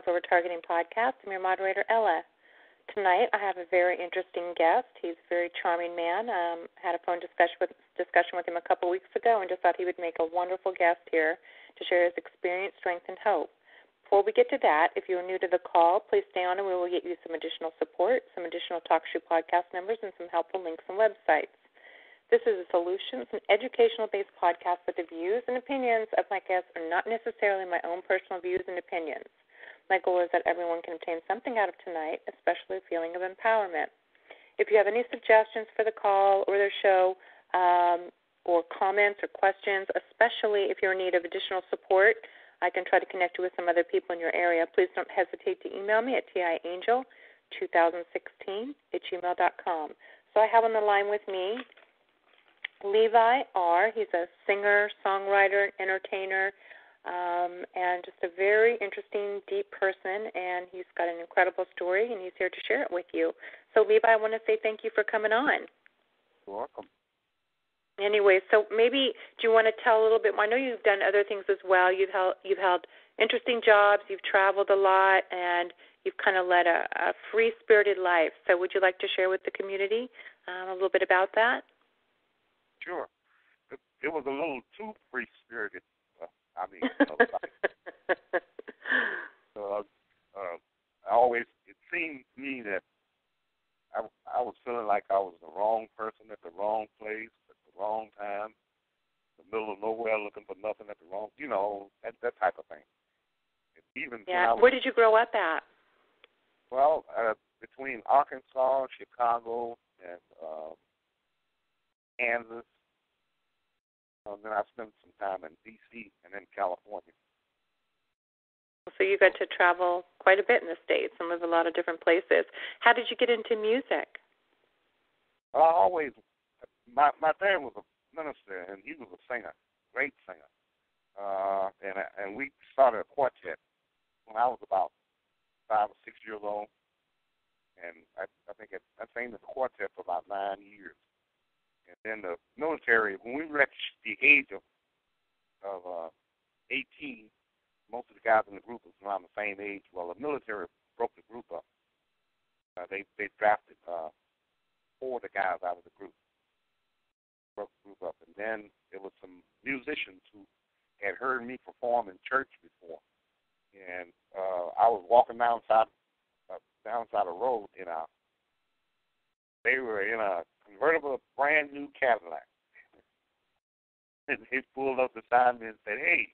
Crossover Targeting Podcast. I'm your moderator, Ella. Tonight, I have a very interesting guest. He's a very charming man. Had a phone discussion with him a couple weeks ago and just thought he would make a wonderful guest here to share his experience, strength, and hope. Before we get to that, if you're new to the call, please stay on and we will get you some additional support, some additional TalkShoe podcast numbers, and some helpful links and websites. This is a solutions and educational-based podcast, but the views and opinions of my guests are not necessarily my own personal views and opinions. My goal is that everyone can obtain something out of tonight, especially a feeling of empowerment. If you have any suggestions for the call or the show, or comments or questions, especially if you're in need of additional support, I can try to connect you with some other people in your area. Please don't hesitate to email me at tiangel2016@gmail.com. So I have on the line with me Levi R. He's a singer, songwriter, entertainer, and just a very interesting, deep person, and he's got an incredible story, and he's here to share it with you. So, Levi, I want to say thank you for coming on. You're welcome. Anyway, so maybe do you want to tell a little bit more? I know you've done other things as well. You've held interesting jobs, you've traveled a lot, and you've kind of led a free-spirited life. So would you like to share with the community a little bit about that? Sure. It was a little too free-spirited. It seemed to me that I was feeling like I was the wrong person at the wrong place at the wrong time, in the middle of nowhere looking for nothing at the wrong, that type of thing. Where did you grow up at? Well, between Arkansas, Chicago, and Kansas. Then I spent some time in D.C. and then California. So you got to travel quite a bit in the States and live a lot of different places. How did you get into music? Well, my dad was a minister, and he was a singer, great singer. And we started a quartet when I was about 5 or 6 years old. And I think I sang the quartet for about 9 years. And then the military, when we reached the age of 18, most of the guys in the group was around the same age. Well, the military broke the group up. They drafted 4 of the guys out of the group, broke the group up. And then there was some musicians who had heard me perform in church before. And I was walking downside the road they were in a convertible, brand new Cadillac. And they pulled up beside me and said, hey,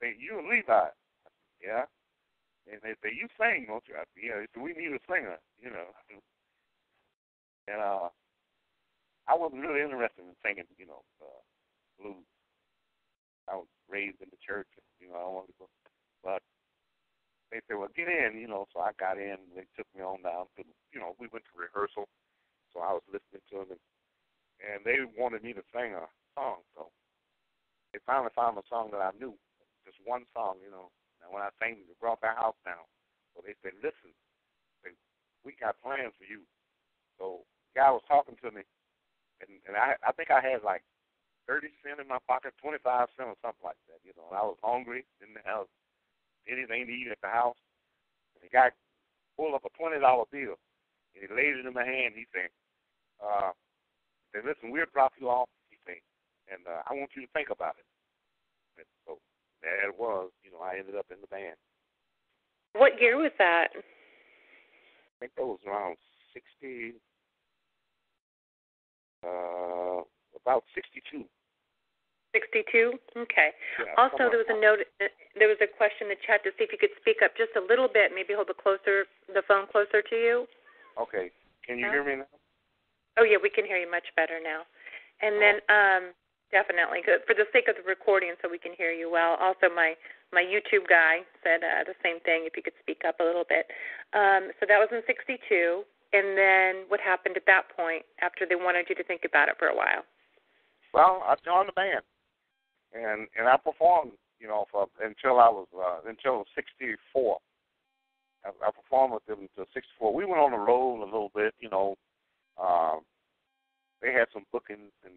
you and Levi? I said, yeah. And they said, you sing, don't you? I said, yeah. They said, we need a singer, And I wasn't really interested in singing, blues. I was raised in the church, I wanted to go. But they said, well, get in, so I got in. They took me on down to, we went to rehearsal. So I was listening to them, and they wanted me to sing a song. So they finally found a song that I knew, just one song, And when I sang, it brought their house down. So they said, listen, we got plans for you. So the guy was talking to me, and I think I had like 30 cents in my pocket, 25 cents or something like that, And I was hungry, didn't have anything to eat at the house. And the guy pulled up a $20 bill, and he laid it in my hand. He said, listen, we'll drop you off, he said, and I want you to think about it. And so there it was. I ended up in the band. What year was that? I think that was around 60, about 62. 62? Okay. Yeah, also, there was a note. There was a question in the chat to see if you could speak up just a little bit, maybe hold the phone closer to you. Okay. Can you hear me now? Oh, yeah, we can hear you much better now. And then definitely, for the sake of the recording so we can hear you well. Also, my YouTube guy said the same thing, if you could speak up a little bit. So that was in 62. And then what happened at that point after they wanted you to think about it for a while? Well, I joined the band, and I performed, until 64. I performed with them until 64. We went on the road a little bit, They had some bookings and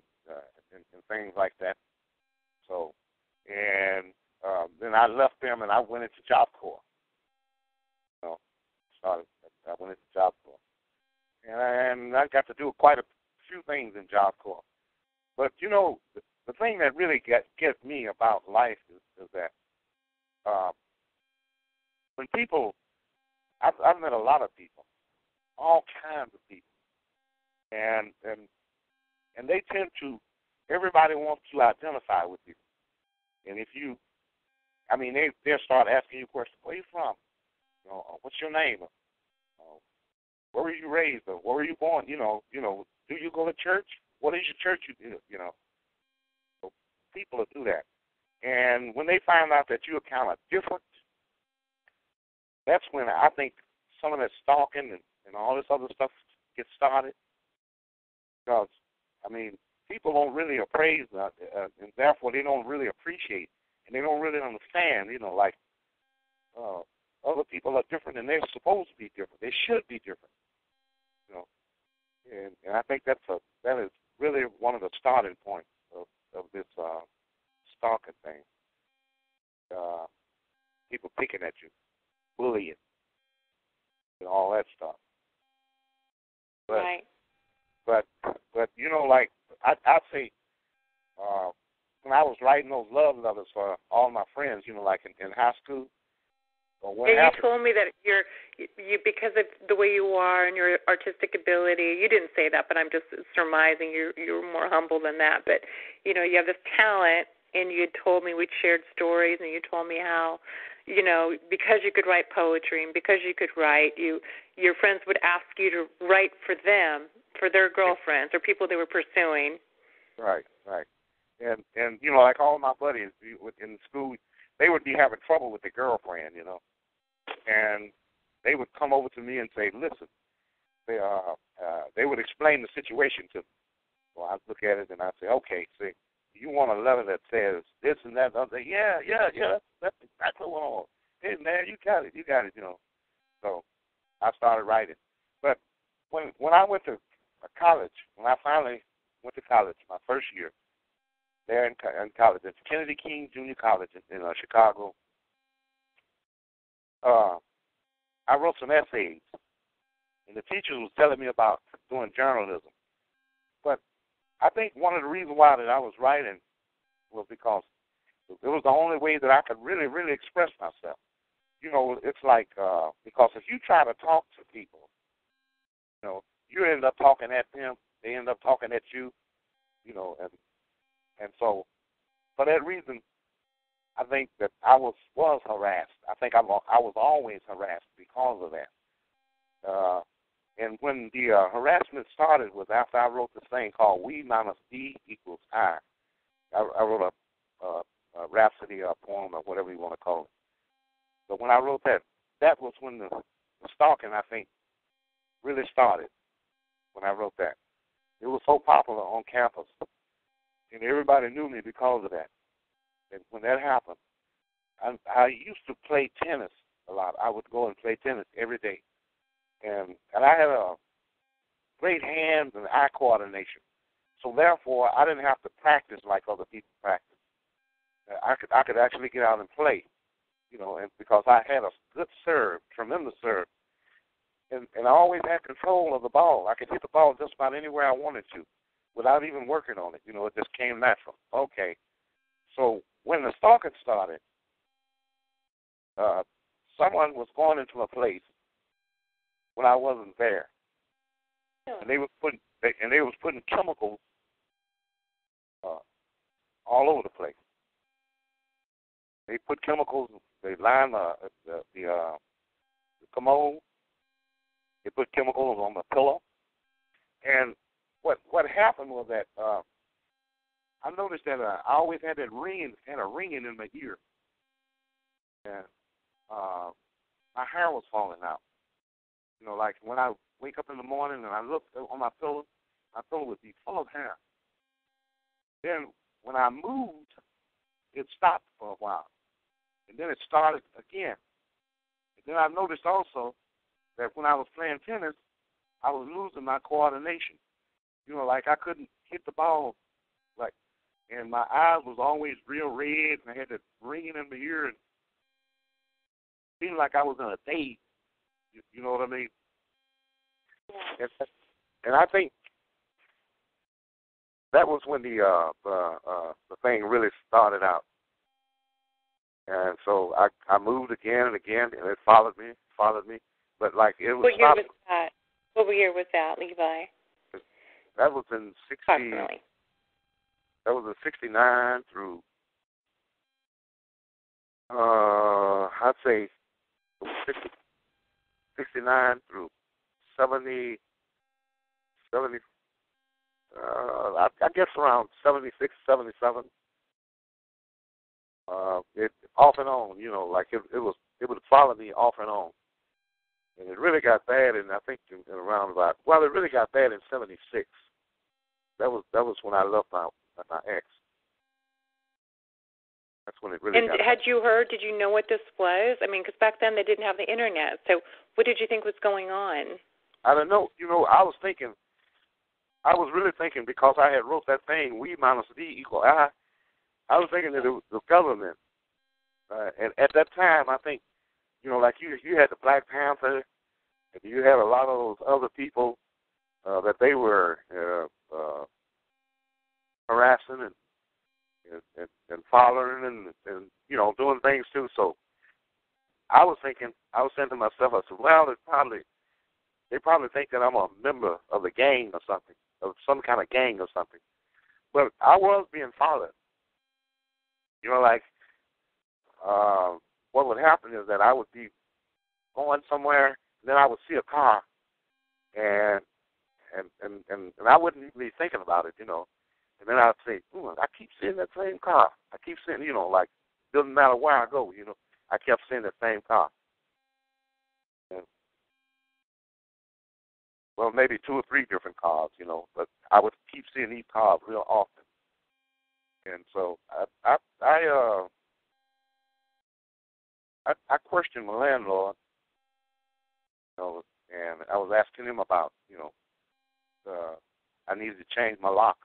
things like that. So, and then I left them and I went into Job Corps. I got to do quite a few things in Job Corps. But, you know, the thing that really gets me about life is that when people, I've met a lot of people, all kinds of people, and they tend to, everybody wants to identify with you. And if you, I mean, they'll start asking you questions. Where are you from? You know, what's your name? Where were you raised? Or where were you born? You know, do you go to church? What is your church? You know, so people will do that. And when they find out that you're kind of different, that's when I think some of that stalking and all this other stuff gets started. Because, I mean, people don't really appraise and therefore they don't really appreciate, and they don't really understand, you know, like other people are different and they're supposed to be different. They should be different, you know. And I think that is really one of the starting points of this stalking thing. People picking at you, bullying, and all that stuff. But, right. But you know, like I say, when I was writing those love letters for all my friends, you know, like in high school. You told me that you because of the way you are and your artistic ability. You didn't say that, but I'm just surmising you're more humble than that. But you know, you have this talent, and you had told me we'd shared stories, and you told me how, you know, because you could write poetry and because you could write, your friends would ask you to write for them, for their girlfriends or people they were pursuing. Right. And you know, like all my buddies in school, they would be having trouble with their girlfriend, you know, and they would come over to me and say, listen, they would explain the situation to me. So I'd look at it and I'd say, okay, see, you want a letter that says this and that, and I'd say, yeah, that's exactly what I want. Hey, man, you got it, you know. So I started writing. But when I went to college, when I finally went to college, my first year, there in college, at Kennedy King Junior College in Chicago, I wrote some essays, and the teachers was telling me about doing journalism. But I think one of the reasons why that I was writing was because it was the only way that I could really, really express myself. You know, it's like, because if you try to talk to people, you know, you end up talking at them, they end up talking at you, you know, and so for that reason, I think that I was harassed. I think I was always harassed because of that. And when the harassment started was after I wrote this thing called We minus D equals I. I wrote a rhapsody, a poem, or whatever you want to call it. But when I wrote that was when the stalking, I think, really started, when I wrote that. It was so popular on campus, and everybody knew me because of that. And when that happened, I used to play tennis a lot. I would go and play tennis every day. And I had a great hands and eye coordination. So therefore, I didn't have to practice like other people practice. I could actually get out and play, you know, and because I had a good serve, tremendous serve. And I always had control of the ball. I could hit the ball just about anywhere I wanted to without even working on it. You know, it just came natural. Okay. So when the stalking started, someone was going into a place when I wasn't there, and they was putting chemicals all over the place. They put chemicals. They lined the commode. They put chemicals on the pillow, and what happened was that I noticed that I always had a ringing in my ear, and my hair was falling out. You know, like when I wake up in the morning and I look on my pillow would be full of hair. Then when I moved, it stopped for a while, and then it started again. And then I noticed also that when I was playing tennis, I was losing my coordination. You know, like I couldn't hit the ball, like, and my eyes was always real red, and I had it ringing in my ear, and seemed like I was in a daze. You know what I mean? Yeah. And I think that was when the thing really started out. And so I moved again and again, and it followed me. But like it was. What year was that? What year was that, Levi? That was in 60. Approximately. That was in 69 through. I'd say 69 through 70. I guess around 76, 77. It off and on, like it would follow me off and on. And it really got bad, and I think in around about, well, it really got bad in 76. That was when I left my ex. That's when it really got bad. And had you heard, did you know what this was? I mean, because back then they didn't have the Internet. So what did you think was going on? I don't know. I was really thinking, because I had wrote that thing, we minus D equal I. I was thinking that it was the government. And at that time, I think, like you had the Black Panther, and you had a lot of those other people that they were harassing and following and doing things too. So I was saying to myself, I said, well, they probably think that I'm a member of a gang or something, of some kind of gang or something. But I was being followed. What would happen is that I would be going somewhere, and then I would see a car, and I wouldn't even be thinking about it, And then I'd say, I keep seeing that same car. I keep seeing, like, doesn't matter where I go, I kept seeing that same car. And, well, maybe 2 or 3 different cars, but I would keep seeing these cars real often. And so I questioned my landlord, and I was asking him about, I needed to change my lock.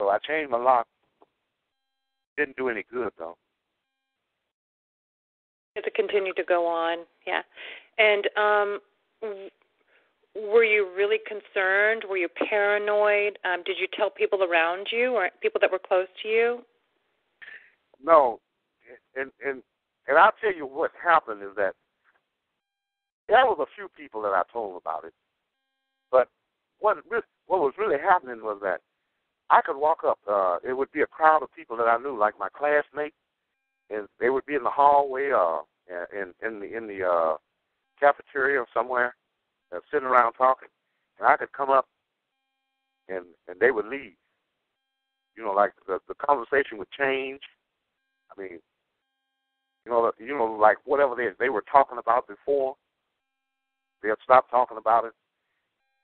So I changed my lock. Didn't do any good, though. It continued to go on, yeah. And were you really concerned? Were you paranoid? Did you tell people around you or people that were close to you? No, and I'll tell you what happened is that there was a few people that I told about it, but what was really happening was that I could walk up. It would be a crowd of people that I knew, like my classmates, and they would be in the hallway or in the cafeteria or somewhere, sitting around talking, and I could come up, and they would leave. Like the conversation would change. I mean, like whatever they were talking about before, they'd stop talking about it.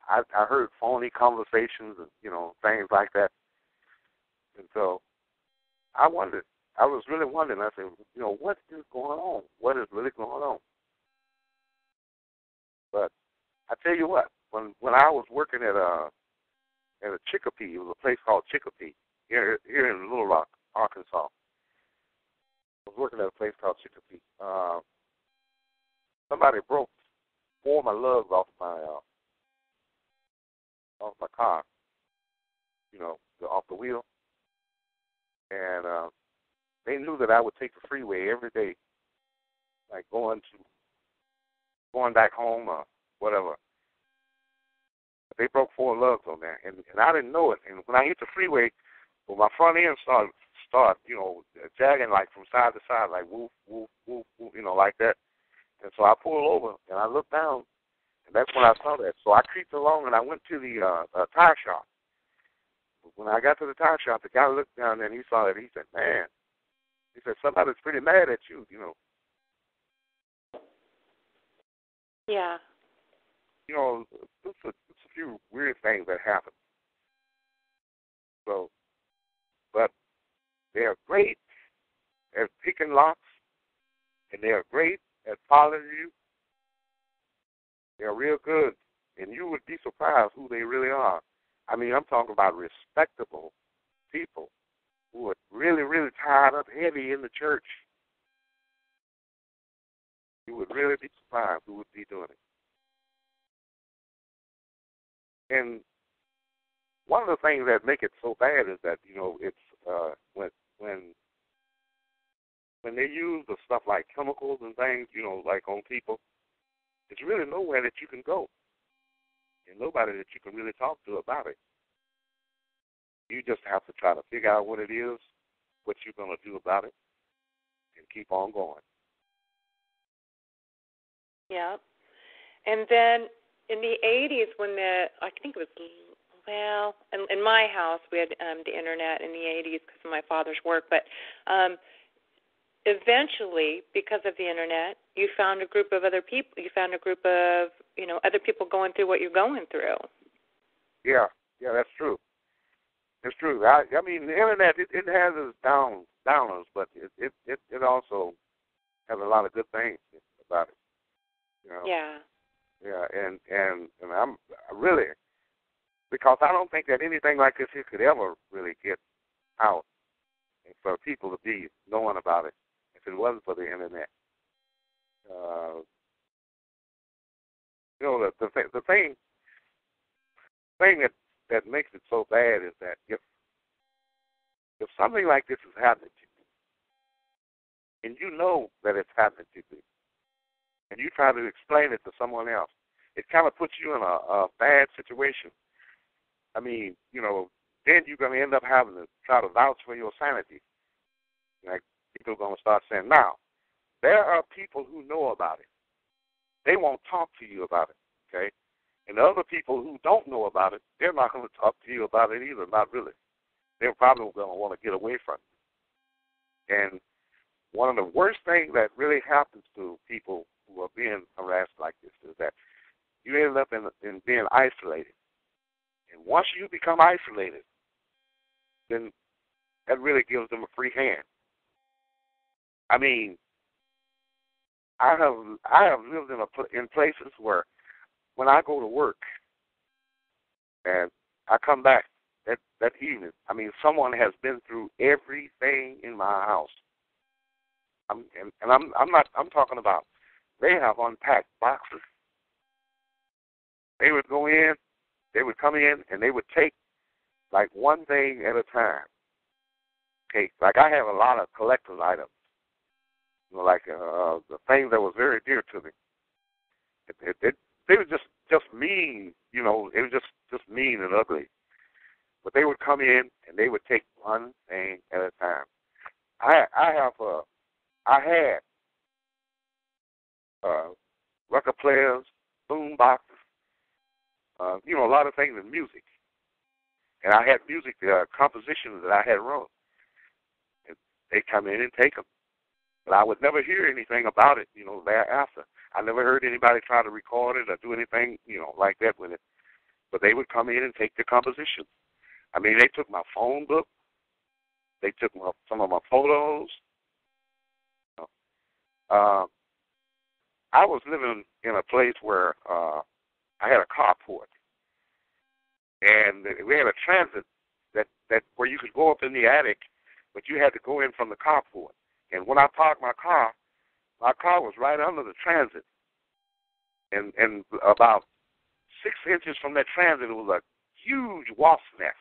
I heard phony conversations and, things like that. And so I wondered. I was really wondering. I said, what is going on? What is really going on? But I tell you what, when I was working at a Chicopee, it was a place called Chicopee here in Little Rock, Arkansas. I was working at a place called Chicopee. Somebody broke 4 of my lugs off my car, off the wheel. And they knew that I would take the freeway every day, like going back home or whatever. But they broke 4 lugs on there, and I didn't know it. And when I hit the freeway, well, my front end started, jagging like from side to side, like woof, woof, woof, woof, like that. And so I pulled over and I looked down, and that's when I saw that. So I creeped along and I went to the tire shop. When I got to the tire shop, the guy looked down there and he saw it. He said, "Man," he said, "somebody's pretty mad at you, Yeah. It's a few weird things that happen. So, but they are great at picking locks, and they are great at following you. They're real good, and you would be surprised who they really are. I mean, I'm talking about respectable people who are really, really tied up heavy in the church. You would really be surprised who would be doing it. and one of the things that make it so bad is that, it's when they use the stuff like chemicals and things, like on people, there's really nowhere that you can go and nobody that you can really talk to about it. You just have to try to figure out what it is, what you're going to do about it, and keep on going. Yeah. And then in the 80s I think it was, in my house we had the Internet in the 80s because of my father's work, but eventually, because of the Internet, you found a group of other people. You found a group of, other people going through what you're going through. Yeah, that's true. It's true. I mean, the Internet, it has its downers, but it also has a lot of good things about it. Yeah. Yeah, and I'm really, because I don't think that anything like this here could ever really get out and for people to be knowing about it if it wasn't for the Internet. The thing that makes it so bad is that if something like this is happening to you, and you know that it's happening to you, and you try to explain it to someone else, it kind of puts you in a bad situation. I mean, then you're going to end up having to try to vouch for your sanity. Like, people are going to start saying, now, there are people who know about it. They won't talk to you about it, okay? And the other people who don't know about it, they're not going to talk to you about it either, not really. They're probably going to want to get away from it. And one of the worst things that really happens to people who are being harassed like this is that you end up in being isolated. And once you become isolated, then that really gives them a free hand. I mean, I have lived in places where when I go to work and I come back that evening, I mean, someone has been through everything in my house. I'm talking about they have unpacked boxes. They would go in, they would come in, and they would take like one thing at a time. Okay, like I have a lot of collector's items, like the things that was very dear to me. They were just mean, it was just mean and ugly. But they would come in and they would take one thing at a time. I had record players, boom boxes, a lot of things in music. And I had music compositions that I had wrote. And they come in and take them. But I would never hear anything about it, thereafter. I never heard anybody try to record it or do anything, like that with it. But they would come in and take the compositions. I mean, they took my phone book. They took some of my photos. I was living in a place where I had a carport. And we had a transit that where you could go up in the attic, but you had to go in from the carport. And when I parked my car was right under the transit. And about 6 inches from that transit, it was a huge wasp nest.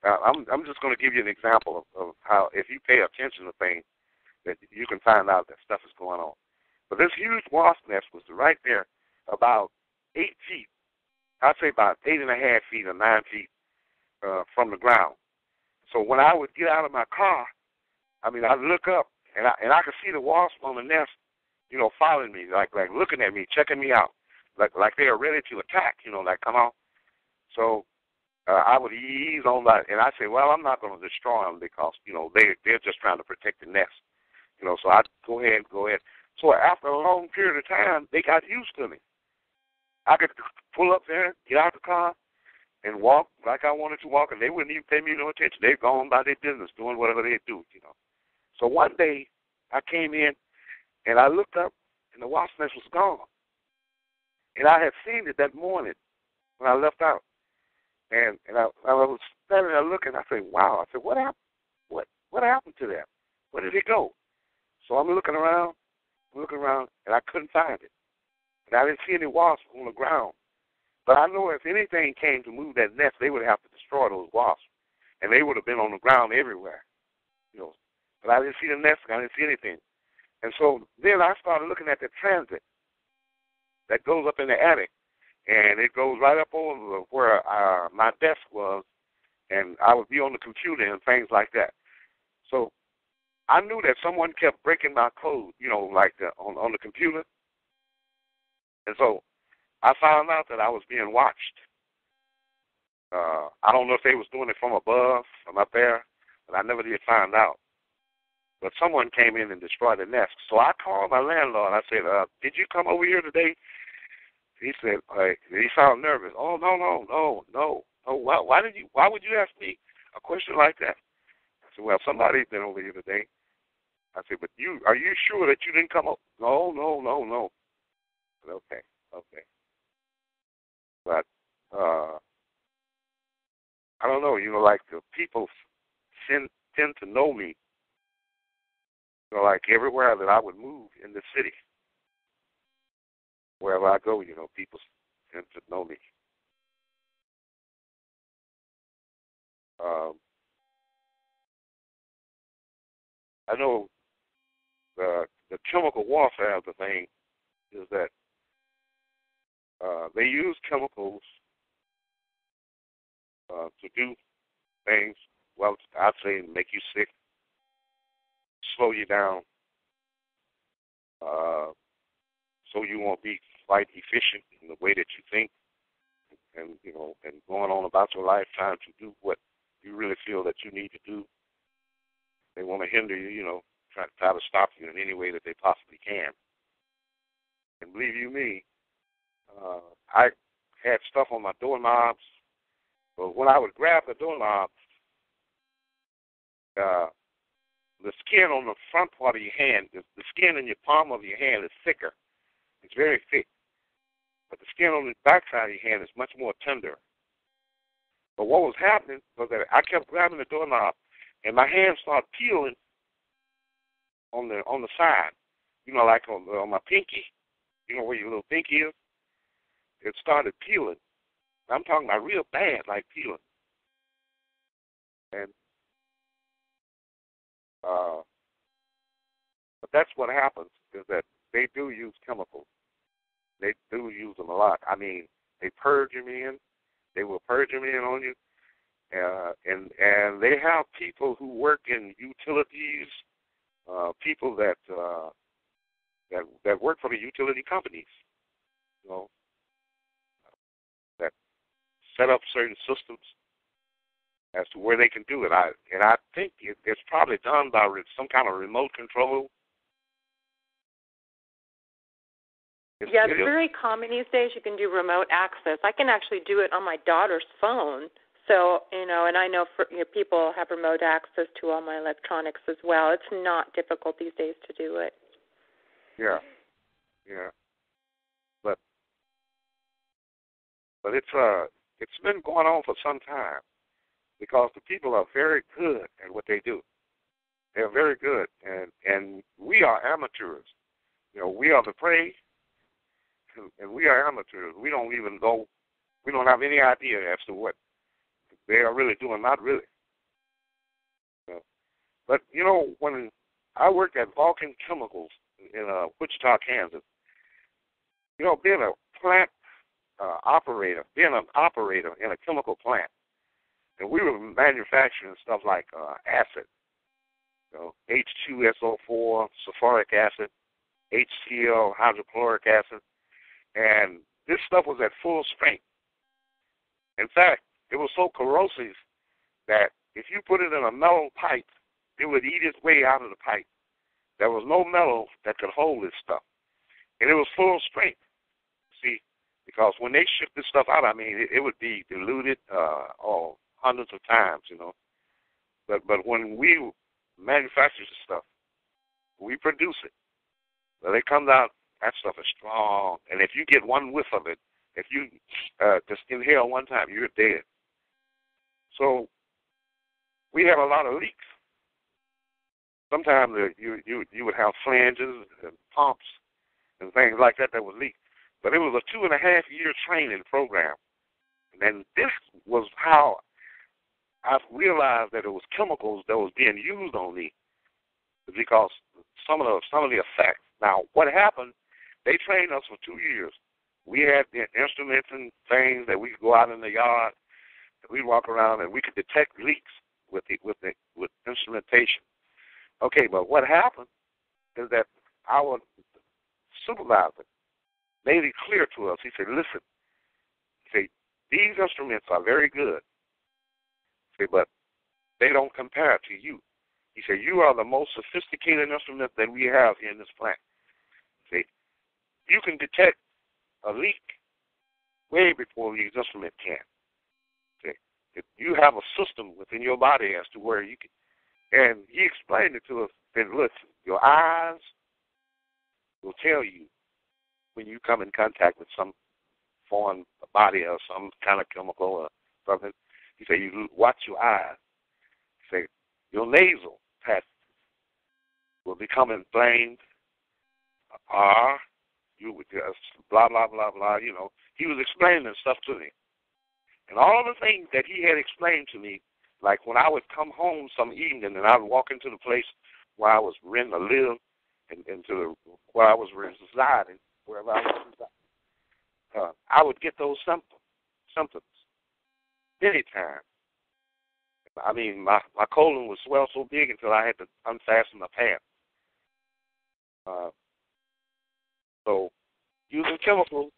I'm just going to give you an example of how, if you pay attention to things, that you can find out that stuff is going on. But this huge wasp nest was right there, about 8 feet. I'd say about 8.5 feet or 9 feet from the ground. So when I would get out of my car, I mean, I'd look up, and I could see the wasp on the nest, following me, like looking at me, checking me out, like they are ready to attack, like come on. So I would ease on that, and I'd say, well, I'm not going to destroy them because, they're just trying to protect the nest. So I'd go ahead. So after a long period of time, they got used to me. I could pull up there, get out of the car, and walk like I wanted to walk, and they wouldn't even pay me no attention. They'd go on by their business, doing whatever they do, So one day, I came in, and I looked up, and the wasp nest was gone. And I had seen it that morning when I left out. And I was standing there looking. I said, wow. I said, what happened? What happened to that? Where did it go? So I'm looking around, and I couldn't find it. And I didn't see any wasps on the ground. But I know if anything came to move that nest, they would have to destroy those wasps, and they would have been on the ground everywhere. But I didn't see the nest. I didn't see anything. And so then I started looking at the transit that goes up in the attic, and it goes right up over where my desk was, and I would be on the computer and things like that. So I knew that someone kept breaking my code, like on the computer. And so I found out that I was being watched. I don't know if they was doing it from above, from up there, but I never did find out. But someone came in and destroyed the nest. So I called my landlord. I said, did you come over here today? He said, he sounded nervous. Oh, no. Why would you ask me a question like that? I said, well, somebody's been over here today. I said, but are you sure that you didn't come over? No. Okay. But I don't know, like the people tend to know me. Like everywhere that I would move in the city, wherever I go, people tend to know me. I know the chemical warfare of the thing is that they use chemicals to do things, well, I'd say make you sick, slow you down, so you won't be quite efficient in the way that you think, and and going on about your life trying to do what you really feel that you need to do. They want to hinder you, try to stop you in any way that they possibly can. And believe you me, I had stuff on my doorknobs, but when I would grab the doorknob, the skin on the front part of your hand, the skin in your palm of your hand is thicker. It's very thick. But the skin on the back side of your hand is much more tender. But what was happening was that I kept grabbing the doorknob, and my hand started peeling on the side, like on my pinky, where your little pinky is. It started peeling. I'm talking about real bad, like peeling. And but that's what happens, is that they do use chemicals. They do use them a lot. I mean, they purge them in. They will purge them in on you. And they have people who work in utilities, people that work for the utility companies, that set up certain systems as to where they can do it. I think it's probably done by some kind of remote control. It's very common these days. You can do remote access. I can actually do it on my daughter's phone. So, and I know people have remote access to all my electronics as well. It's not difficult these days to do it. Yeah. But it's been going on for some time, because the people are very good at what they do. They're very good, and we are amateurs. We are the prey, and we are amateurs. We don't even go. We don't have any idea as to what they are really doing. Not really. But when I worked at Vulcan Chemicals in Wichita, Kansas, being a plant operator, being an operator in a chemical plant, and we were manufacturing stuff like acid, H2SO4, sulfuric acid, HCl, hydrochloric acid, and this stuff was at full strength. In fact, it was so corrosive that if you put it in a metal pipe, it would eat its way out of the pipe. There was no metal that could hold this stuff. And it was full strength, see, because when they ship this stuff out, it would be diluted hundreds of times, But when we manufacture this stuff, we produce it. Well, it comes out, that stuff is strong. And if you get one whiff of it, if you just inhale one time, you're dead. So we have a lot of leaks. Sometimes you would have flanges and pumps and things like that would leak. But it was a 2.5-year training program. And this was how I realized that it was chemicals that was being used on me, because some of the effects. Now, what happened, they trained us for 2 years. We had the instruments and things that we could go out in the yard, and we'd walk around, and we could detect leaks with instrumentation. Okay, but what happened is that our supervisor made it clear to us. He said, listen, these instruments are very good, but they don't compare to you. He said, you are the most sophisticated instrument that we have here in this plant. See, you can detect a leak way before these instruments can. See, if you have a system within your body as to where you can. And he explained it to us. Said, listen, your eyes will tell you when you come in contact with some foreign body or some kind of chemical or something. He said, you watch your eyes. He said, your nasal passages will become inflamed, or you would just blah, blah, blah, blah, you know. He was explaining this stuff to me. And all the things that he had explained to me, like when I would come home some evening and I would walk into the place where I was renting to live and where I was residing, wherever I was residing, I would get those symptoms anytime. I mean, my colon would swell so big until I had to unfasten my pants. So using chemicals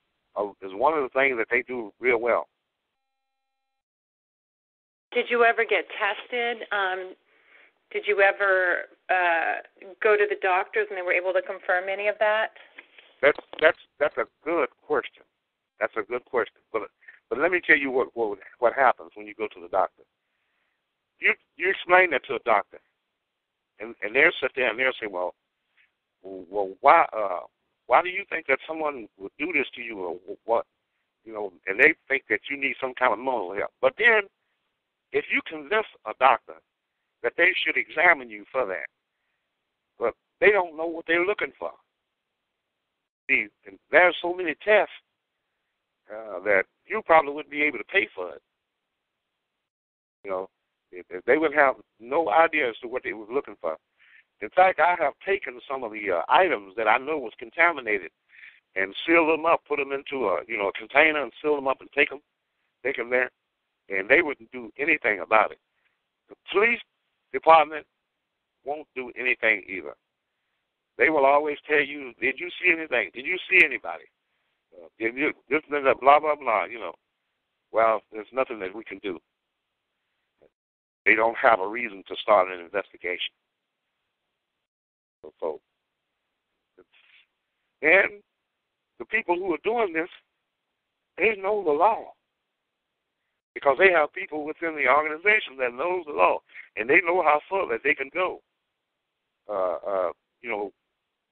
is one of the things that they do real well. Did you ever get tested? Did you ever go to the doctors and they were able to confirm any of that? That's a good question. That's a good question. But let me tell you what happens when you go to the doctor. You explain that to a doctor, and they'll sit there and they'll say, well, why do you think that someone would do this to you, or what, you know? And they think that you need some kind of mental help. But then, if you convince a doctor that they should examine you for that, but they don't know what they're looking for. See, and there's so many tests that you probably wouldn't be able to pay for it. You know, if they would have no idea as to what they were looking for. In fact, I have taken some of the items that I know was contaminated and sealed them up, put them into a container and seal them up and take them there, and they wouldn't do anything about it. The police department won't do anything either. They will always tell you, did you see anything? Did you see anybody? Did you, this, blah, blah, blah, you know. Well, there's nothing that we can do. They don't have a reason to start an investigation. So, and the people who are doing this, they know the law. Because they have people within the organization that knows the law, and they know how far that they can go,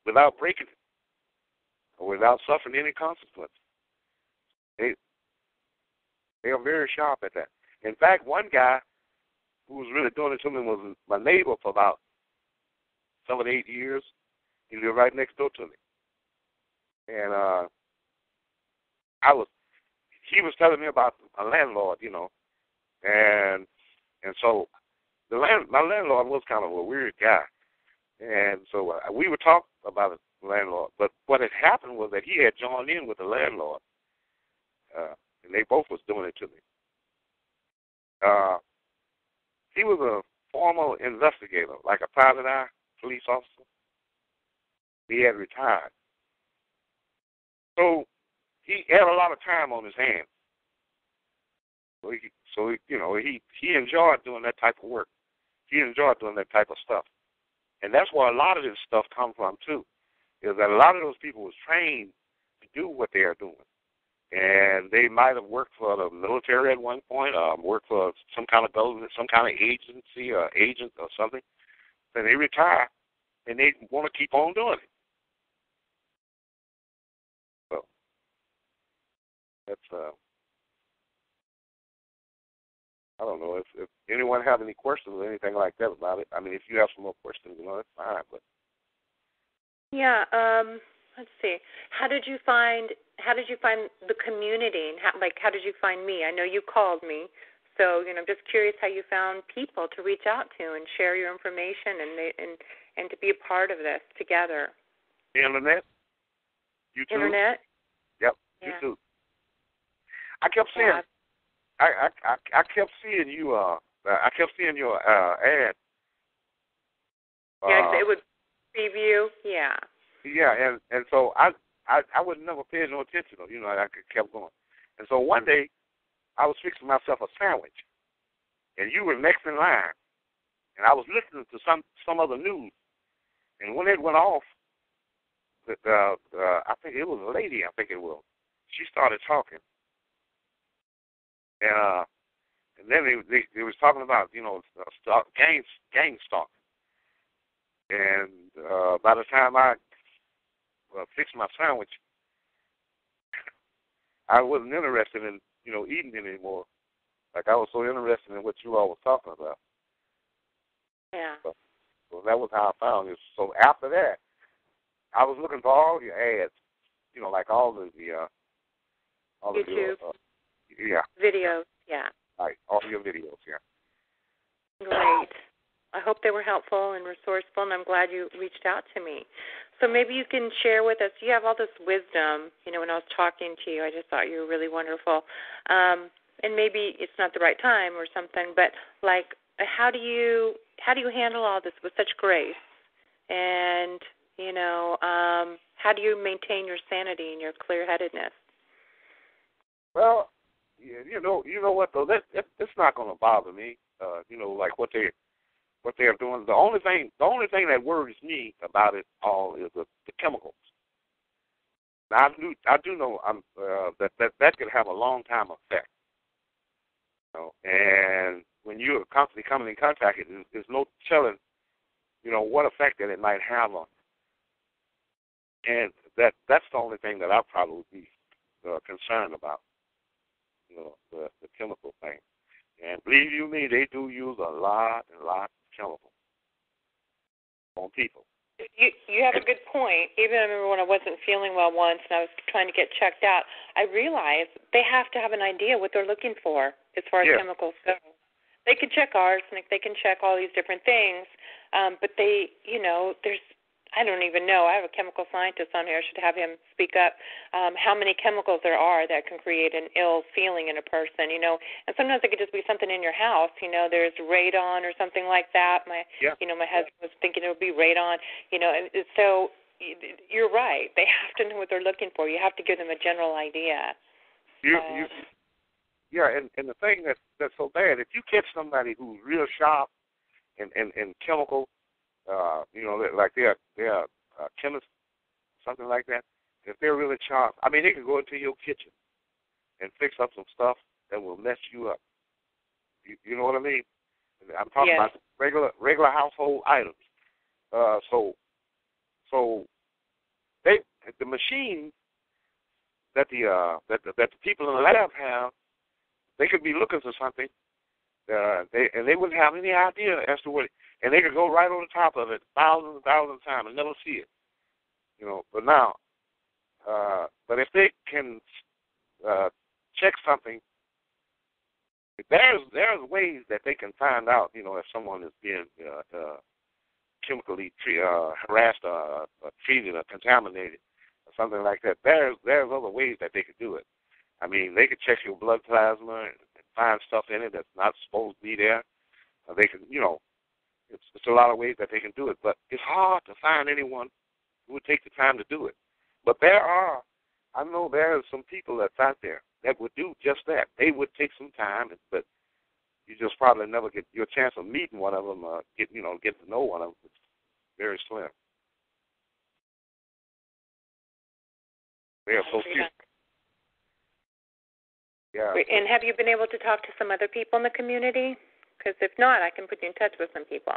without breaking it or without suffering any consequence. They are very sharp at that. In fact, one guy who was really doing it to me was my neighbor for about 7 or 8 years. He lived right next door to me, and he was telling me about a landlord, you know, and so my landlord was kind of a weird guy, and so we would talk about the landlord. But what had happened was that he had joined in with the landlord, and they both was doing it to me. He was a former investigator, like a private eye police officer. He had retired, so he had a lot of time on his hands. So he enjoyed doing that type of work. He enjoyed doing that type of stuff. And that's where a lot of this stuff comes from, too, is that a lot of those people was trained to do what they are doing. And they might have worked for the military at one point, worked for some kind of government, some kind of agency or agent or something. Then they retire, and they want to keep on doing it. So that's I don't know if anyone have any questions or anything like that about it. I mean, if you have some more questions, that's fine. But yeah, let's see. How did you find you find the community, and how did you find me? I know you called me, so I'm just curious how you found people to reach out to and share your information and to be a part of this together. Internet, YouTube. Internet. Yep, yeah. YouTube. I kept seeing. Yeah. I kept seeing you. I kept seeing your ad. Yeah, it would preview. Yeah. Yeah, and so I would never pay no attention. I kept going. And so one day, I was fixing myself a sandwich, and you were next in line, and I was listening to some other news, and when it went off, I think it was a lady. I think it was. She started talking, and then they was talking about gang stalking, and by the time I fixed my sandwich, I wasn't interested in eating it anymore. Like I was so interested in what you all was talking about. Yeah. So that was how I found it. So after that, I was looking for all your ads. Like all the YouTube. Yeah. Videos. Yeah. Like all your videos. Yeah. Great. I hope they were helpful and resourceful, and I'm glad you reached out to me. So maybe you can share with us, you have all this wisdom, when I was talking to you, I just thought you were really wonderful. And maybe it's not the right time or something, but how do you handle all this with such grace? And, how do you maintain your sanity and your clear-headedness? Well, you know what though, it's not going to bother me. Like what they're doing. The only thing that worries me about it all is the chemicals. Now I do know that could have a long time effect. And when you're constantly coming in contact, there's no telling, what effect that it might have on you. And that's the only thing that I probably would be concerned about. The chemical thing. And believe you me, they do use a lot of chemicals on people. You have a good point. Even I remember when I wasn't feeling well once and I was trying to get checked out, I realized they have to have an idea what they're looking for as far as chemicals go. They can check arsenic, they can check all these different things, but there's, I don't even know. I have a chemical scientist on here. I should have him speak up how many chemicals there are that can create an ill feeling in a person, And sometimes it could just be something in your house. There's radon or something like that. My husband was thinking it would be radon, And so you're right. They have to know what they're looking for. You have to give them a general idea. And the thing that's so bad, if you catch somebody who's real sharp in chemical, like they're chemists, something like that. If they're really sharp, I mean, they can go into your kitchen and fix up some stuff that will mess you up. You know what I mean? I'm talking about regular household items. So the machine that the people in the lab have, they could be looking for something, they wouldn't have any idea as to what. And they could go right on the top of it thousands and thousands of times and never see it. But now, but if they can check something, there's ways that they can find out, if someone is being chemically harassed or treated or contaminated or something like that. There's other ways that they could do it. I mean, they could check your blood plasma and find stuff in it that's not supposed to be there. They can, it's a lot of ways that they can do it, but it's hard to find anyone who would take the time to do it. But I know there are some people that's out there that would do just that. They would take some time, but you just probably never get your chance of meeting one of them, get to know one of them. It's very slim. They are so few. Yeah. And have you been able to talk to some other people in the community? Because if not, I can put you in touch with some people.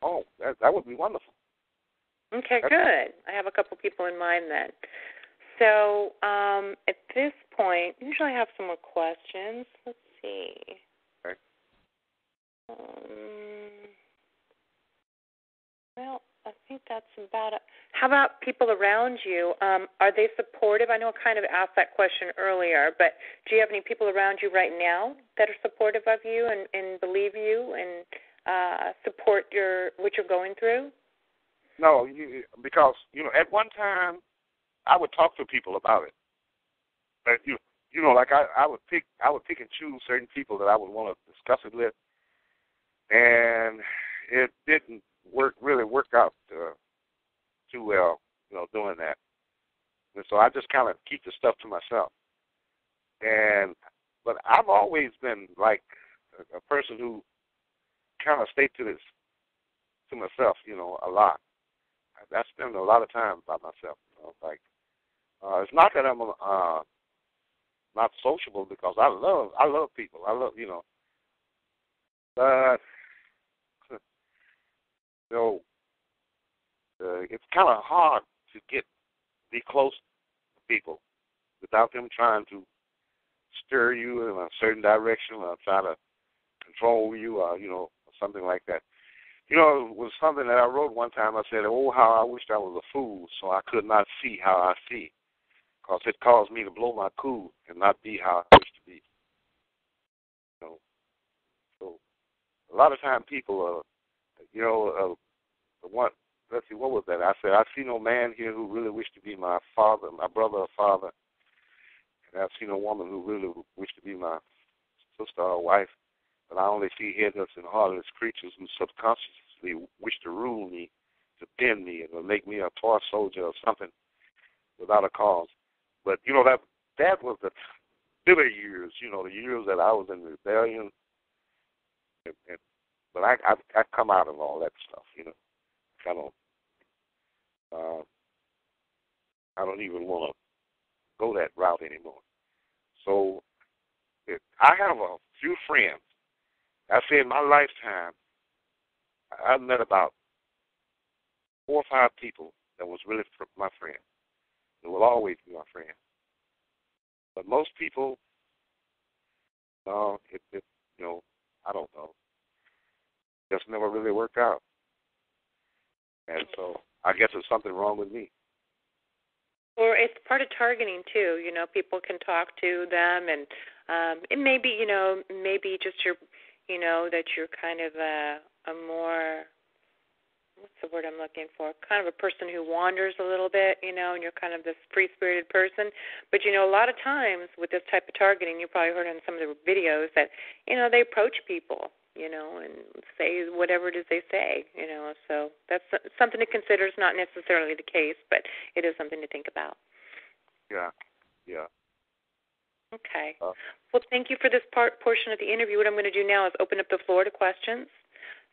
Oh, that would be wonderful. Okay, good. I have a couple people in mind then. So at this point, usually I have some more questions. Let's see. Okay. Well, I think that's about it. How about people around you? Are they supportive? I know I kind of asked that question earlier, but do you have any people around you right now that are supportive of you and believe you and support what you're going through? No, because, at one time, I would talk to people about it. But, like I would pick and choose certain people that I would want to discuss it with. And it didn't really work out too well, doing that. And so I just kind of keep the stuff to myself. But I've always been like a person who kind of stayed to myself, a lot. I spend a lot of time by myself. It's not that I'm not sociable, because I love people. I love, but it's kind of hard to be close to people without them trying to stir you in a certain direction or try to control you, or something like that. It was something that I wrote one time. I said, "Oh, how I wished I was a fool, so I could not see how I see, because it caused me to blow my cool and not be how I wish to be." So a lot of time people let's see, what was that? I said, "I see no man here who really wished to be my father, my brother or father, and I've seen no woman who really wished to be my sister or wife, but I only see headless and heartless creatures who subconsciously wish to rule me, to bend me, and to make me a toy soldier or something without a cause." But, that was the bitter years, the years that I was in rebellion. But I come out of all that stuff, I don't even want to go that route anymore. So I have a few friends. I say in my lifetime, I've met about 4 or 5 people that was really my friend. They will always be my friend. But most people, I don't know, just never really worked out. And so I guess there's something wrong with me. Or it's part of targeting too. People can talk to them, and it may be, maybe just that you're kind of a more, what's the word I'm looking for? Kind of a person who wanders a little bit, and you're kind of this free-spirited person. But a lot of times with this type of targeting, you probably heard on some of the videos that they approach people, and say whatever it is they say, So that's something to consider. It's not necessarily the case, but it is something to think about. Yeah. Okay. Well, thank you for this portion of the interview. What I'm going to do now is open up the floor to questions.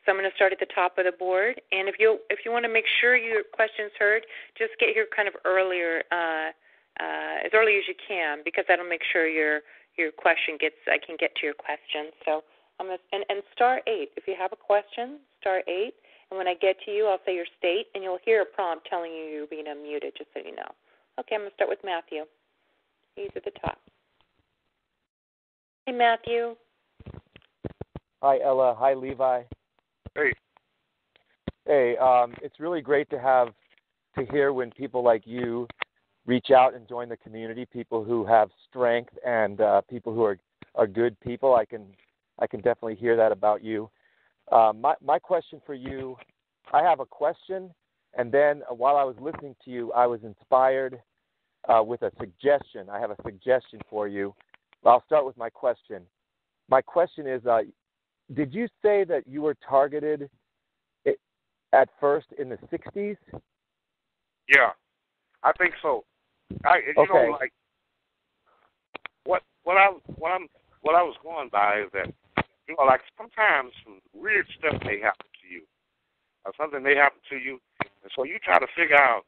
So I'm going to start at the top of the board, and if you want to make sure your question's heard, just get here kind of earlier, as early as you can, because that'll make sure your question I can get to your question. So I'm going to, and star 8. If you have a question, star 8, and when I get to you, I'll say your state, and you'll hear a prompt telling you you're being unmuted, just so you know. Okay, I'm going to start with Matthew. He's at the top. Hey, Matthew. Hi, Ella. Hi, Levi. Hey. Hey, it's really great to hear when people like you reach out and join the community, people who have strength and people who are good people. I can definitely hear that about you. My question for you, I have a question, and then while I was listening to you, I was inspired with a suggestion. I have a suggestion for you. I'll start with my question. My question is, did you say that you were targeted at first in the 60s? Yeah, I think so. Okay. What I was going by is that, sometimes some weird stuff may happen to you, or something may happen to you, and so you try to figure out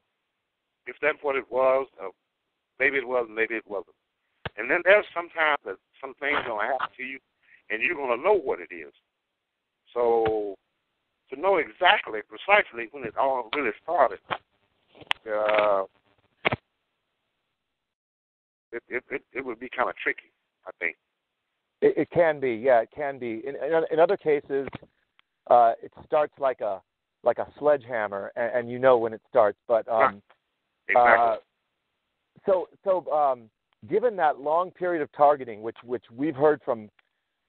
if that's what it was, or maybe it was, maybe it wasn't. And then there's sometimes that some things going to happen to you, and you're going to know what it is. So to know precisely when it all really started, it would be kind of tricky, I think. It can be, yeah, it can be. In other cases, it starts like a like a sledgehammer, and you know when it starts. But exactly. So given that long period of targeting, which we've heard from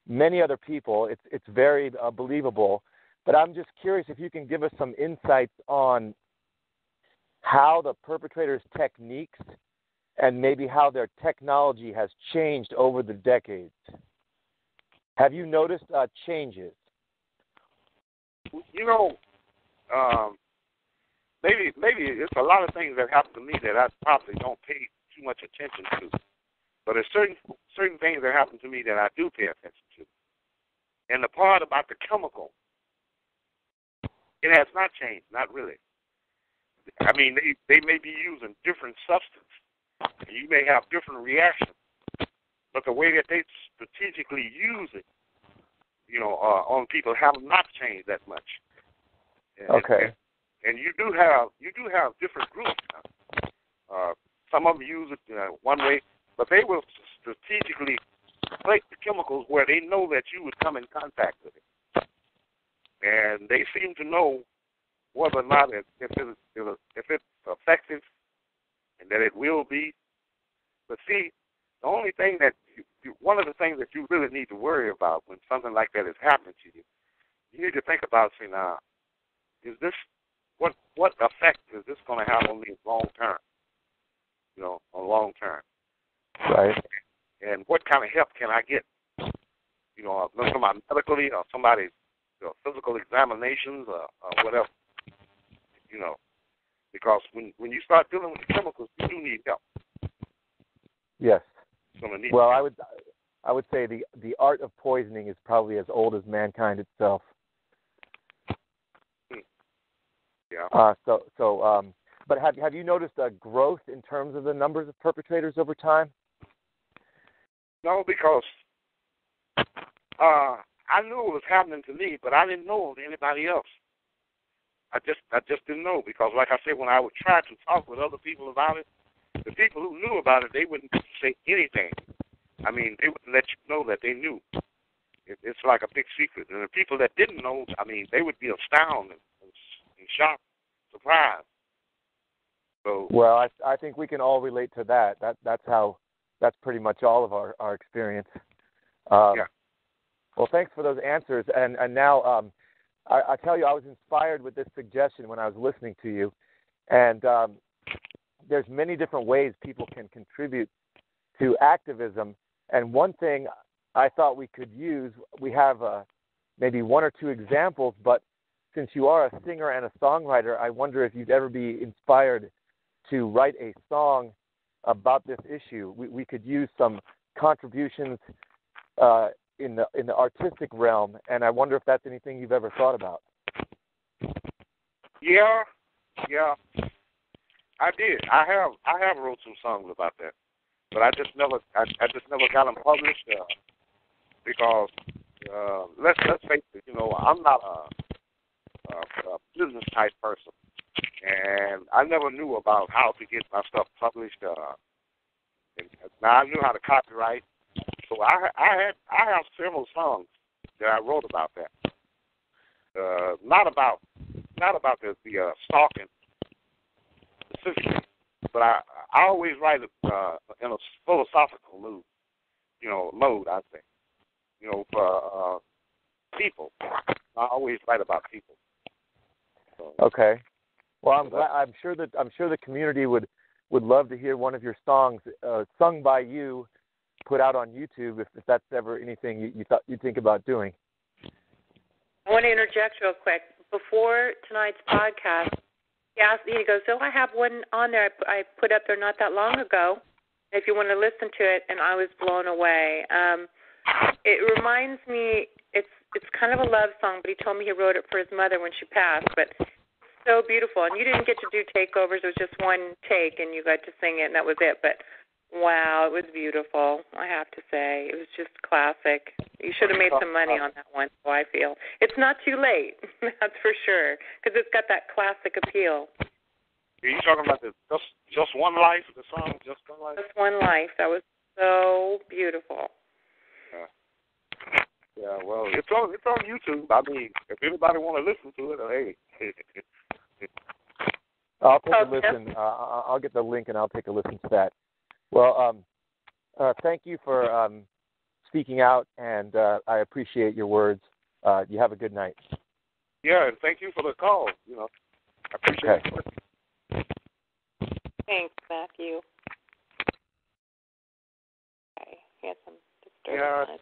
many other people, it's very believable. But I'm just curious if you can give us some insights on how the perpetrators' techniques and maybe how their technology has changed over the decades. Have you noticed changes? You know, maybe it's a lot of things that happen to me that I probably don't pay too much attention to. But there's certain things that happen to me that I do pay attention to. And the part about the chemical, it has not changed, not really. I mean, they may be using different substance, and you may have different reactions, but the way that they strategically use it, you know, on people have not changed that much. Okay. And you do have different groups. Some of them use it one way, but they will strategically place the chemicals where they know that you would come in contact with it, and they seem to know whether or not if it's effective and that it will be. But see, the only thing that one of the things that you really need to worry about when something like that is happening to you, you need to think about, say, now, is this what effect is this going to have on me long term? You know, on long term. Right. And what kind of help can I get? You know, somebody medically or somebody's physical examinations or whatever. You know, because when you start dealing with the chemicals, you do need help. Yes. Well, help. I would say the art of poisoning is probably as old as mankind itself. Yeah. But have you noticed a growth in terms of the numbers of perpetrators over time? No, because I knew it was happening to me, but I didn't know of anybody else. I just didn't know, because, like I said, when I would try to talk with other people about it, the people who knew about it, they wouldn't say anything. I mean, they wouldn't let you know that they knew. It's like a big secret. And the people that didn't know, I mean, they would be astounded and shocked, surprised. So, well, I think we can all relate to that. That's pretty much all of our experience. yeah. Well, thanks for those answers. And now I tell you, I was inspired with this suggestion when I was listening to you. And there's many different ways people can contribute to activism. And one thing I thought we could use, we have maybe one or two examples, but since you are a singer and a songwriter, I wonder if you'd ever be inspired to write a song about this issue. We could use some contributions in the artistic realm, and I wonder if that's anything you've ever thought about. Yeah, I did. I have wrote some songs about that, but I just never got them published because let's face it, you know, I'm not a business type person, and I never knew about how to get my stuff published. And now I knew how to copyright, so I have several songs that I wrote about that. Not about the stalking specifically, but I always write in a philosophical mood, I say, for people. I always write about people. So. Okay. Well, I'm sure the community would love to hear one of your songs sung by you, put out on YouTube, if that's ever anything you think about doing. I want to interject real quick. Before tonight's podcast, he goes, I have one on there I put up there not that long ago, if you want to listen to it, and I was blown away. It reminds me, it's kind of a love song, but he told me he wrote it for his mother when she passed, but it's so beautiful. And you didn't get to do takeovers. It was just one take, and you got to sing it, and that was it. But, wow, it was beautiful, I have to say. It was just classic. You should have made some money on that one, so I feel. It's not too late, that's for sure, because it's got that classic appeal. Are you talking about the Just One Life, the song Just One Life? Just One Life. That was so beautiful. Yeah, well, it's on YouTube. I mean, if anybody want to listen to it, hey, I'll take a listen. I'll get the link and I'll take a listen to that. Well, thank you for speaking out, and I appreciate your words. You have a good night. Yeah, and thank you for the call. I appreciate it. Thanks, Matthew. Okay, he had some disturbance.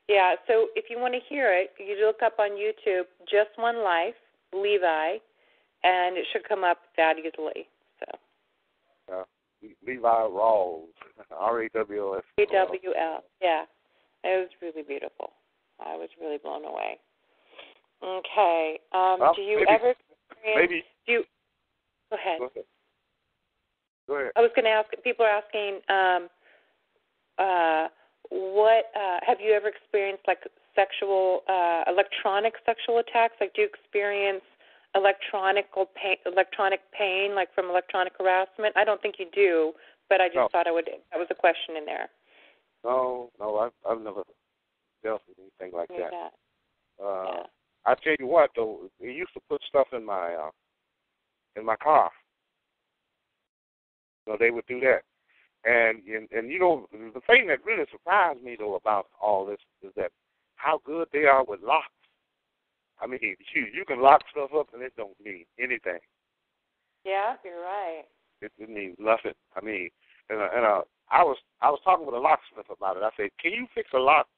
Yeah, so if you want to hear it, you look up on YouTube, Just One Life, Levi, and it should come up that easily. So. Levi Rawls, R-A-W-L-S. A-W-L, yeah. It was really beautiful. I was really blown away. Okay. Do you ever experience... Go ahead. Go ahead. I was going to ask, people are asking, have you ever experienced, like, electronic sexual attacks? Like, do you experience electronic pain, like from electronic harassment? I don't think you do, but I just thought that was a question in there. No, I've never dealt with anything like that. Yeah. I tell you what, though, they used to put stuff in my car. They would do that. And the thing that really surprised me, though, about all this is that how good they are with locks. I mean, you can lock stuff up and it don't mean anything. Yeah, you're right. It means nothing. I mean, I was talking with a locksmith about it. I said, "Can you fix a lock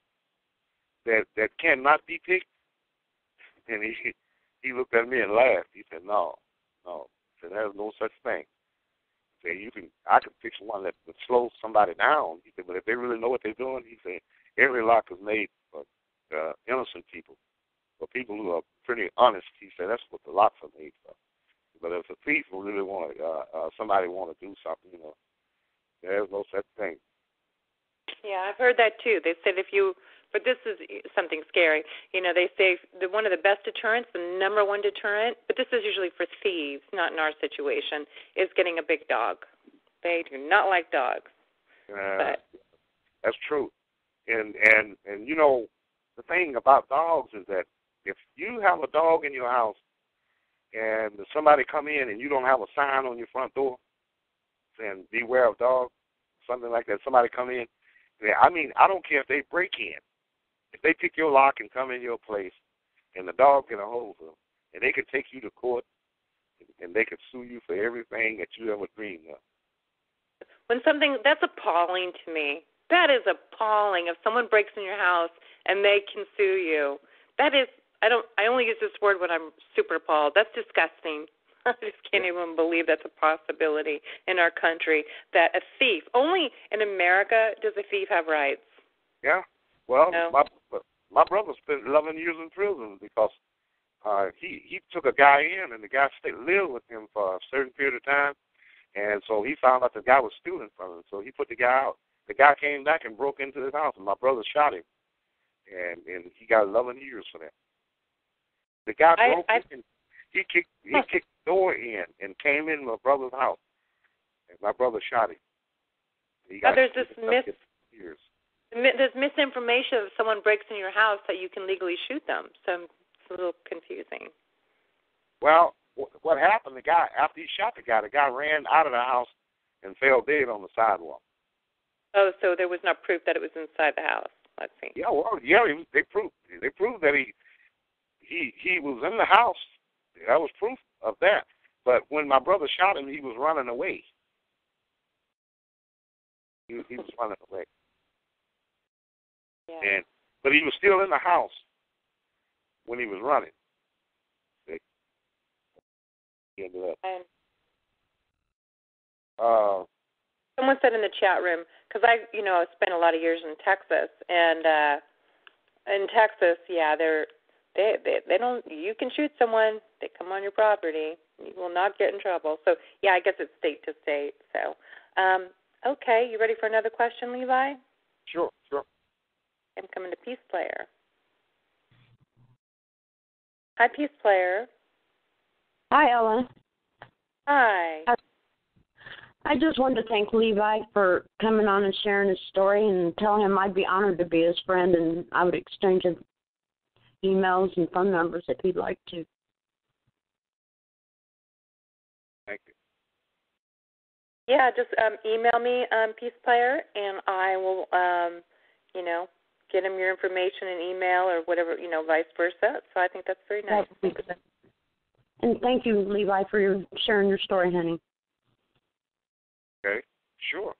that cannot be picked?" And he looked at me and laughed. He said, "No." He said, "There's no such thing." He said, I can fix one that would slow somebody down. He said, "But if they really know what they're doing," he said, "every lock is made for innocent people, for people who are pretty honest." He said, "That's what the locks are made for. But if a thief really somebody want to do something, there's no such thing." Yeah, I've heard that too. They said but this is something scary. They say one of the best deterrents, the number one deterrent, but this is usually for thieves, not in our situation, is getting a big dog. They do not like dogs. That's true. And the thing about dogs is that if you have a dog in your house and somebody come in and you don't have a sign on your front door saying beware of dogs, something like that, somebody come in, I don't care if they break in. If they pick your lock and come in your place and the dog get a hold of them, and they could take you to court and they could sue you for everything that you ever dreamed of. That's appalling to me. That is appalling. If someone breaks in your house and they can sue you, that is, I only use this word when I'm super appalled. That's disgusting. I just can't even believe that's a possibility in our country, that a thief, only in America does a thief have rights. Yeah. Well, no. my brother spent 11 years in prison because he took a guy in, and the guy lived with him for a certain period of time, and so he found out the guy was stealing from him, so he put the guy out. The guy came back and broke into his house, and my brother shot him, and he got 11 years for that. The guy broke in. He kicked the door in and came in my brother's house, and my brother shot him. There's misinformation if someone breaks in your house that you can legally shoot them, so it's a little confusing. Well, what happened, the guy, after he shot the guy ran out of the house and fell dead on the sidewalk. Oh, so there was no proof that it was inside the house. Let's see. Yeah, they proved that he was in the house. That was proof of that. But when my brother shot him, he was running away. He was running away. Yeah. But he was still in the house when he was running. He ended up. Someone said in the chat room, because I spent a lot of years in Texas, and in Texas, yeah, they don't. You can shoot someone. They come on your property. You will not get in trouble. So yeah, I guess it's state to state. So, okay, you ready for another question, Levi? Sure. I'm coming to Peace Player. Hi, Peace Player. Hi, Ellen. Hi. I just wanted to thank Levi for coming on and sharing his story, and tell him I'd be honored to be his friend, and I would exchange emails and phone numbers if he'd like to. Thank you. Yeah, just email me, Peace Player, and I will, get him your information in email or whatever, vice versa. So I think that's very nice. And thank you, Levi, for sharing your story, honey. Okay, sure.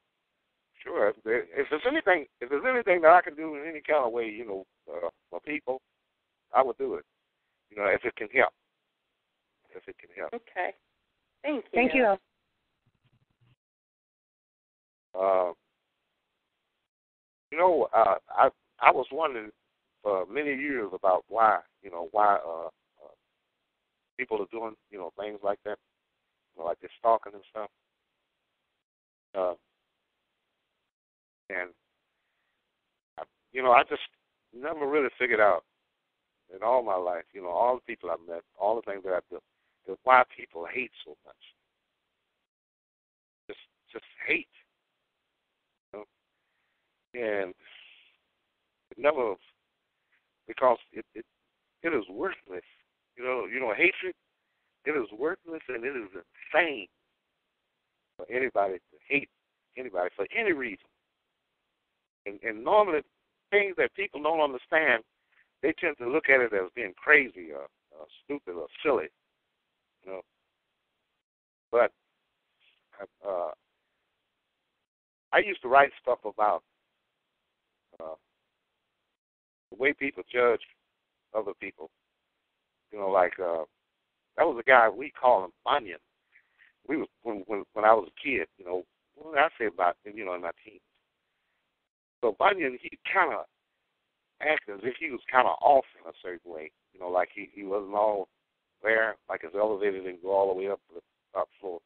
If there's anything that I can do in any kind of way, for people, I would do it. If it can help. Okay. Thank you. Thank you. I was wondering for many years about why people are doing, things like that, like they're stalking and stuff. And I just never really figured out in all my life, all the people I've met, all the things that I've done, why people hate so much. Just hate. And it never, because it is worthless. Hatred, it is worthless and it is insane for anybody to hate anybody for any reason. And normally, things that people don't understand, they tend to look at it as being crazy or stupid or silly. But I used to write stuff about the way people judge other people. That was a guy, we call him Bunyan. We was when I was a kid, I say about in my teens. So Bunyan, he kind of acted as if he was kind of off in a certain way, like he wasn't all there, like his elevator didn't go all the way up to the top floor.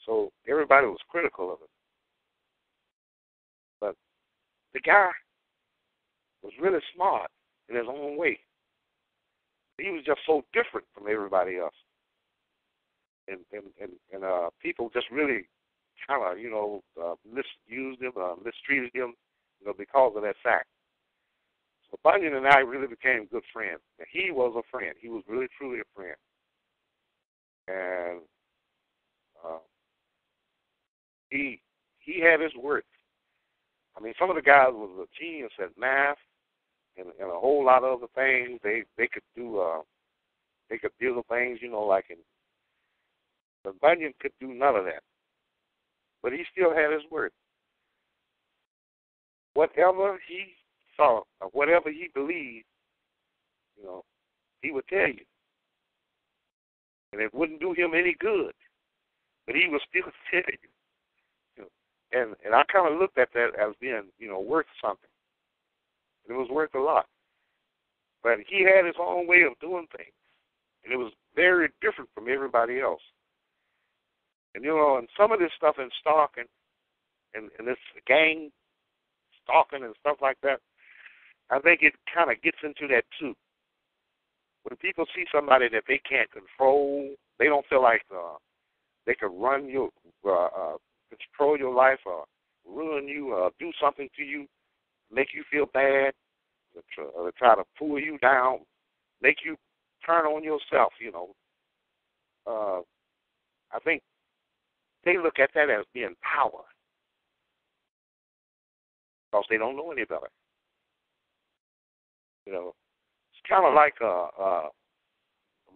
So everybody was critical of it. But the guy was really smart in his own way. He was just so different from everybody else. And people just really kind of, misused him, mistreated him, because of that fact. So Bunyan and I really became good friends. And he was a friend. He was really, truly a friend. And he had his worth. I mean, some of the guys was a genius at math and a whole lot of other things. They could do, they could build things, but Bunyan could do none of that. But he still had his word. Whatever he saw, or whatever he believed, he would tell you. And it wouldn't do him any good, but he would still tell you. And I kind of looked at that as being, worth something. And it was worth a lot. But he had his own way of doing things. And it was very different from everybody else. And, and some of this stuff in stalking and this gang stalking and stuff like that, I think it kind of gets into that too. When people see somebody that they can't control, they don't feel like they can run your, control your life or ruin you or do something to you, make you feel bad, or try to pull you down, make you turn on yourself, I think they look at that as being power because they don't know any better. It's kind of like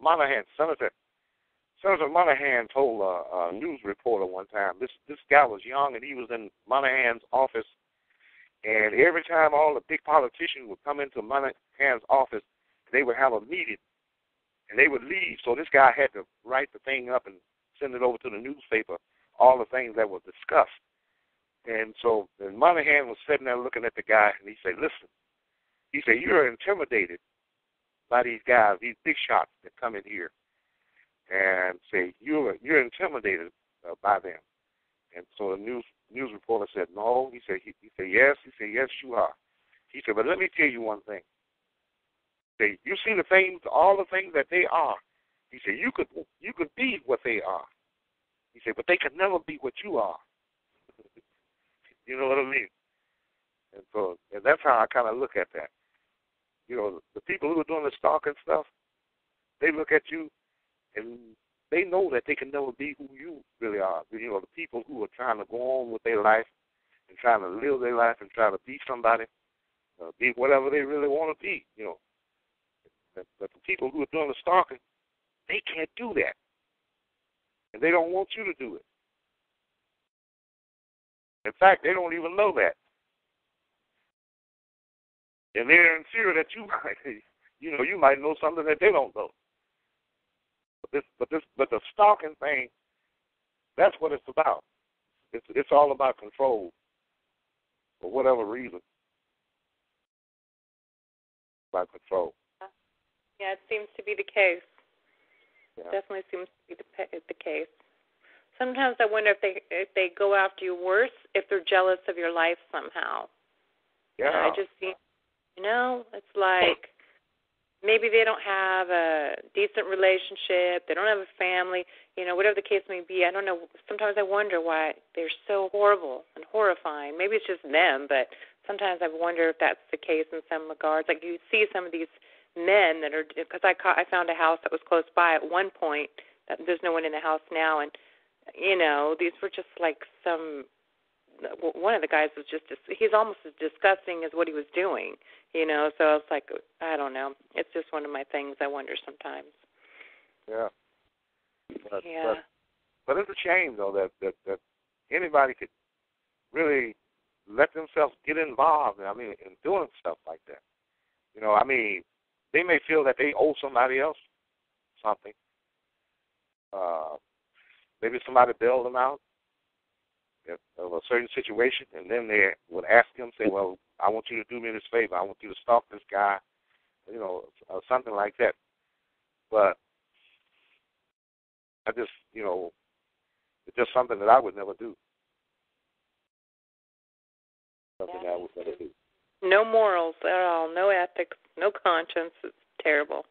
Monahan, Senator Monahan told a news reporter one time, this guy was young and he was in Monahan's office, and every time all the big politicians would come into Monahan's office, they would have a meeting, and they would leave. So this guy had to write the thing up and send it over to the newspaper, all the things that were discussed. And so Monahan was sitting there looking at the guy, and he said, listen, he said, you're intimidated by these guys, these big shots that come in here, and say, you're intimidated by them. And so the news reporter said, no. He said, yes. He said, yes, you are. He said, but let me tell you one thing. He said, you see the things, all the things that they are. He said, you could be what they are. He said, but they could never be what you are. You know what I mean? And so, and that's how I kind of look at that. you know, the people who are doing the stalking stuff, they look at you and they know that they can never be who you really are. You know, the people who are trying to go on with their life and trying to live their life and try to be somebody, be whatever they really want to be, you know. But the people who are doing the stalking, they can't do that. And they don't want you to do it. In fact, they don't even know that. And they're in fear that you might, you might know something that they don't know. But the stalking thing, that's what it's about. It's all about control for whatever reason. About control. Yeah, it seems to be the case. Yeah. Definitely seems to be the case. Sometimes I wonder if they go after you worse if they're jealous of your life somehow. Yeah. I just see, it's like maybe they don't have a decent relationship, they don't have a family, whatever the case may be. I don't know. Sometimes I wonder why they're so horrible and horrifying. Maybe it's just them, but sometimes I wonder if that's the case in some regards. Like you see some of these men that are, because I found a house that was close by at one point. There's no one in the house now, and these were just like one of the guys was he's almost as disgusting as what he was doing, so I was like, I don't know. It's just one of my things I wonder sometimes. Yeah. But it's a shame, though, that anybody could really let themselves get involved, in doing stuff like that. They may feel that they owe somebody else something. Maybe somebody bailed them out of a certain situation, and then they would ask them, say, well, I want you to do me this favor. I want you to stalk this guy, or something like that. But I just, it's just something that I would never do. Something that I would never do. No morals at all, no ethics, no conscience. It's terrible.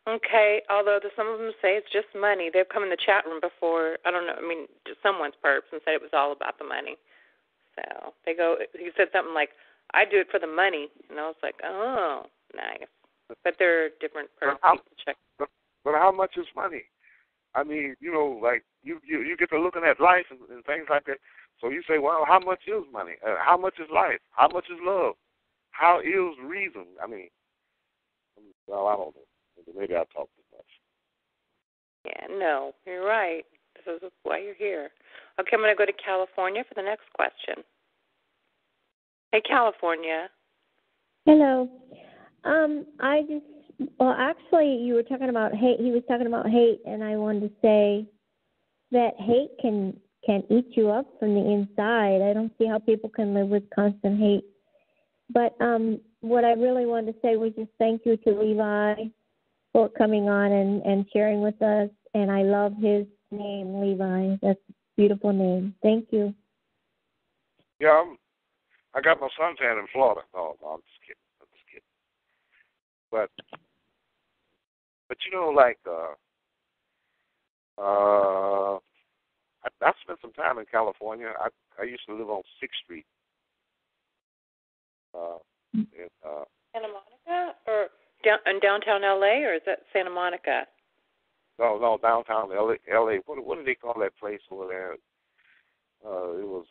Okay, although some of them say it's just money. They've come in the chat room before, I don't know, just someone's perps and said it was all about the money. So he said something like, I do it for the money. And I was like, oh, nice. But there are different perps. But how much is money? Like you get to looking at life and things like that. So you say, well, how much is money? How much is life? How much is love? How is reason? Well, I don't know. Maybe I talk too much. Yeah, no, you're right. This is why you're here. Okay, I'm going to go to California for the next question. Hey, California. Hello. Actually, you were talking about hate. He was talking about hate, and I wanted to say that hate can eat you up from the inside. I don't see how people can live with constant hate. But what I really wanted to say was just thank you to Levi for coming on and sharing with us. And I love his name, Levi. That's a beautiful name. Thank you. Yeah, I got my suntan in Florida. No, I'm just kidding. But I spent some time in California. I used to live on 6th Street. Santa Monica? Or in downtown L.A., or is that Santa Monica? No, downtown L.A. What do they call that place over there? It was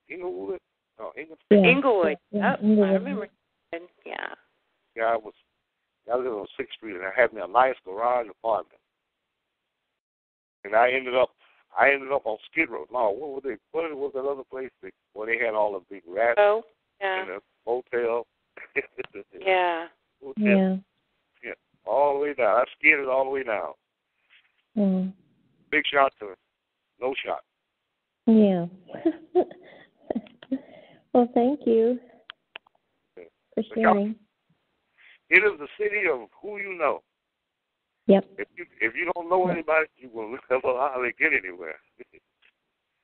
Inglewood? No, Inglewood. Yeah. Oh, I remember. Yeah. Yeah, I lived on 6th Street, and I had me a nice garage apartment. And I ended up on Skid Row. No, what was that other place where they had all the big rats? Oh, yeah. In a motel. Yeah. Hotel. Yeah. All the way down. I skidded all the way down. Mm. Big shot to no shot. Yeah. Well, thank you for sharing. It is the city of who you know. Yep. If you don't know anybody, you will never hardly get anywhere.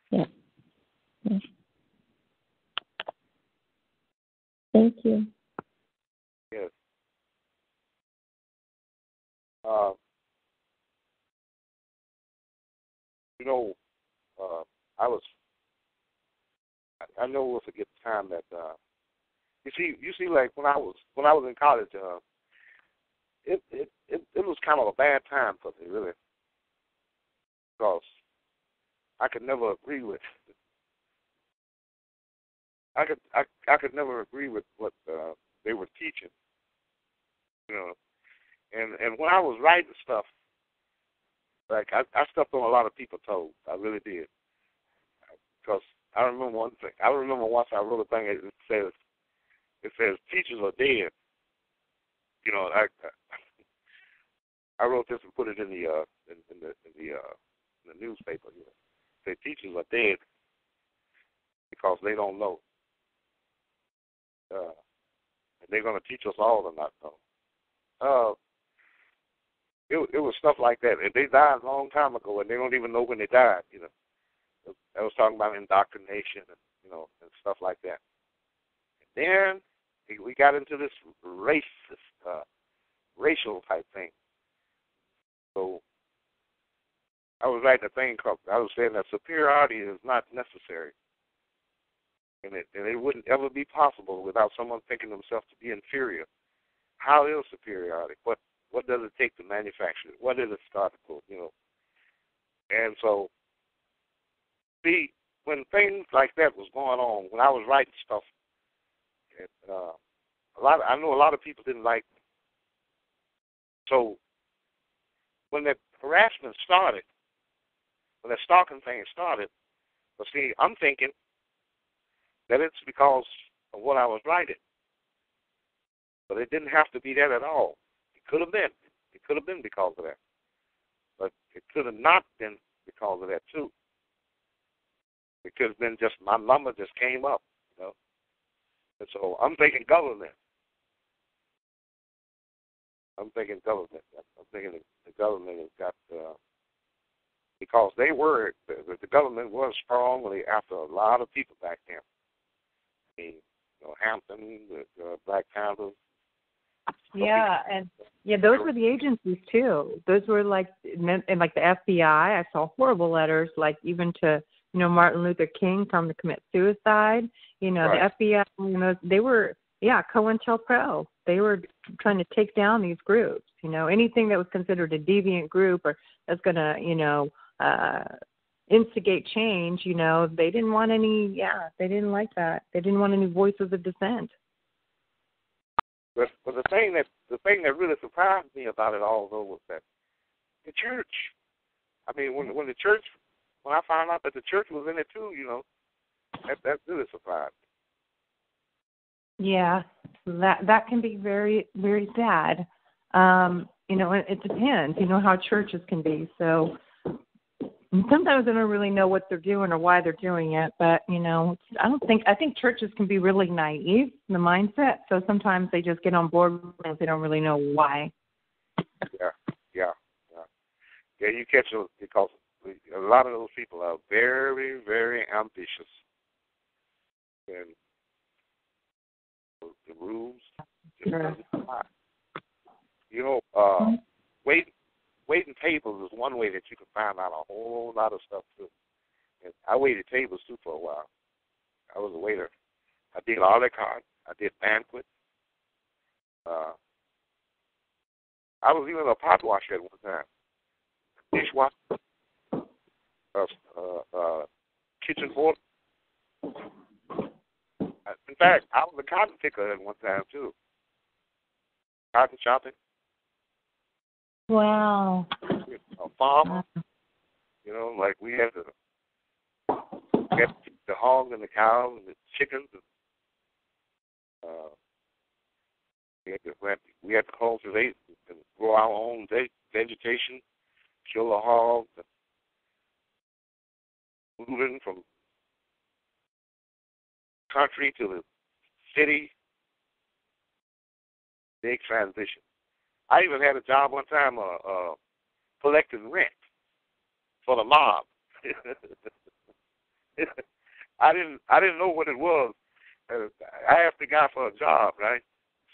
Yeah. Thank you. Yes. I know it was a good time that You see, like when I was in college, it was kind of a bad time for me, really, because I could never agree with. I could never agree with what they were teaching, you know. And when I was writing stuff, like I stepped on a lot of people's toes. I really did, because I remember one thing. I remember once I wrote a thing. It says teachers are dead. You know, I wrote this and put it in the newspaper. You know, say teachers are dead because they don't know. And they're going to teach us all to not know. It was stuff like that. And they died a long time ago, and they don't even know when they died. You know, I was talking about indoctrination, and you know, and stuff like that. And then we got into this racial type thing. So I was writing a thing called, I was saying that superiority is not necessary. And it wouldn't ever be possible without someone thinking themselves to be inferior. How is superiority? What does it take to manufacture it? What is it start to, you know? And so, see, when things like that was going on, when I was writing stuff, I know a lot of people didn't like me. So when the harassment started, when the stalking thing started, but see, I'm thinking that it's because of what I was writing. But it didn't have to be that at all. It could have been. It could have been because of that. But it could have not been because of that, too. It could have been just my number just came up, you know. And so I'm thinking government. I'm thinking government the government has got, because the government was strongly after a lot of people back then. I mean, you know, Hampton, the Black Panthers. Yeah, and those were the agencies too. Those were like the FBI. I saw horrible letters, like even to Martin Luther King, telling him to commit suicide. You know, right. The FBI. You know, they were COINTELPRO. They were trying to take down these groups. You know, anything that was considered a deviant group or that's going to instigate change. You know, they didn't want any. Yeah, they didn't like that. They didn't want any voices of dissent. But the thing that really surprised me about it all, though, was that the church. I mean, when I found out that the church was in it too, you know, that really surprised me. Yeah, that can be very, very sad. You know, it depends. You know how churches can be. So sometimes I don't really know what they're doing or why they're doing it. But you know, I think churches can be really naive in the mindset. So sometimes they just get on board and they don't really know why. Yeah. You catch it because a lot of those people are very, very ambitious. And the rules just doesn't apply. You know, waiting tables is one way that you can find out a whole lot of stuff too. And I waited tables too for a while. I was a waiter. I did a la carte. I did banquets. I was even a pot washer at one time. Dishwasher. Kitchen porter. In fact, I was a cotton picker at one time too. Cotton shopping. Wow. A farmer. You know, like we had the hogs and the cows and the chickens. We had to cultivate and grow our own vegetation, kill the hogs, moving from country to the city. Big transition. I even had a job one time collecting rent for the mob. I didn't know what it was. I asked the guy for a job, right?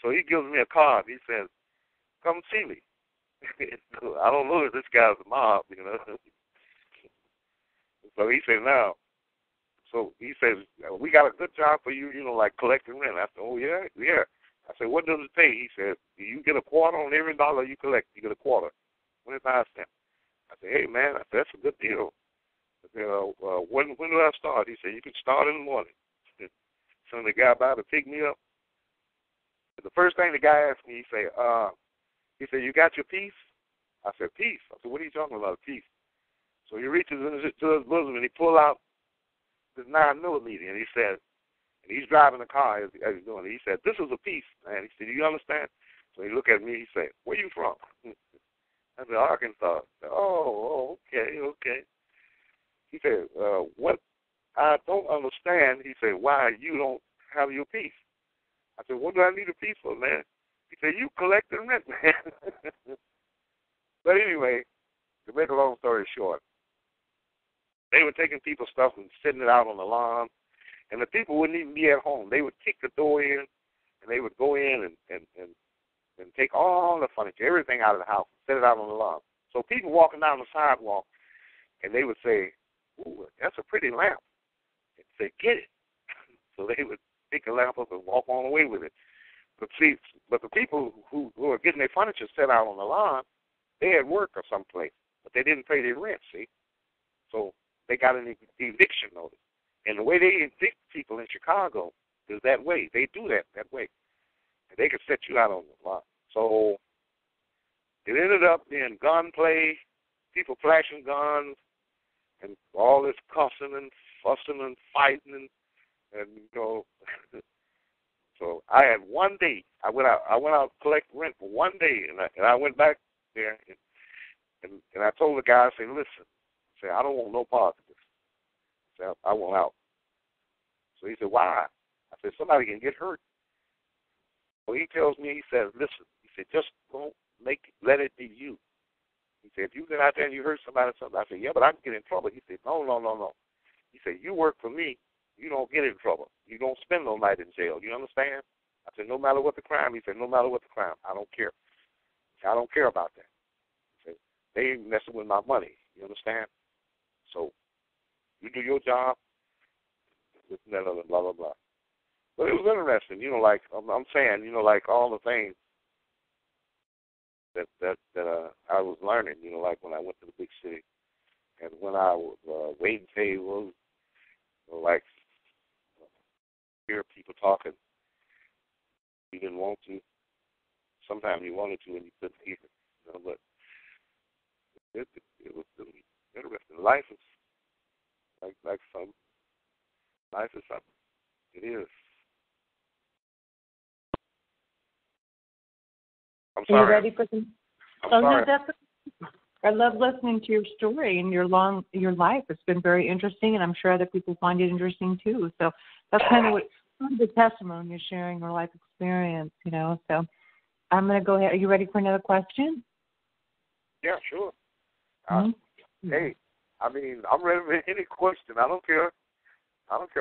So he gives me a card. He says, "Come see me." I don't know if this guy's a mob, you know. So he said, "Now, So he says, we got a good job for you, like collecting rent. I said, oh, yeah? Yeah. I said, what does it pay? He said, you get a quarter on every dollar you collect. You get a quarter, 25 cents. I said, hey, man, that's a good deal. I said, when do I start? He said, you can start in the morning. So the guy about to pick me up. The first thing the guy asked me, he said, you got your piece? I said, piece? I said, what are you talking about, piece? So he reaches into his bosom and he pull out his 9mm, and he said, and he's driving the car as he's doing it. He said, this is a piece, man. He said, do you understand? So he looked at me, he said, where you from? I said, Arkansas. I said, oh, okay. He said, what I don't understand, he said, why you don't have your piece. I said, what do I need a piece for, man? He said, you collecting rent, man. But anyway, to make a long story short, they were taking people's stuff and sitting it out on the lawn, and the people wouldn't even be at home. They would kick the door in, and they would go in and take all the furniture, everything out of the house, and set it out on the lawn. So people walking down the sidewalk, and they would say, ooh, that's a pretty lamp. And say, get it. So they would pick a lamp up and walk on away with it. But the people who were getting their furniture set out on the lawn, they had work or someplace, but they didn't pay their rent, see? So they got an eviction notice. And the way they evict people in Chicago is that way. They do that way. And they could set you out on the lawn. So it ended up being gunplay, people flashing guns, and all this cussing and fussing and fighting and So I had one day. I went out to collect rent for one day, and I went back there and I told the guy, I said, listen, I don't want no part of this. I said, I want out. So he said, why? I said, somebody can get hurt. So he tells me, he says, listen, he said, just don't let it be you. He said, if you get out there and you hurt somebody or something, I said, yeah, but I can get in trouble. He said, no. He said, you work for me, you don't get in trouble. You don't spend no night in jail. You understand? I said, no matter what the crime. He said, no matter what the crime, I don't care. I don't care about that. He said, they ain't messing with my money. You understand? So you do your job, blah, blah, blah. But it was interesting, like I'm saying, like all the things that I was learning, like when I went to the big city and when I was waiting tables, like hear people talking. You didn't want to. Sometimes you wanted to and you couldn't hear. But it was really interesting. Life is like some. Life is something. It is. I'm sorry. Are you ready for some? I'm sorry. No, I love listening to your story and your life. It's been very interesting, and I'm sure other people find it interesting too. So that's kind of what the testimony is, sharing your life experience. So I'm going to go ahead. Are you ready for another question? Yeah, sure. Mm-hmm. Hey, I'm ready for any question. I don't care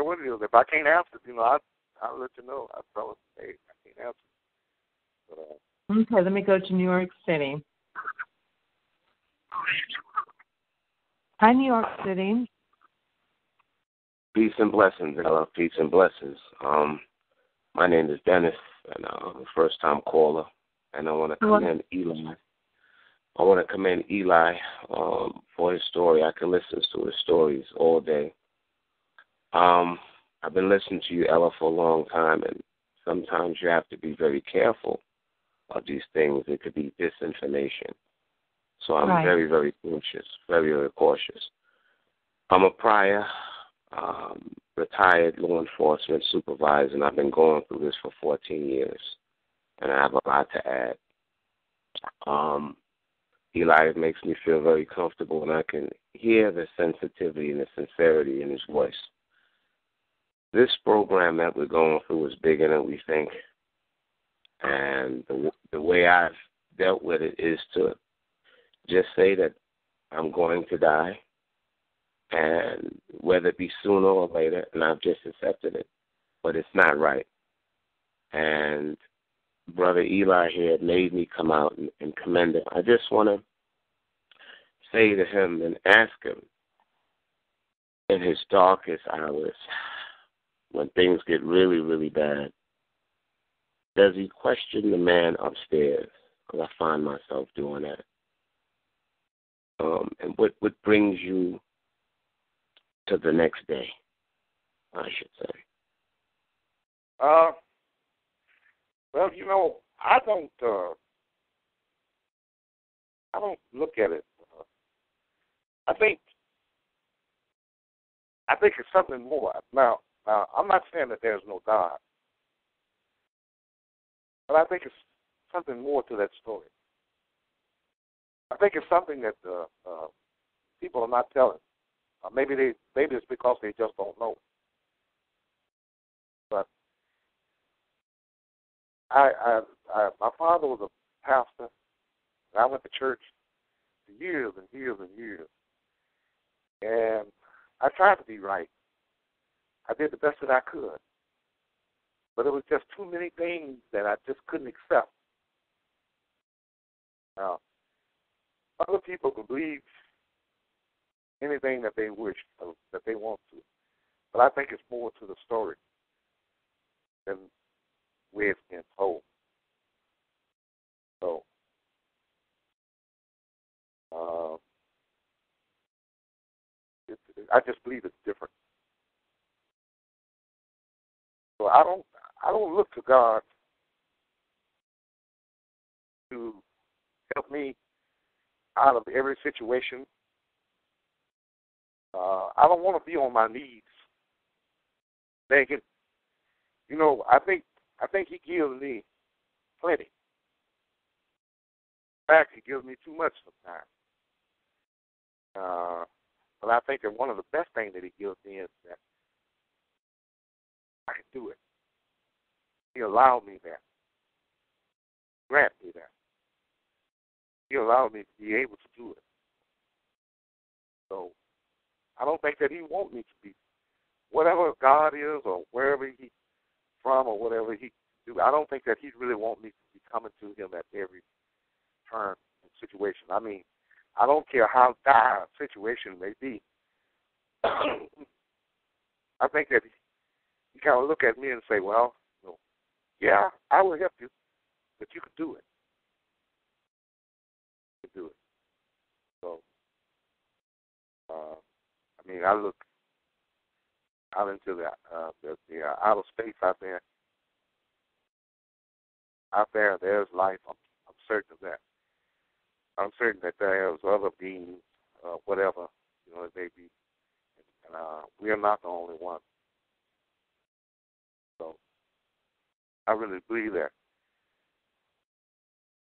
what it is. If I can't answer, I'll let you know. I tell hey, I can't answer. But, okay, let me go to New York City. Hi, New York City. Peace and blessings, Ella. Peace and blessings. My name is Dennis, and I'm a first-time caller, and I want to commend Eli. I want to commend Eli for his story. I can listen to his stories all day. I've been listening to you, Ella, for a long time, and sometimes you have to be very careful of these things. It could be disinformation. So I'm very, very cautious, very, very cautious. I'm a prior retired law enforcement supervisor, and I've been going through this for 14 years, and I have a lot to add. Eli makes me feel very comfortable, and I can hear the sensitivity and the sincerity in his voice. This program that we're going through is bigger than we think, and the way I've dealt with it is to just say that I'm going to die, and whether it be sooner or later, and I've just accepted it, but it's not right. And Brother Eli here made me come out and commend him. I just want to say to him and ask him in his darkest hours, when things get really, really bad, does he question the man upstairs? Because I find myself doing that. And what brings you to the next day, I should say? Well, you know, I don't look at it. I think it's something more. Now, I'm not saying that there's no God, but I think it's something more to that story. I think it's something that people are not telling. Maybe it's because they just don't know. But my father was a pastor, and I went to church for years and years and years. And I tried to be right. I did the best that I could. But it was just too many things that I just couldn't accept. Now, other people can believe anything that they wish, or that they want to. But I think it's more to the story than where it's been told. So, I just believe it's different. So I don't look to God to help me out of every situation. I don't want to be on my knees begging. You know, I think He gives me plenty. In fact, He gives me too much sometimes. But I think that one of the best things that He gives me is that I can do it. He allowed me that. Grant me that. He allowed me to be able to do it. So I don't think that He wants me to be whatever God is or wherever He's from or whatever He do. I don't think that He really wants me to be coming to Him at every turn and situation. I mean, I don't care how dire a situation may be. I think that He kind of look at me and say, well, you know, yeah, I will help you, but you can do it. You can do it. So, I mean, I look out into the outer space out there. Out there, there's life. I'm certain of that. I'm certain that there's other beings, whatever, you know, it may be. And we are not the only one. So I really believe that.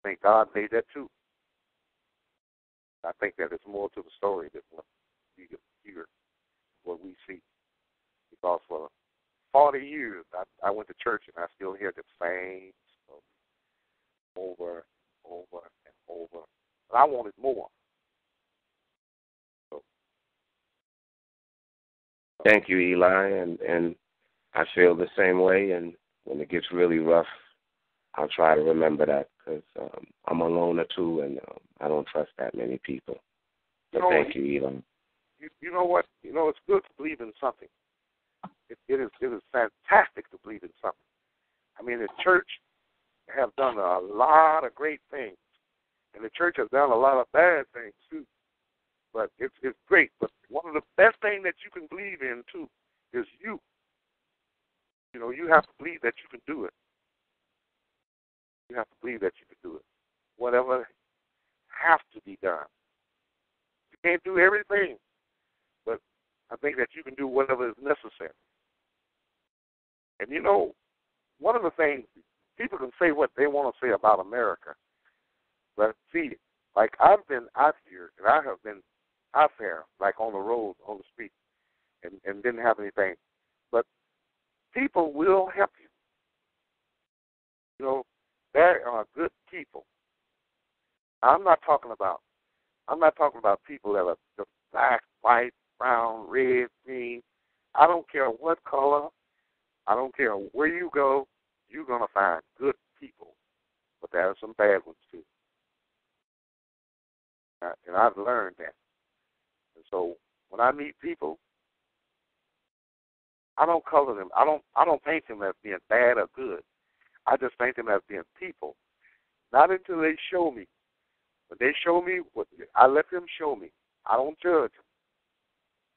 I think God made that too. I think that it's more to the story than what we hear, what we see. Because for 40 years, I went to church and I still hear the same stuff over and over and over. But I wanted more. So, Thank you, Eli, and I feel the same way. And when it gets really rough, I'll try to remember that because I'm a loner too, and I don't trust that many people. But thank you, Eli. You know what? You know, it's good to believe in something. It is fantastic to believe in something. I mean, the church have done a lot of great things, and the church has done a lot of bad things too. But it's great. But one of the best things that you can believe in too is you. You know, you have to believe that you can do it. You have to believe that you can do it. Whatever has to be done. You can't do everything, but I think that you can do whatever is necessary. And you know, one of the things, people can say what they want to say about America, but see, like I've been out here, and I have been out there, like on the road, on the street, and didn't have anything. But people will help you. You know, there are good people. I'm not talking about people that are just black, white, brown, red, green. I don't care what color. I don't care where you go. You're going to find good people. But there are some bad ones too. And I've learned that. And so when I meet people, I don't color them. I don't paint them as being bad or good. I just paint them as being people. Not until they show me. When they show me, I let them show me. I don't judge them.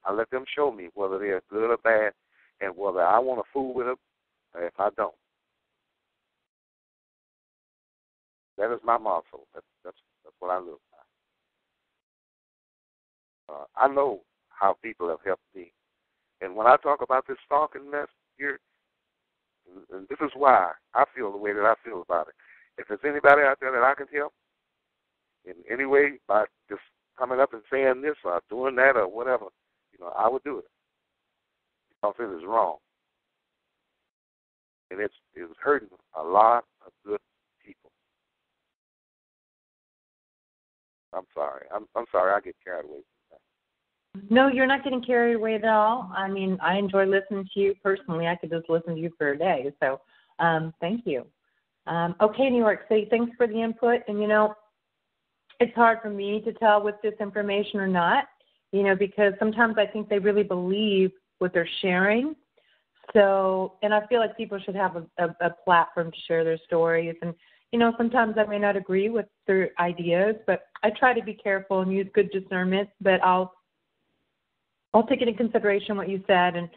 I let them show me whether they're good or bad, and whether I want to fool with them or if I don't. That is my motto. That's what I live by. I know how people have helped me. And when I talk about this stalking mess here, and this is why I feel the way that I feel about it. If there's anybody out there that I can help in any way by just coming up and saying this or doing that or whatever, I would do it. Because it is wrong. And it's hurting a lot of good people. I'm sorry. I'm sorry I get carried away from that. No, you're not getting carried away at all. I mean, I enjoy listening to you personally. I could just listen to you for a day. So thank you. Okay, New York City, thanks for the input. And, it's hard for me to tell with this information or not, because sometimes I think they really believe what they're sharing. So, and I feel like people should have a platform to share their stories. And, sometimes I may not agree with their ideas, but I try to be careful and use good discernment. But I'll take into consideration what you said and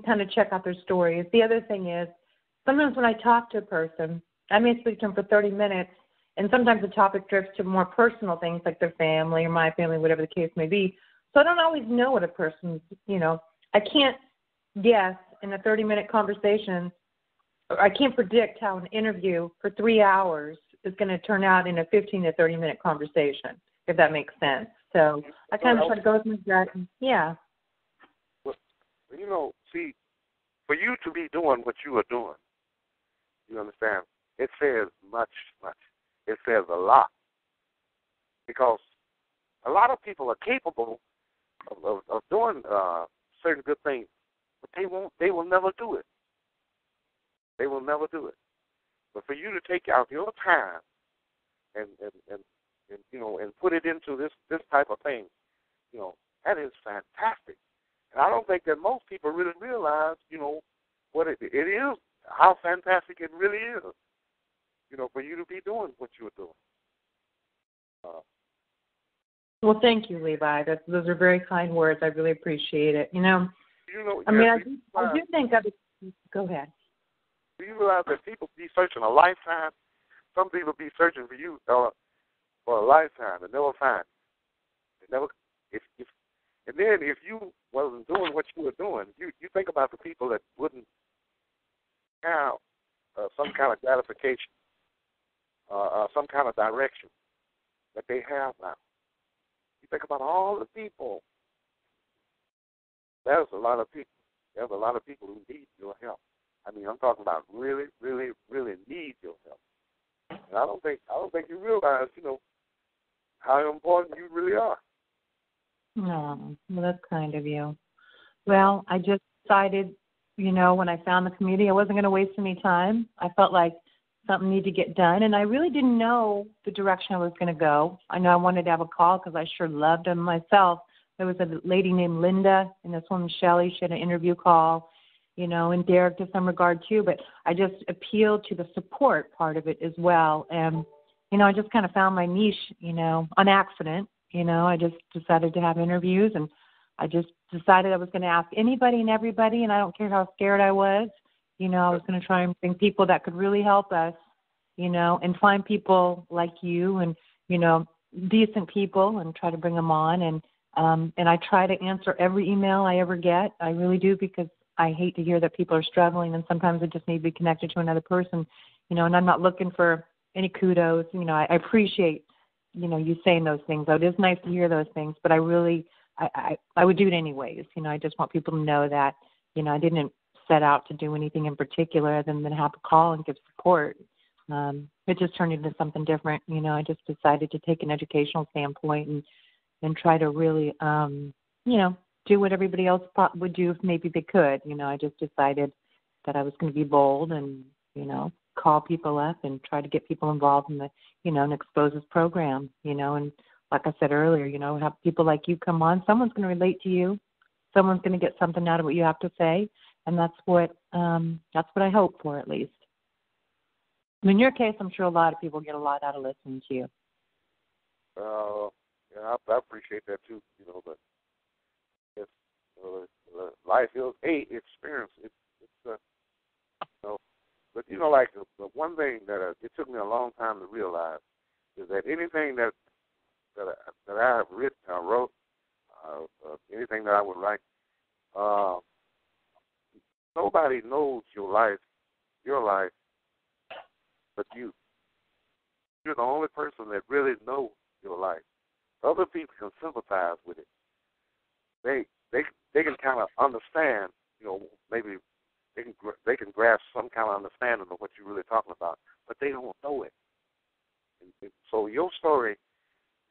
kind of check out their stories. The other thing is, sometimes when I talk to a person, I may speak to them for 30 minutes, and sometimes the topic drifts to more personal things like their family or my family, whatever the case may be. So I don't always know what a person's, I can't guess in a 30-minute conversation, or I can't predict how an interview for 3 hours is going to turn out in a 15 to 30-minute conversation, if that makes sense. So I kind of try to go with my gut. Yeah. Well, see, for you to be doing what you are doing, you understand, it says much. It says a lot. Because a lot of people are capable of doing certain good things, but they will never do it. They will never do it. But for you to take out your time and put it into this type of thing, that is fantastic. And I don't think that most people really realize, what it is, how fantastic it really is, for you to be doing what you're doing. Well, thank you, Levi. Those are very kind words. I really appreciate it. I do think go ahead. Do you realize that people be searching a lifetime? Some people be searching for you for a lifetime and never find it. And then if you wasn't doing what you were doing, you think about the people that wouldn't have some kind of gratification, some kind of direction that they have now. You think about all the people. There's a lot of people. There's a lot of people who need your help. I mean, I'm talking about really, really, really need your help. And I don't think you realize, how important you really are. No, well, that's kind of you. Well, I just decided, when I found the community, I wasn't going to waste any time. I felt like something needed to get done, and I really didn't know the direction I was going to go. I know I wanted to have a call because I sure loved them myself. There was a lady named Linda and this woman, Shelley. She had an interview call, and Derek to some regard too, but I just appealed to the support part of it as well. And, I just kind of found my niche, on accident. I just decided to have interviews, and I just decided I was going to ask anybody and everybody, and I don't care how scared I was. I was going to try and bring people that could really help us, and find people like you and, decent people and try to bring them on. And I try to answer every email I ever get. I really do, because I hate to hear that people are struggling, and sometimes I just need to be connected to another person, and I'm not looking for any kudos. I appreciate, you saying those things. Though it is nice to hear those things, but I really, I would do it anyways. I just want people to know that, I didn't set out to do anything in particular other than have a call and give support. It just turned into something different. I just decided to take an educational standpoint and try to really, do what everybody else would do if maybe they could. I just decided that I was going to be bold and, call people up and try to get people involved in the, and expose this program, and like I said earlier, have people like you come on. Someone's going to relate to you. someone's going to get something out of what you have to say, and that's what I hope for, at least. In your case, I'm sure a lot of people get a lot out of listening to you. Yeah, I appreciate that too. But it's life is a experience. It's but like the one thing that it took me a long time to realize is that anything that I have written, I wrote, anything that I would write, nobody knows your life, but you. You're the only person that really knows your life. Other people can sympathize with it. They can kind of understand. Maybe they can grasp some kind of understanding of what you're really talking about, but they don't know it. And so your story,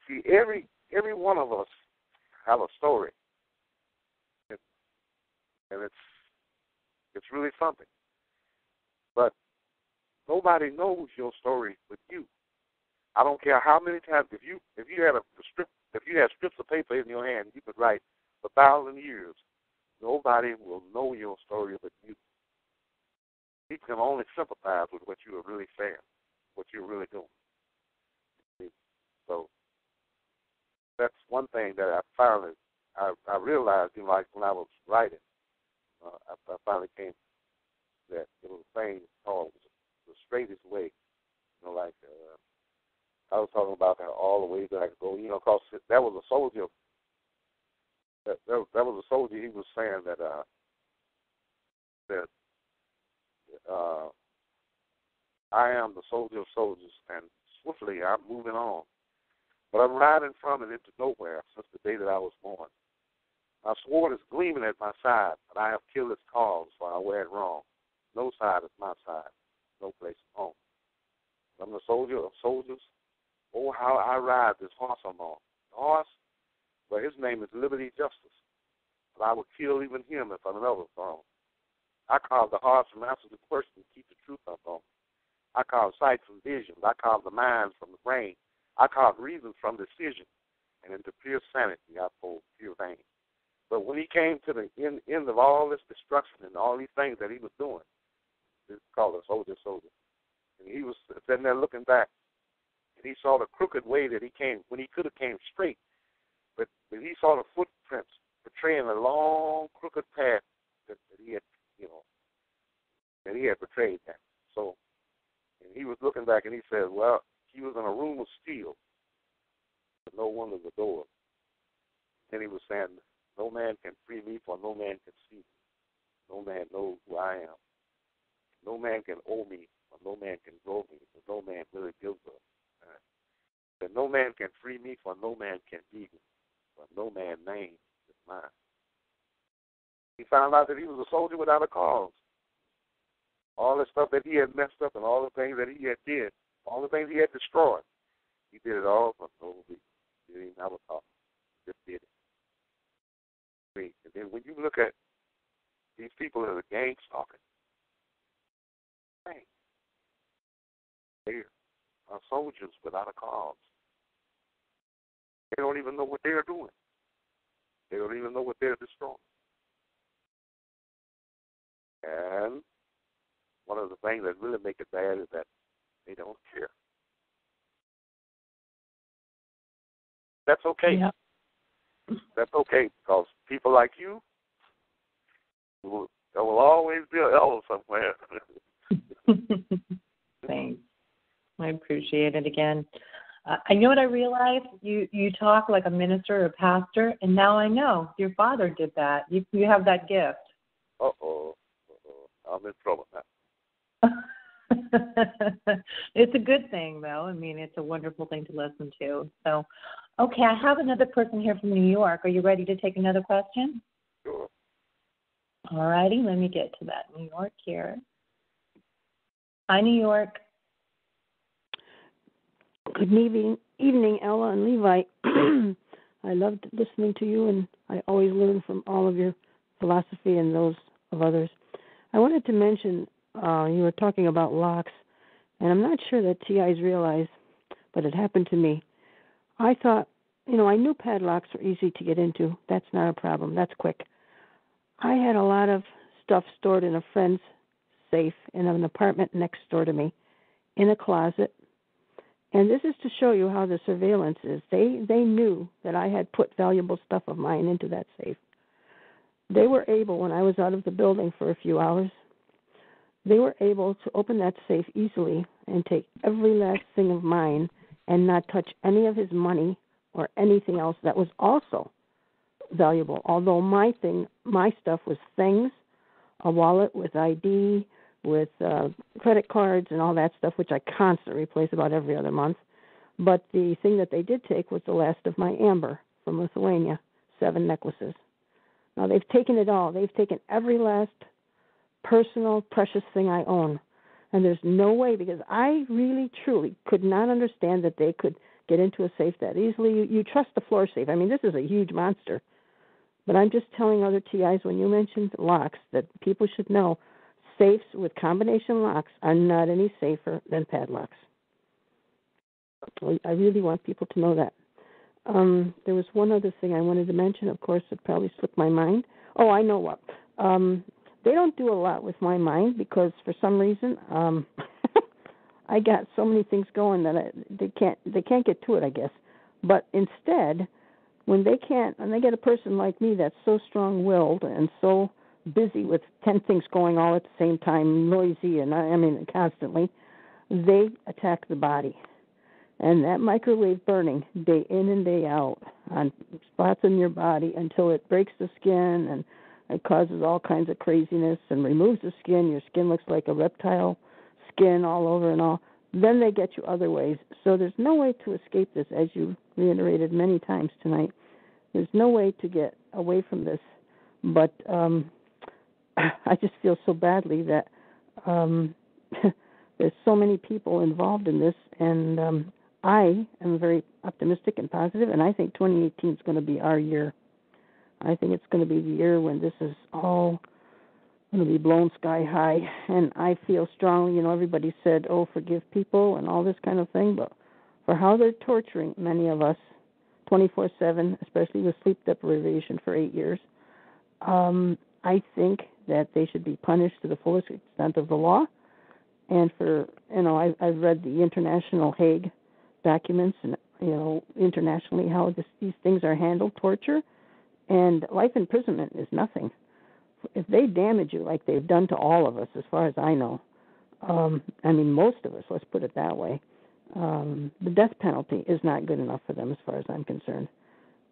see, every one of us have a story, and it's really something. But nobody knows your story but you. I don't care how many times if you had strips of paper in your hand, you could write 1,000 years. Nobody will know your story but you. People can only sympathize with what you are really saying, what you're really doing. So that's one thing that I realized, like when I was writing, I finally came that there was a thing called the straightest way. I was talking about that all the way that I could go. Because that was a soldier. That was a soldier. He was saying that I am the soldier of soldiers, and swiftly I'm moving on. But I'm riding from it into nowhere since the day that I was born. My sword is gleaming at my side, but I have killed its cause, for I wear it wrong. No side is my side, no place is home. I'm the soldier of soldiers. Oh, how I ride this horse I'm on. The horse, well, his name is Liberty Justice. But I would kill even him if another was on. I call the heart from answer the question and keep the truth up on. I call sight from vision. I call the mind from the brain. I call reason from decision. And into pure sanity I pull pure vein. But when he came to the end of all this destruction and all these things that he was doing, this is called a soldier. And he was sitting there looking back. And he saw the crooked way that he came, when he could have came straight. But he saw the footprints portraying a long, crooked path that he had, that he had betrayed them. So, and he was looking back and he said, well, he was in a room of steel, but no one was a door. Then he was saying, no man can free me, for no man can see me. No man knows who I am. No man can owe me, for no man can grow me, for no man really gives up. That no man can free me, for no man can be me, for no man's name is mine. He found out that he was a soldier without a cause. All the stuff that he had messed up and all the things that he had did, all the things he had destroyed, he did it all for no reason. He didn't have a cause. Just did it. And then when you look at these people that are gang stalking, they are soldiers without a cause. They don't even know what they're doing. They don't even know what they're destroying. And one of the things that really make it bad is that they don't care. That's okay. Yep. That's okay, because people like you, there will always be an L somewhere. Thanks. I appreciate it again. I know what I realized. You talk like a minister or a pastor, and now I know your father did that. You have that gift. Uh-oh. I'm in trouble now. It's a good thing, though. I mean, it's a wonderful thing to listen to. So, okay, I have another person here from New York. Are you ready to take another question? Sure. All righty, let me get to that. New York here. Hi, New York. Good evening, Ella and Levi. I loved listening to you, and I always learn from all of your philosophy and those of others. I wanted to mention you were talking about locks, and I'm not sure that TIs realize, but it happened to me. I thought, I knew padlocks were easy to get into. That's not a problem. That's quick. I had a lot of stuff stored in a friend's safe in an apartment next door to me in a closet. And this is to show you how the surveillance is. They knew that I had put valuable stuff of mine into that safe. They were able, when I was out of the building for a few hours, they were able to open that safe easily and take every last thing of mine and not touch any of his money or anything else that was also valuable. Although my stuff was things, a wallet with ID, with credit cards and all that stuff, which I constantly replace about every other month. But the thing that they did take was the last of my amber from Lithuania, 7 necklaces. Now, they've taken it all. They've taken every last personal, precious thing I own. And there's no way, because I really, truly could not understand that they could get into a safe that easily. You trust the floor safe. I mean, this is a huge monster. But I'm just telling other TIs, when you mentioned locks, that people should know safes with combination locks are not any safer than padlocks. I really want people to know that. There was one other thing I wanted to mention. Of course, it probably slipped my mind. Oh, I know what. They don't do a lot with my mind because for some reason I got so many things going that they can't get to it, I guess. But instead, when they get a person like me that's so strong-willed and so busy with 10 things going all at the same time, noisy and constantly, they attack the body. And that microwave burning day in and day out on spots in your body until it breaks the skin and it causes all kinds of craziness and removes the skin. Your skin looks like a reptile skin all over and all. Then they get you other ways. So there's no way to escape this, as you reiterated many times tonight. There's no way to get away from this. But I just feel so badly that there's so many people involved in this, and I am very optimistic and positive, and I think 2018 is going to be our year. I think it's going to be the year when this is all going to be blown sky high, and I feel strongly, everybody said, oh, forgive people and all this kind of thing, but for how they're torturing many of us 24/7, especially with sleep deprivation for 8 years, I think that they should be punished to the fullest extent of the law. And for, I've read the International Hague documents and, internationally how these things are handled, torture, and life imprisonment is nothing. If they damage you like they've done to all of us, as far as I know, most of us, let's put it that way, the death penalty is not good enough for them as far as I'm concerned.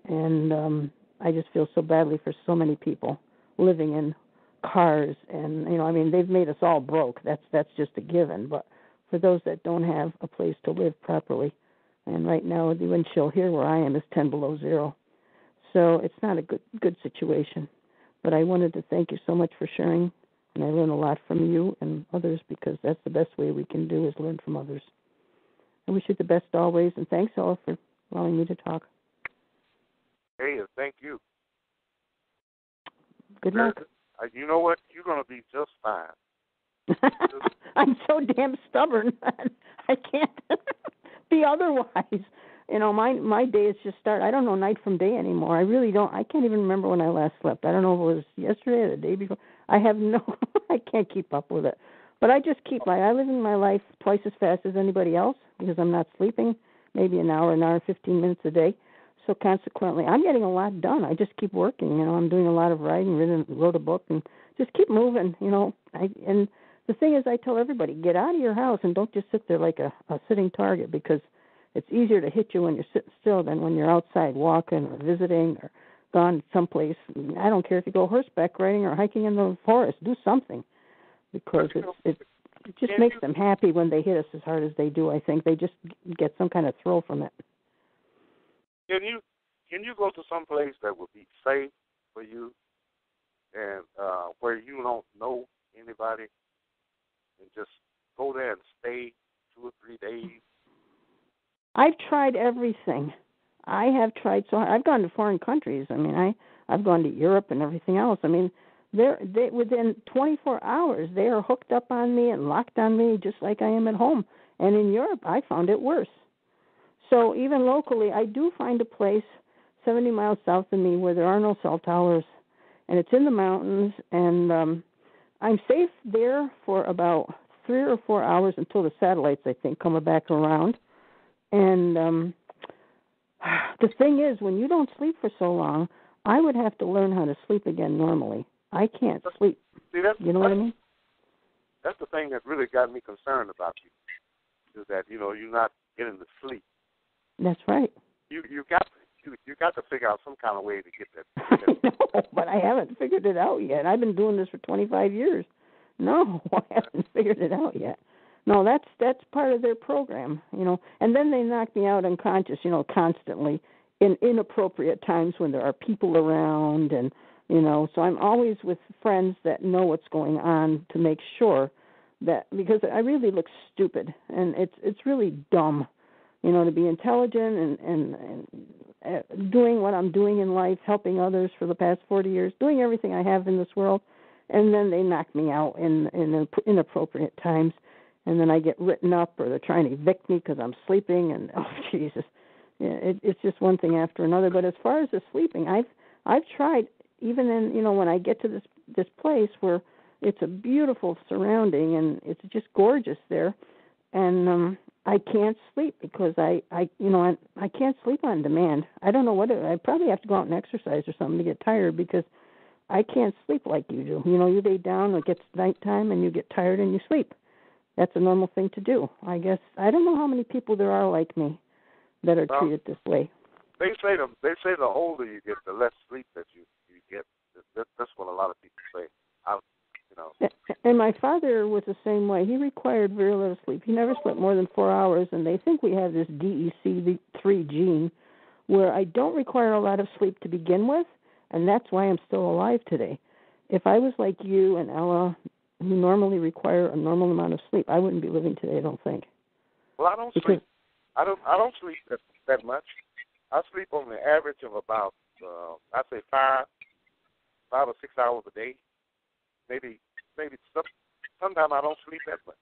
And I just feel so badly for so many people living in cars, and they've made us all broke. That's just a given. But for those that don't have a place to live properly, and right now the wind chill here where I am is 10 below zero, so it's not a good situation. But I wanted to thank you so much for sharing, and I learn a lot from you and others, because that's the best way we can do is learn from others. I wish you the best always, and thanks all for allowing me to talk. Hey, thank you. Good luck. You know what? You're going to be just fine. I'm so damn stubborn. I can't be otherwise. My days just start. I don't know night from day anymore. I really don't. I can't even remember when I last slept. I don't know if it was yesterday or the day before. I can't keep up with it. But I just I live in my life twice as fast as anybody else because I'm not sleeping, maybe an hour and 15 minutes a day. So consequently, I'm getting a lot done. I just keep working. I'm doing a lot of writing, wrote a book, and just keep moving. And the thing is, I tell everybody, get out of your house and don't just sit there like a sitting target, because it's easier to hit you when you're sitting still than when you're outside walking or visiting or gone someplace. I don't care if you go horseback riding or hiking in the forest. Do something, because it just makes them happy when they hit us as hard as they do. I think they just get some kind of thrill from it. Can you go to some place that would be safe for you and where you don't know anybody, and just go there and stay 2 or 3 days? I've tried everything. I have tried so hard. I've gone to foreign countries. I've gone to Europe and everything else. They within 24 hours they are hooked up on me and locked on me just like I am at home. And in Europe, I found it worse. So even locally, I do find a place 70 miles south of me where there are no cell towers, and it's in the mountains, and I'm safe there for about 3 or 4 hours until the satellites, I think, come back around. And the thing is, when you don't sleep for so long, I would have to learn how to sleep again normally. I can't sleep. See, you know what I mean? That's the thing that really got me concerned about you, is that, you're not getting to sleep. That's right. You got to figure out some kind of way to get that. I know, but I haven't figured it out yet. I've been doing this for 25 years. No, I haven't figured it out yet. No, that's part of their program, And then they knock me out unconscious, constantly in inappropriate times when there are people around, and so I'm always with friends that know what's going on to make sure that, because I really look stupid, and it's really dumb, to be intelligent and doing what I'm doing in life, helping others for the past 40 years, doing everything I have in this world, and then they knock me out in inappropriate times, and then I get written up, or they're trying to evict me because I'm sleeping, and oh Jesus, it's just one thing after another. But as far as the sleeping, I've tried, even in when I get to this place where it's a beautiful surrounding and it's just gorgeous there, and I can't sleep because I can't sleep on demand. I don't know I probably have to go out and exercise or something to get tired, because I can't sleep like you do. You lay down, it gets nighttime, and you get tired and you sleep. That's a normal thing to do. I guess I don't know how many people there are like me that are treated this way. They say the older you get, the less sleep that you get. That's what a lot of people say. And my father was the same way. He required very little sleep. He never slept more than 4 hours, and they think we have this DEC3 gene where I don't require a lot of sleep to begin with, and that's why I'm still alive today. If I was like you and Ella, who normally require a normal amount of sleep, I wouldn't be living today, I don't think. Well, I don't sleep. I don't sleep that much. I sleep on the average of about I say 5 or 6 hours a day. Maybe sometimes I don't sleep that much.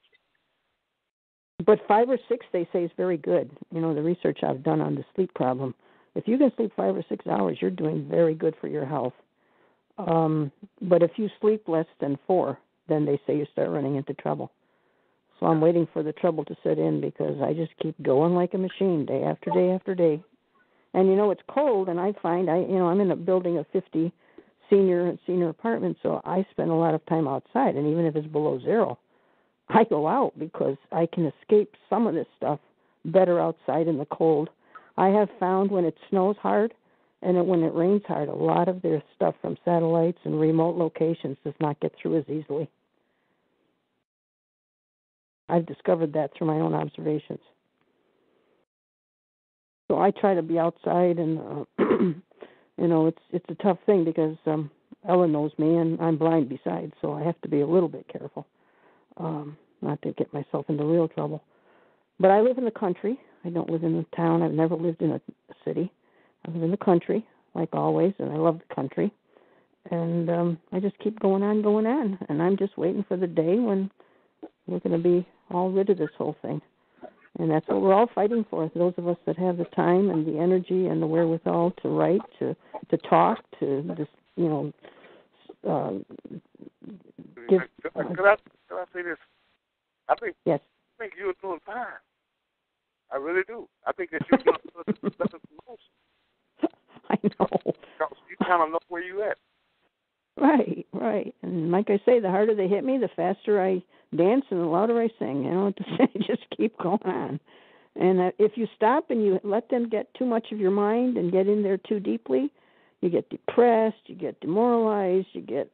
But 5 or 6, they say, is very good. The research I've done on the sleep problem. If you can sleep 5 or 6 hours, you're doing very good for your health. But if you sleep less than 4, then they say you start running into trouble. So I'm waiting for the trouble to set in, because I just keep going like a machine, day after day after day. And it's cold, and I find I'm in a building of 50 senior apartments, so I spend a lot of time outside. And even if it's below 0, I go out because I can escape some of this stuff better outside in the cold. I have found when it snows hard and when it rains hard, a lot of their stuff from satellites and remote locations does not get through as easily. I've discovered that through my own observations. So I try to be outside, and it's a tough thing because Ella knows me, and I'm blind besides, so I have to be a little bit careful, not to get myself into real trouble. But I live in the country. I don't live in a town. I've never lived in a city. I live in the country, like always, and I love the country. And I just keep going on, and I'm just waiting for the day when we're going to be all rid of this whole thing. And that's what we're all fighting for, those of us that have the time and the energy and the wherewithal to write, to talk, to just, give... Could I say this? I think you're doing fine. I really do. I think that you're doing better than most. I know. Because you kind of know where you're at. Right. And like I say, the harder they hit me, the faster I dance and the louder I sing. Just keep going on. And if you stop and you let them get too much of your mind and get in there too deeply, you get depressed, you get demoralized, you get,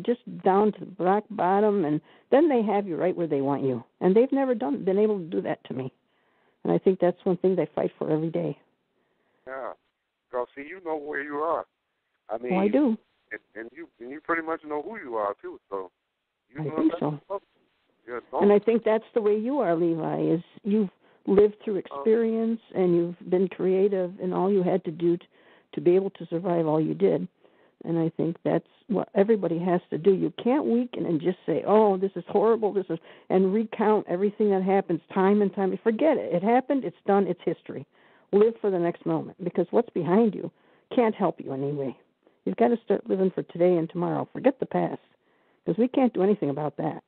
just down to the rock bottom, and then they have you right where they want you. And they've never been able to do that to me. And I think that's one thing they fight for every day. Yeah. Because, see, you know where you are. I mean, I do. And you pretty much know who you are, too. So I think so. And I think that's the way you are, Levi, is you've lived through experience and you've been creative in all you had to do to be able to survive all you did. And I think that's what everybody has to do. You can't weaken and just say, oh, this is horrible, and recount everything that happens time and time. Forget it. It happened. It's done. It's history. Live for the next moment, because what's behind you can't help you anyway. You've got to start living for today and tomorrow. Forget the past, because we can't do anything about that.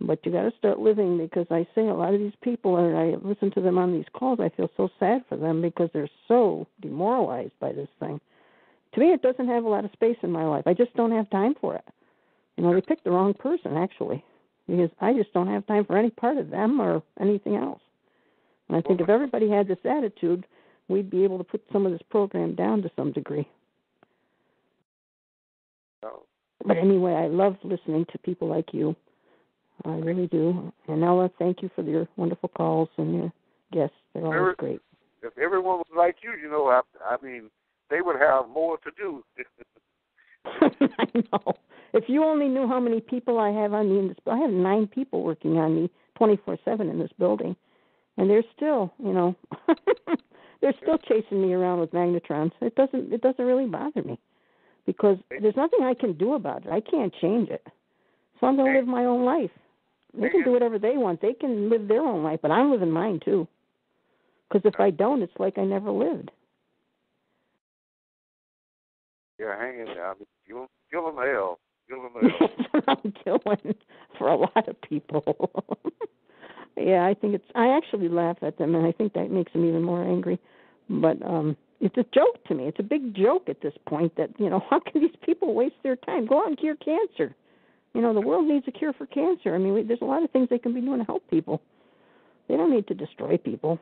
But you got to start living, because I say a lot of these people, and I listen to them on these calls, I feel so sad for them because they're so demoralized by this thing. To me, it doesn't have a lot of space in my life. I just don't have time for it. You know, they picked the wrong person, actually, because I just don't have time for any part of them or anything else. And I think if everybody had this attitude, we'd be able to put some of this program down to some degree. But anyway, I love listening to people like you. I really do. And Ella, thank you for your wonderful calls and your guests. They're always great. If everyone was like you, you know, I mean, they would have more to do. I know. If you only knew how many people I have on me in this, I have 9 people working on me 24/7 in this building, and they're still, you know, they're still chasing me around with magnetrons. It doesn't really bother me, because there's nothing I can do about it. I can't change it, so I'm going to live my own life. They can do whatever they want. They can live their own life, but I'm living mine too. Because if I don't, it's like I never lived. Yeah, hang in there. Give them hell. That's what I'm doing for a lot of people. Yeah, I actually laugh at them, and I think that makes them even more angry. But it's a joke to me. It's a big joke at this point that, you know, how can these people waste their time? Go out and cure cancer. You know, the world needs a cure for cancer. I mean, there's a lot of things they can be doing to help people. They don't need to destroy people.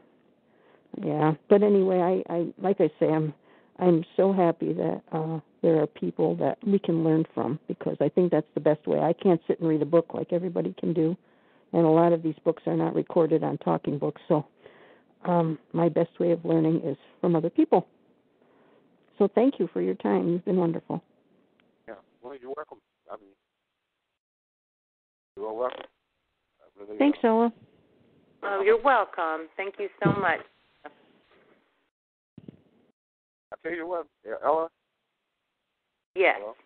Yeah, but anyway, I like I say, I'm so happy that there are people that we can learn from, because I think that's the best way. I can't sit and read a book like everybody can do, and a lot of these books are not recorded on talking books, so my best way of learning is from other people. So thank you for your time. You've been wonderful. Yeah, well, you're welcome. I mean, you're welcome. Really, thanks, Ella. Oh, you're welcome. Thank you so much. I tell you what, Ella. Yes. Well,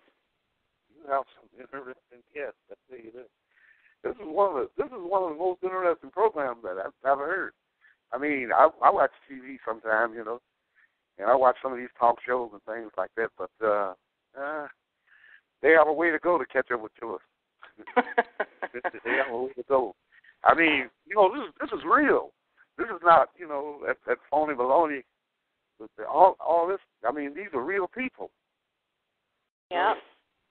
you have some interesting guests. I tell you this. This is one of the most interesting programs that I've ever heard. I mean, I watch TV sometimes, you know, and I watch some of these talk shows and things like that. But they have a way to go to catch up with us. They have a way to go. I mean, you know, this is real. This is not, you know, that phony baloney. All this, I mean, these are real people. Yeah.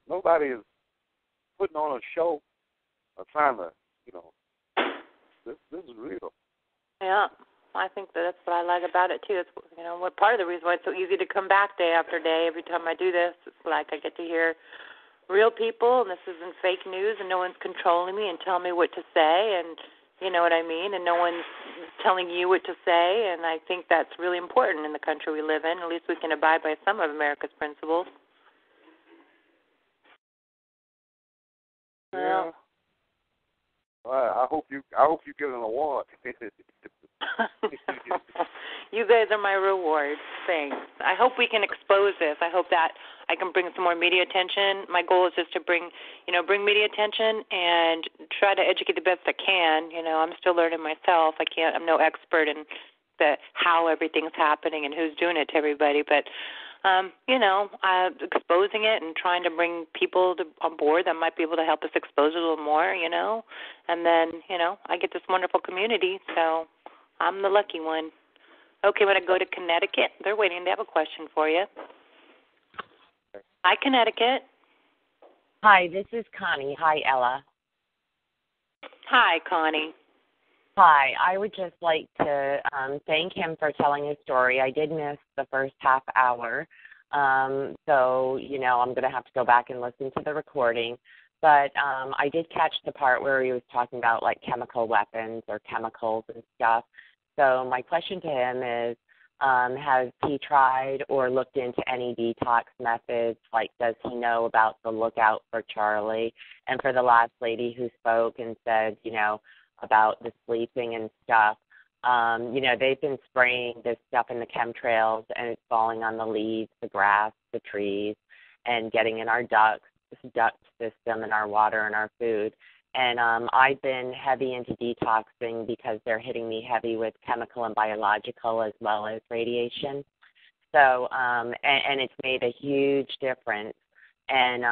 Nobody is putting on a show or trying to, you know, this is real. Yeah. I think that's what I like about it, too. It's, you know, what part of the reason why it's so easy to come back day after day. Every time I do this, it's like I get to hear real people, and this isn't fake news, and no one's controlling me and telling me what to say, and you know what I mean, and no one's telling you what to say, and I think that's really important in the country we live in. At least we can abide by some of America's principles. Yeah. Well, I hope you get an award. You guys are my reward. Thanks. I hope we can expose this. I hope that I can bring some more media attention. My goal is just to bring media attention and try to educate the best I can. You know, I'm still learning myself. I'm no expert in how everything's happening and who's doing it to everybody, but exposing it and trying to bring people on board that might be able to help us expose it a little more, you know. And then, you know, I get this wonderful community, so I'm the lucky one. Okay, when I go to Connecticut, they're waiting. They have a question for you. Hi, Connecticut. Hi, this is Connie. Hi, Ella. Hi, Connie. Hi, I would just like to thank him for telling his story. I did miss the first half hour, so, you know, I'm going to have to go back and listen to the recording. But I did catch the part where he was talking about, like, chemical weapons or chemicals and stuff. So my question to him is, has he tried or looked into any detox methods? Like, does he know about the Lookout for Charlie? And for the last lady who spoke and said, you know, about the sleeping and stuff, you know, they've been spraying this stuff in the chemtrails, and it's falling on the leaves, the grass, the trees, and getting in our duct system and our water and our food. And I've been heavy into detoxing because they're hitting me heavy with chemical and biological as well as radiation. So, and it's made a huge difference. And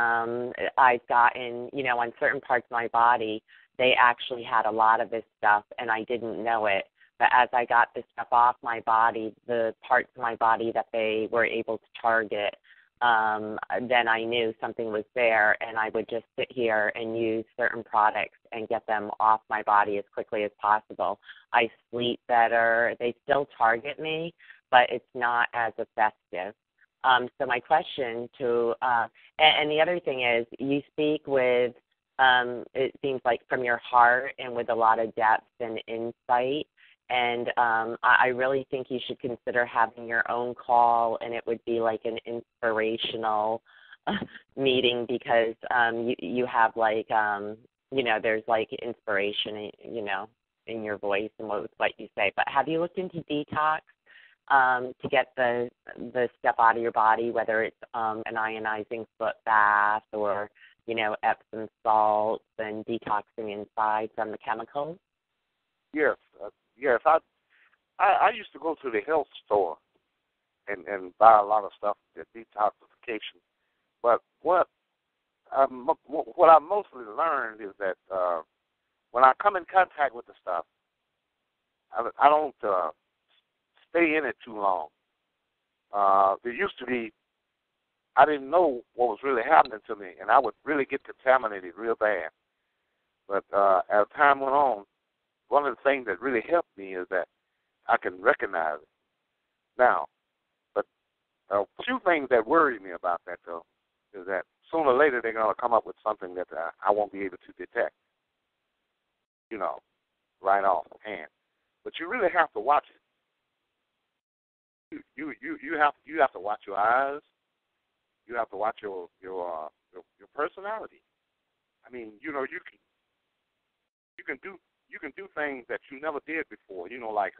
I've gotten, on certain parts of my body, they actually had a lot of this stuff, and I didn't know it. But as I got this stuff off my body, the parts of my body that they were able to target, then I knew something was there, and I would just sit here and use certain products and get them off my body as quickly as possible. I sleep better. They still target me, but it's not as effective. So my question to, and the other thing is, you speak with, it seems like from your heart and with a lot of depth and insight. And I really think you should consider having your own call, and it would be like an inspirational meeting because you have like, there's like inspiration, in your voice and what you say. But have you looked into detox to get the stuff out of your body, whether it's an ionizing foot bath or, Epsom salts and detoxing inside from the chemicals? Yes. Yes, I used to go to the health store and buy a lot of stuff for detoxification. But what I mostly learned is that when I come in contact with the stuff, I don't stay in it too long. There used to be, I didn't know what was really happening to me, and I would really get contaminated real bad. But as time went on, one of the things that really helped me is that I can recognize it now. But a few things that worry me about that, though, is that sooner or later they're going to come up with something that I won't be able to detect, right off hand. But you really have to watch it. You have to watch your eyes. You have to watch your personality. I mean, you can do things that you never did before. Like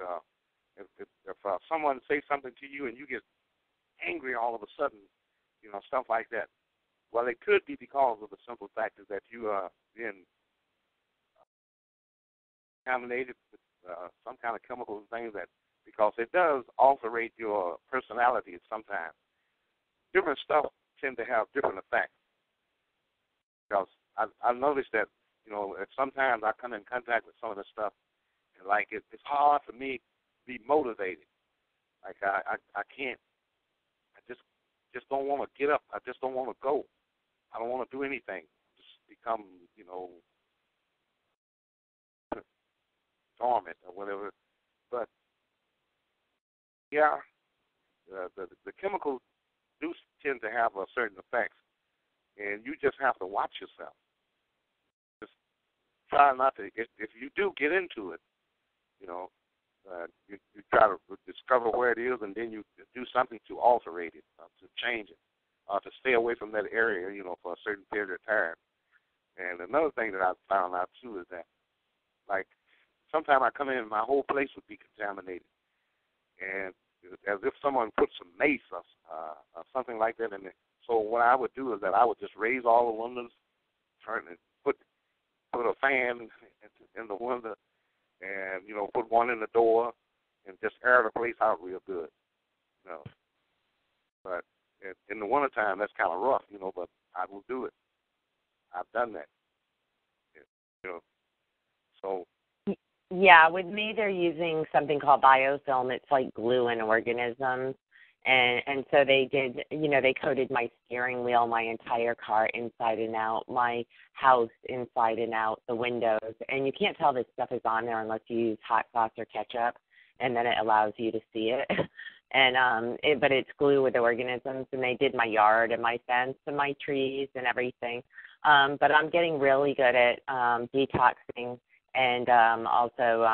if someone says something to you and you get angry all of a sudden, stuff like that. Well, it could be because of the simple fact is that you are being contaminated with some kind of chemical things because it does alterate your personality sometimes. Different stuff tend to have different effects. Because I noticed that, sometimes I come in contact with some of this stuff, and it's hard for me to be motivated. Like I can't. I just don't want to get up. I just don't want to go. I don't want to do anything. Just become, dormant or whatever. But yeah, the chemicals do tend to have a certain effects, and you just have to watch yourself. Just try not to. If you do get into it, you try to discover where it is, and then you do something to alter it, to change it, to stay away from that area, for a certain period of time. And another thing that I found out too is that, like, sometimes I come in and my whole place would be contaminated, and as if someone put some mace or something like that in it. So what I would do is that I would just raise all the windows, turn and put a fan in the window, and put one in the door, and just air the place out real good. But in the wintertime, that's kind of rough, but I will do it. I've done that. So. Yeah, with me, they're using something called biofilm. It's like glue in organisms. And so they did, they coated my steering wheel, my entire car inside and out, my house inside and out, the windows. And you can't tell this stuff is on there unless you use hot sauce or ketchup, and then it allows you to see it. And but it's glue with organisms, and they did my yard and my fence and my trees and everything. But I'm getting really good at detoxing and also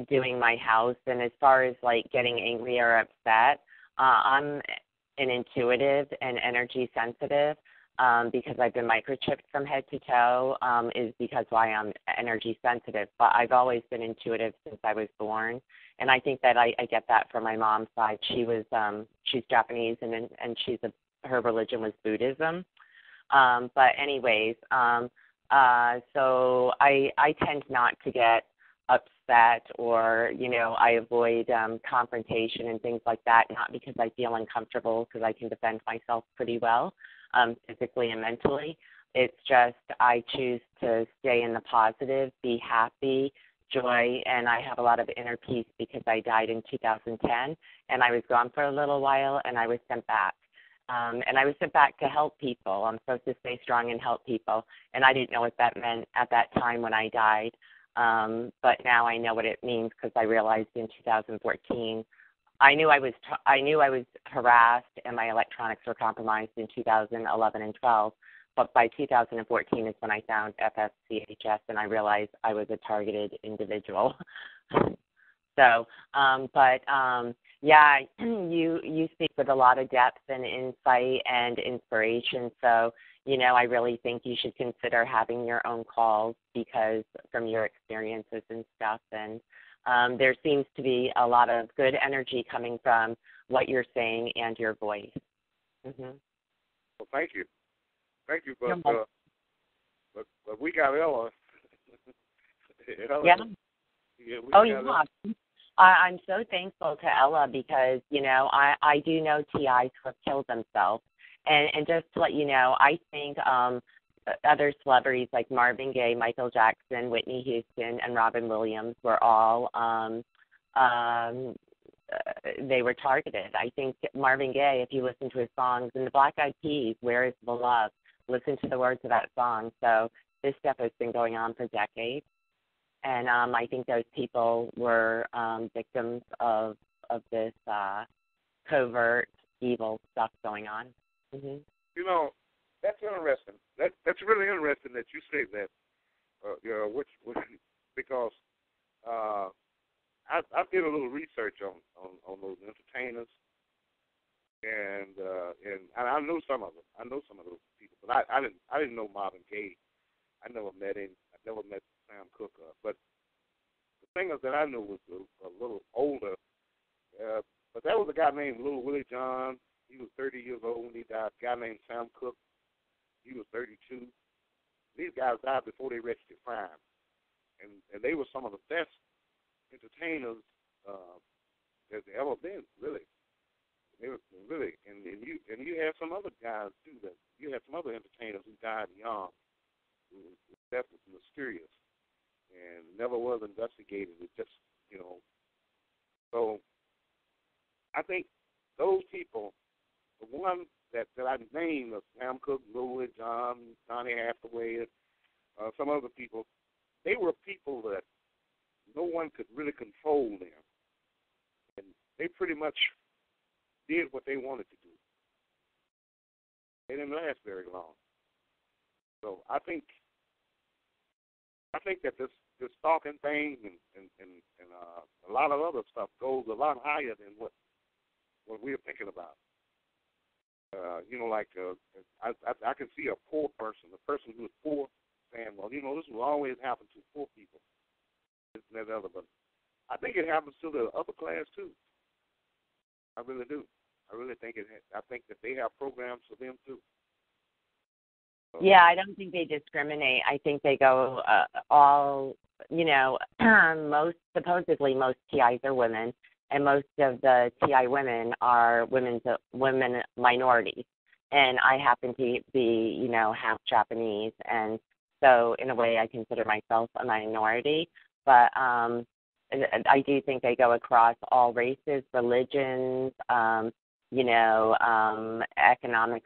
doing my house. And as far as like getting angry or upset, I'm an intuitive and energy sensitive because I've been microchipped from head to toe is because why I'm energy sensitive. But I've always been intuitive since I was born, and I think that I get that from my mom's side. She's Japanese, and her religion was Buddhism. But anyways, so I tend not to get upset or, I avoid confrontation and things like that, not because I feel uncomfortable, because I can defend myself pretty well, physically and mentally. It's just I choose to stay in the positive, be happy, joy, and I have a lot of inner peace because I died in 2010, and I was gone for a little while, and I was sent back. And I was sent back to help people. I'm supposed to stay strong and help people, and I didn't know what that meant at that time when I died. But now I know what it means because I realized in 2014, I knew I was harassed and my electronics were compromised in 2011 and 12. But by 2014 is when I found FSCHS and I realized I was a targeted individual. So, yeah, you speak with a lot of depth and insight and inspiration. So, I really think you should consider having your own calls because from your experiences and stuff. And there seems to be a lot of good energy coming from what you're saying and your voice. Mm-hmm. Well, thank you. Thank you, but we got Ella. Yeah. Yeah. I'm so thankful to Ella because, I do know TIs who have killed themselves. And just to let you know, I think other celebrities like Marvin Gaye, Michael Jackson, Whitney Houston, and Robin Williams were all they were targeted. I think Marvin Gaye, if you listen to his songs, and the Black Eyed Peas, Where Is the Love, listen to the words of that song. So this stuff has been going on for decades. And I think those people were victims of this covert evil stuff going on. Mm-hmm. That's interesting. That's really interesting that you say that. Because I did a little research on those entertainers, and I know some of them. I know some of those people, but I didn't know Marvin Gaye. I never met him. I never met Sam Cooke. But the singers that I knew was a little older. But that was a guy named Little Willie John. He was 30 years old when he died. A guy named Sam Cooke. He was 32. These guys died before they reached their prime, and they were some of the best entertainers that there ever been. Really, they were really. And you have some other guys too. That you have some other entertainers who died young. His death was mysterious and never was investigated. It just, So I think those people, the ones that I named, Sam Cooke, Louis, John, Johnny Hathaway, some other people, they were people that no one could really control them. And they pretty much did what they wanted to do. They didn't last very long. So I think that this stalking thing and a lot of other stuff goes a lot higher than what we're thinking about. I can see a poor person, a person who is poor, saying, well, this will always happen to poor people, this and that other. But I think it happens to the upper class too. I really do. I really think I think that they have programs for them too. Yeah, I don't think they discriminate. I think they go all, supposedly most TIs are women, and most of the TI women are women minorities. And I happen to be, half Japanese, and so in a way I consider myself a minority. But I do think they go across all races, religions, economic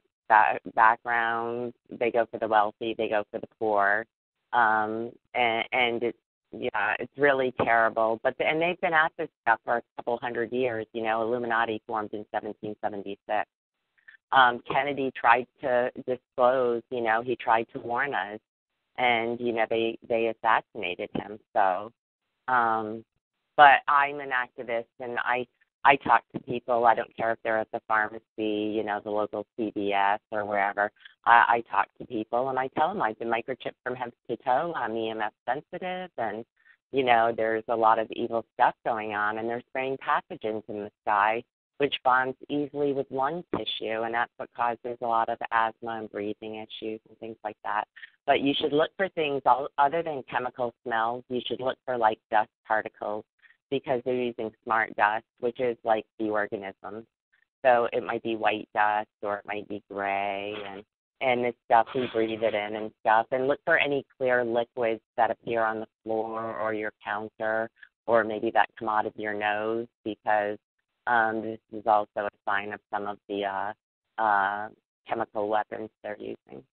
backgrounds. They go for the wealthy, they go for the poor, and it's really terrible. And they've been at this stuff for a couple hundred years. Illuminati formed in 1776. Kennedy tried to disclose. He tried to warn us, and they assassinated him. So, but I'm an activist, and I talk to people. I don't care if they're at the pharmacy, the local CVS or wherever. I talk to people, and I tell them I've been microchipped from head to toe. I'm EMF sensitive, and, there's a lot of evil stuff going on, and they're spraying pathogens in the sky, which bonds easily with lung tissue, and that's what causes a lot of asthma and breathing issues and things like that. But you should look for things other than chemical smells. You should look for like dust particles because they're using smart dust, which is like the organisms. So it might be white dust or it might be gray, and this stuff, we breathe it in and stuff. And look for any clear liquids that appear on the floor or your counter or maybe that come out of your nose, because this is also a sign of some of the chemical weapons they're using.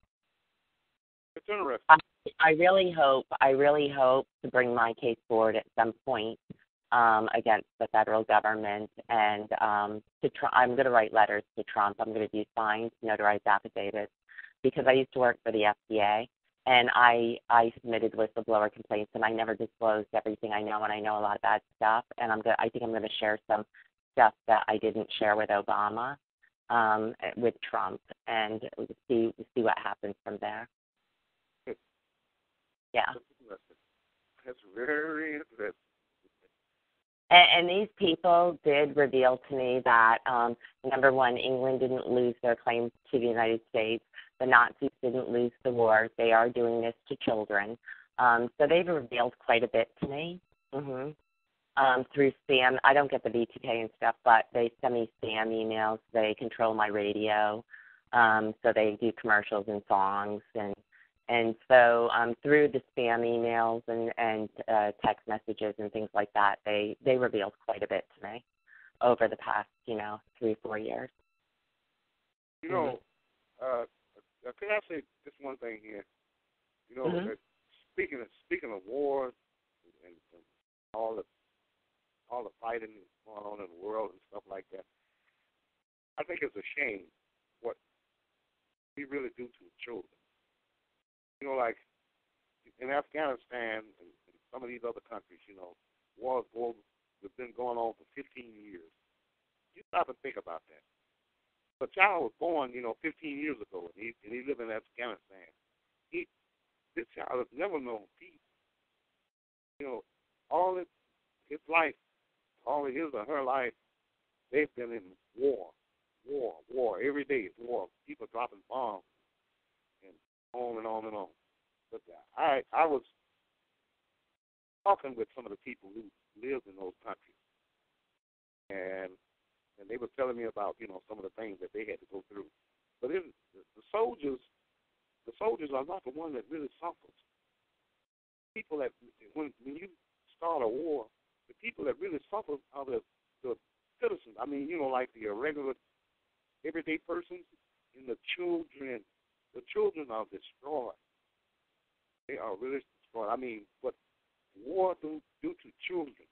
It's interesting. I really hope to bring my case forward at some point against the federal government, and I'm going to write letters to Trump. I'm going to do signed, notarized affidavits, because I used to work for the FDA, and I submitted whistleblower complaints, and I never disclosed everything I know, and I know a lot of bad stuff. And I think I'm going to share some stuff that I didn't share with Obama, with Trump, and see what happens from there. Yeah. That's very interesting. And these people did reveal to me that, number one, England didn't lose their claims to the United States. The Nazis didn't lose the war. They are doing this to children. So they've revealed quite a bit to me through spam. I don't get the BTK and stuff, but they send me spam emails. They control my radio. So they do commercials and songs. And so through the spam emails and text messages and things like that, they revealed quite a bit to me over the past, 3-4 years. Can I say just one thing here? Speaking of wars and all the fighting going on in the world and stuff like that, I think it's a shame what we really do to the children. Like in Afghanistan and some of these other countries, wars have been going on for 15 years. You stop and think about that. A child was born, 15 years ago, and he lived in Afghanistan. This child has never known peace. All his life, all of his or her life, they've been in war. Every day it's war. People dropping bombs. And on and on and on. But I was talking with some of the people who lived in those countries, and they were telling me about some of the things that they had to go through. But the soldiers are not the one that really suffers. People that when you start a war, the people that really suffer are the citizens. I mean, like the regular everyday persons, and the children. The children are destroyed. They are really destroyed. I mean, what war do to children,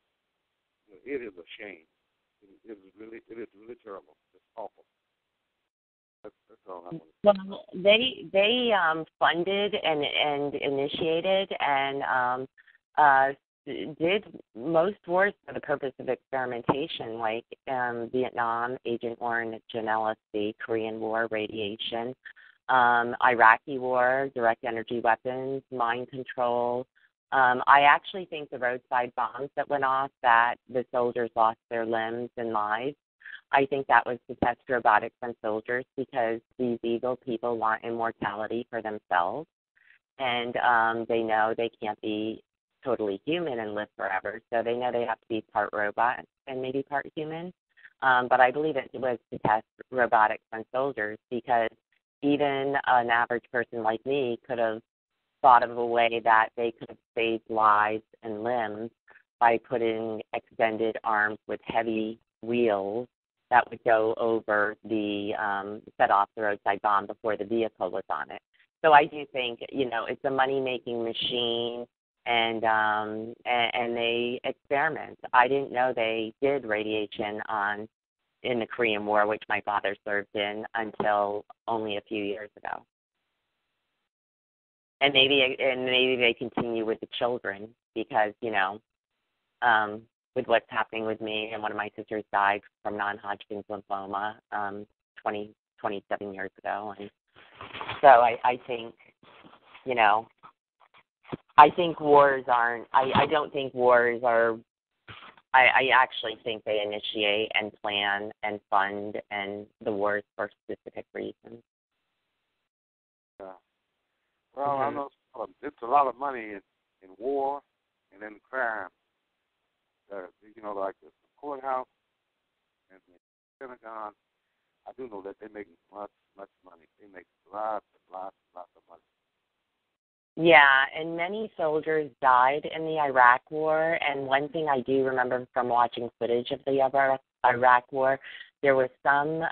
it is a shame. It is really terrible. It's awful. That's all I want to say. Well, they funded and initiated and did most wars for the purpose of experimentation, like Vietnam, Agent Orange and LSD, Korean War, radiation. Iraqi war, direct energy weapons, mind control. I actually think the roadside bombs that went off that the soldiers lost their limbs and lives, I think that was to test robotics on soldiers, because these evil people want immortality for themselves. And they know they can't be totally human and live forever, so they know they have to be part robot and maybe part human. But I believe it was to test robotics on soldiers, because even an average person like me could have thought of a way that they could have saved lives and limbs by putting extended arms with heavy wheels that would go over the set off the roadside bomb before the vehicle was on it. So I do think, it's a money-making machine, and they experiment. I didn't know they did radiation in the Korean War, which my father served in, until only a few years ago. And maybe they continue with the children, because, with what's happening with me, and one of my sisters died from non-Hodgkin's lymphoma 27 years ago. And so I think, I think wars aren't, I don't think wars are, I actually think they initiate and plan and fund and the wars for specific reasons. Well, I know it's a lot of money in war and in crime. Like the courthouse and the Pentagon. I do know that they make much money. They make lots of money. Yeah, and many soldiers died in the Iraq War. And one thing I do remember from watching footage of the Iraq War, there was some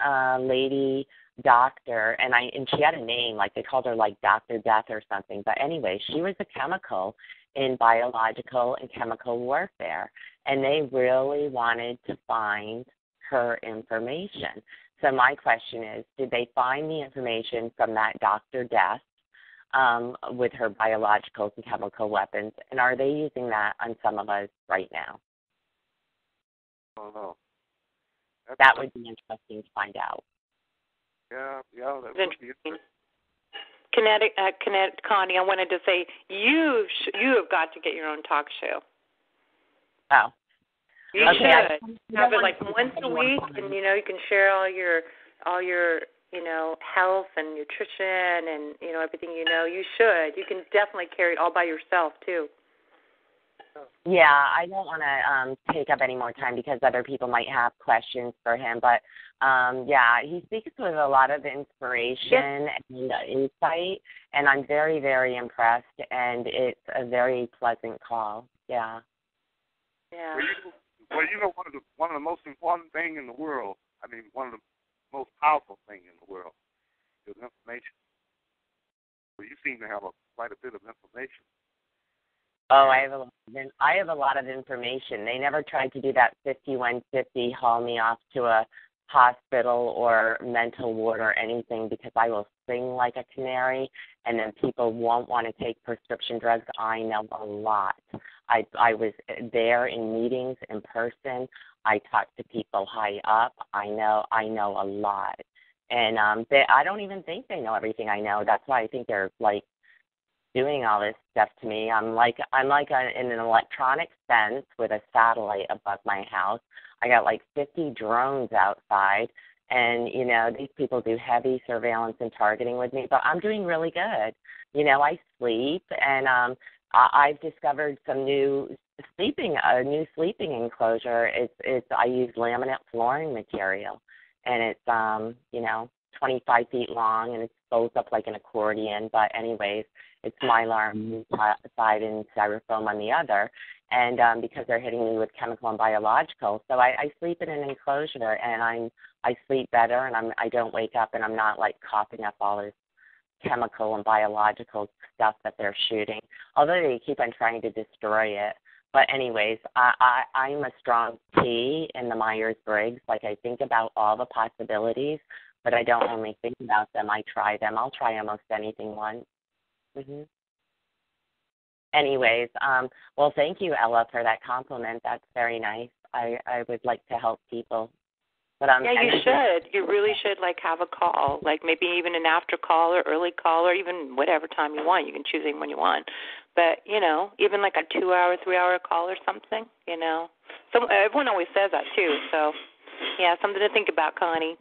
lady doctor, and she had a name, like they called her like Dr. Death or something. But anyway, she was a chemical in biological and chemical warfare, and they really wanted to find her information. So my question is, did they find the information from that Dr. Death with her biological and chemical weapons, and are they using that on some of us right now? I don't know. That would be interesting to find out. Yeah, that would be interesting. Connie, I wanted to say you have got to get your own talk show. Oh. You should have it like once a week, and you can share all your health and nutrition and everything you should. You can definitely carry it all by yourself too. Yeah, I don't want to take up any more time because other people might have questions for him. But, he speaks with a lot of inspiration and insight, and I'm very, very impressed, and it's a very pleasant call. Yeah. Yeah. Well, one of the most important things in the world, one of the most powerful things in the world is information. Well, you seem to have quite a bit of information. Oh, I have a lot of information. They never tried to do that 5150, haul me off to a hospital or mental ward or anything, because I will sing like a canary, and then people won't want to take prescription drugs. I know a lot. I was there in meetings in person. I talked to people high up. I know a lot, and I don't even think they know everything I know. That's why I think they're like doing all this stuff to me. I'm like in an electronic fence with a satellite above my house. I got like 50 drones outside, and these people do heavy surveillance and targeting with me. But I'm doing really good. I sleep, and I've discovered some new sleeping enclosure. I use laminate flooring material, and it's 25 feet long, and it folds up like an accordion. But anyways, it's Mylar on one side and styrofoam on the other, and because they're hitting me with chemical and biological, so I sleep in an enclosure, and I sleep better, and I don't wake up, and I'm not like coughing up all this chemical and biological stuff that they're shooting, although they keep on trying to destroy it. But anyways, I'm a strong T in the Myers-Briggs. Like, I think about all the possibilities, but I don't only think about them. I try them. I'll try almost anything once. Mm-hmm. Anyways, well, thank you, Ella, for that compliment. That's very nice. I would like to help people. But yeah, you should. You really should have a call, maybe even an after call or early call or even whatever time you want. You can choose when you want. But, even like a 2-hour, 3-hour call or something, everyone always says that too. So, yeah, something to think about, Connie.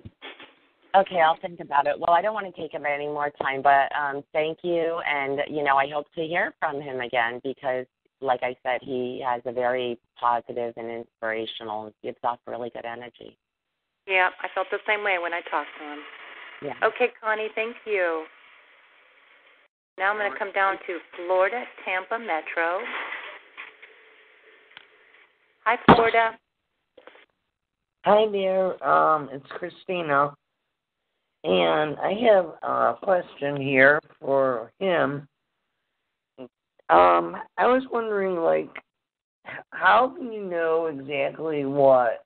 Okay, I'll think about it. Well, I don't want to take up any more time, but thank you. And, I hope to hear from him again because, like I said, he has a very positive and inspirational, gives off really good energy. Yeah, I felt the same way when I talked to him. Yeah. Okay, Connie, thank you. Now I'm going to come down to Florida, Tampa Metro. Hi, Florida. Hi there. It's Christina. And I have a question here for him. I was wondering, how can you know exactly what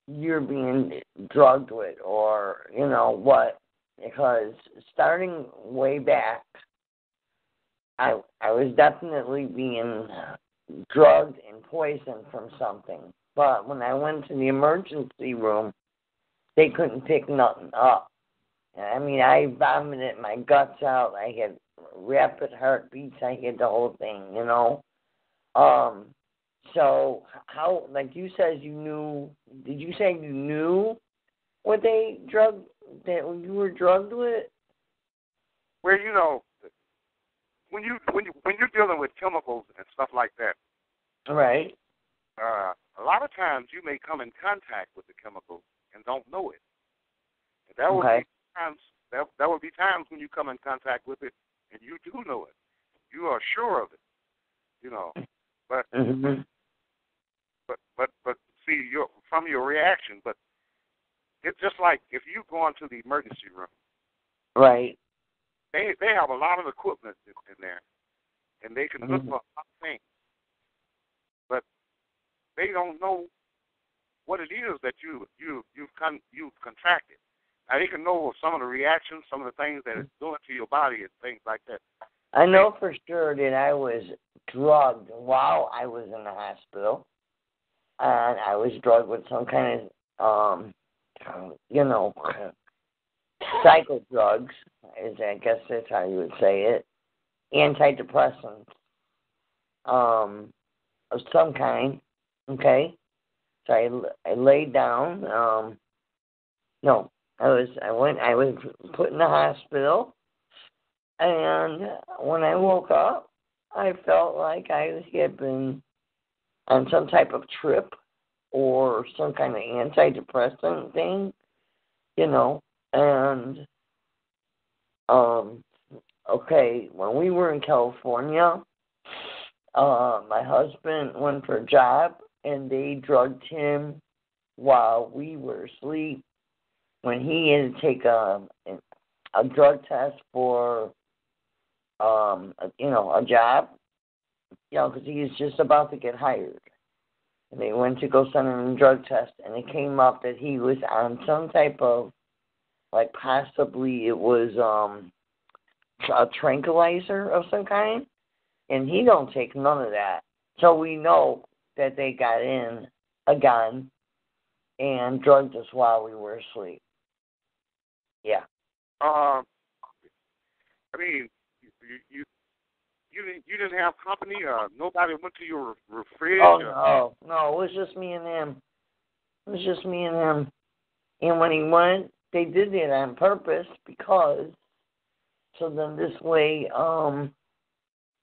you're being drugged with or, what? Because starting way back, I was definitely being drugged and poisoned from something. But when I went to the emergency room, they couldn't pick nothing up. I vomited my guts out. I had rapid heartbeats. I had the whole thing, So how, you said you knew, did you say you knew that you were drugged with? Well, when you're dealing with chemicals and stuff like that, Right. A lot of times you may come in contact with the chemical and don't know it. And that would Okay. be times. That would be times when you come in contact with it and you do know it. You are sure of it. You know, but Mhm. but see, from your reaction. But it's just like if you go into the emergency room. Right. They have a lot of equipment in there, and they can look for a lot of things, but they don't know what it is that you've contracted. Now they can know some of the reactions, some of the things that it's doing to your body, and things like that. I know for sure that I was drugged while I was in the hospital, and I was drugged with some kind of, psycho drugs, I guess that's how you would say it, antidepressants, of some kind. Okay, so I laid down. I was put in the hospital, and when I woke up, I felt like I had been on some type of trip or some kind of antidepressant thing, and okay, when we were in California, my husband went for a job, and they drugged him while we were asleep when he had to take a drug test for, a job, because he was just about to get hired. And they went to go send him a drug test, and it came up that he was on some type of, like possibly it was a tranquilizer of some kind, and he don't take none of that. So we know that they got in a gun and drugged us while we were asleep. Yeah. I mean, you didn't have company. Nobody went to your fridge. Oh no, it was just me and him. And when he went, they did it on purpose because, so then this way,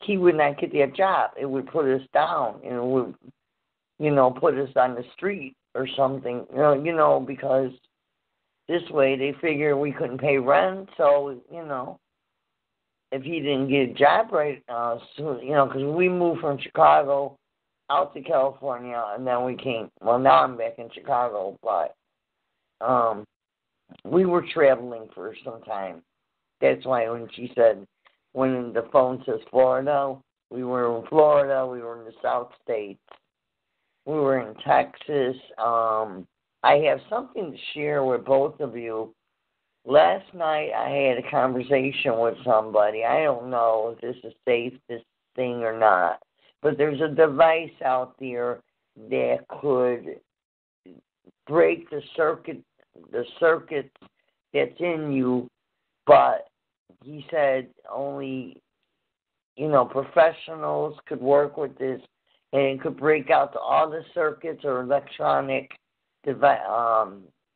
he would not get that job. It would put us down, and it would, put us on the street or something. Because this way they figure we couldn't pay rent, so if he didn't get a job right, because we moved from Chicago out to California, and then we came. Well, now I'm back in Chicago, but we were traveling for some time. That's why when she said, when the phone says Florida, we were in Florida. We were in the South States. We were in Texas. I have something to share with both of you. Last night I had a conversation with somebody. I don't know if this is safe, this thing or not, but there's a device out there that could break the circuit that's in you, but he said only, professionals could work with this, and it could break out to all the circuits or electronic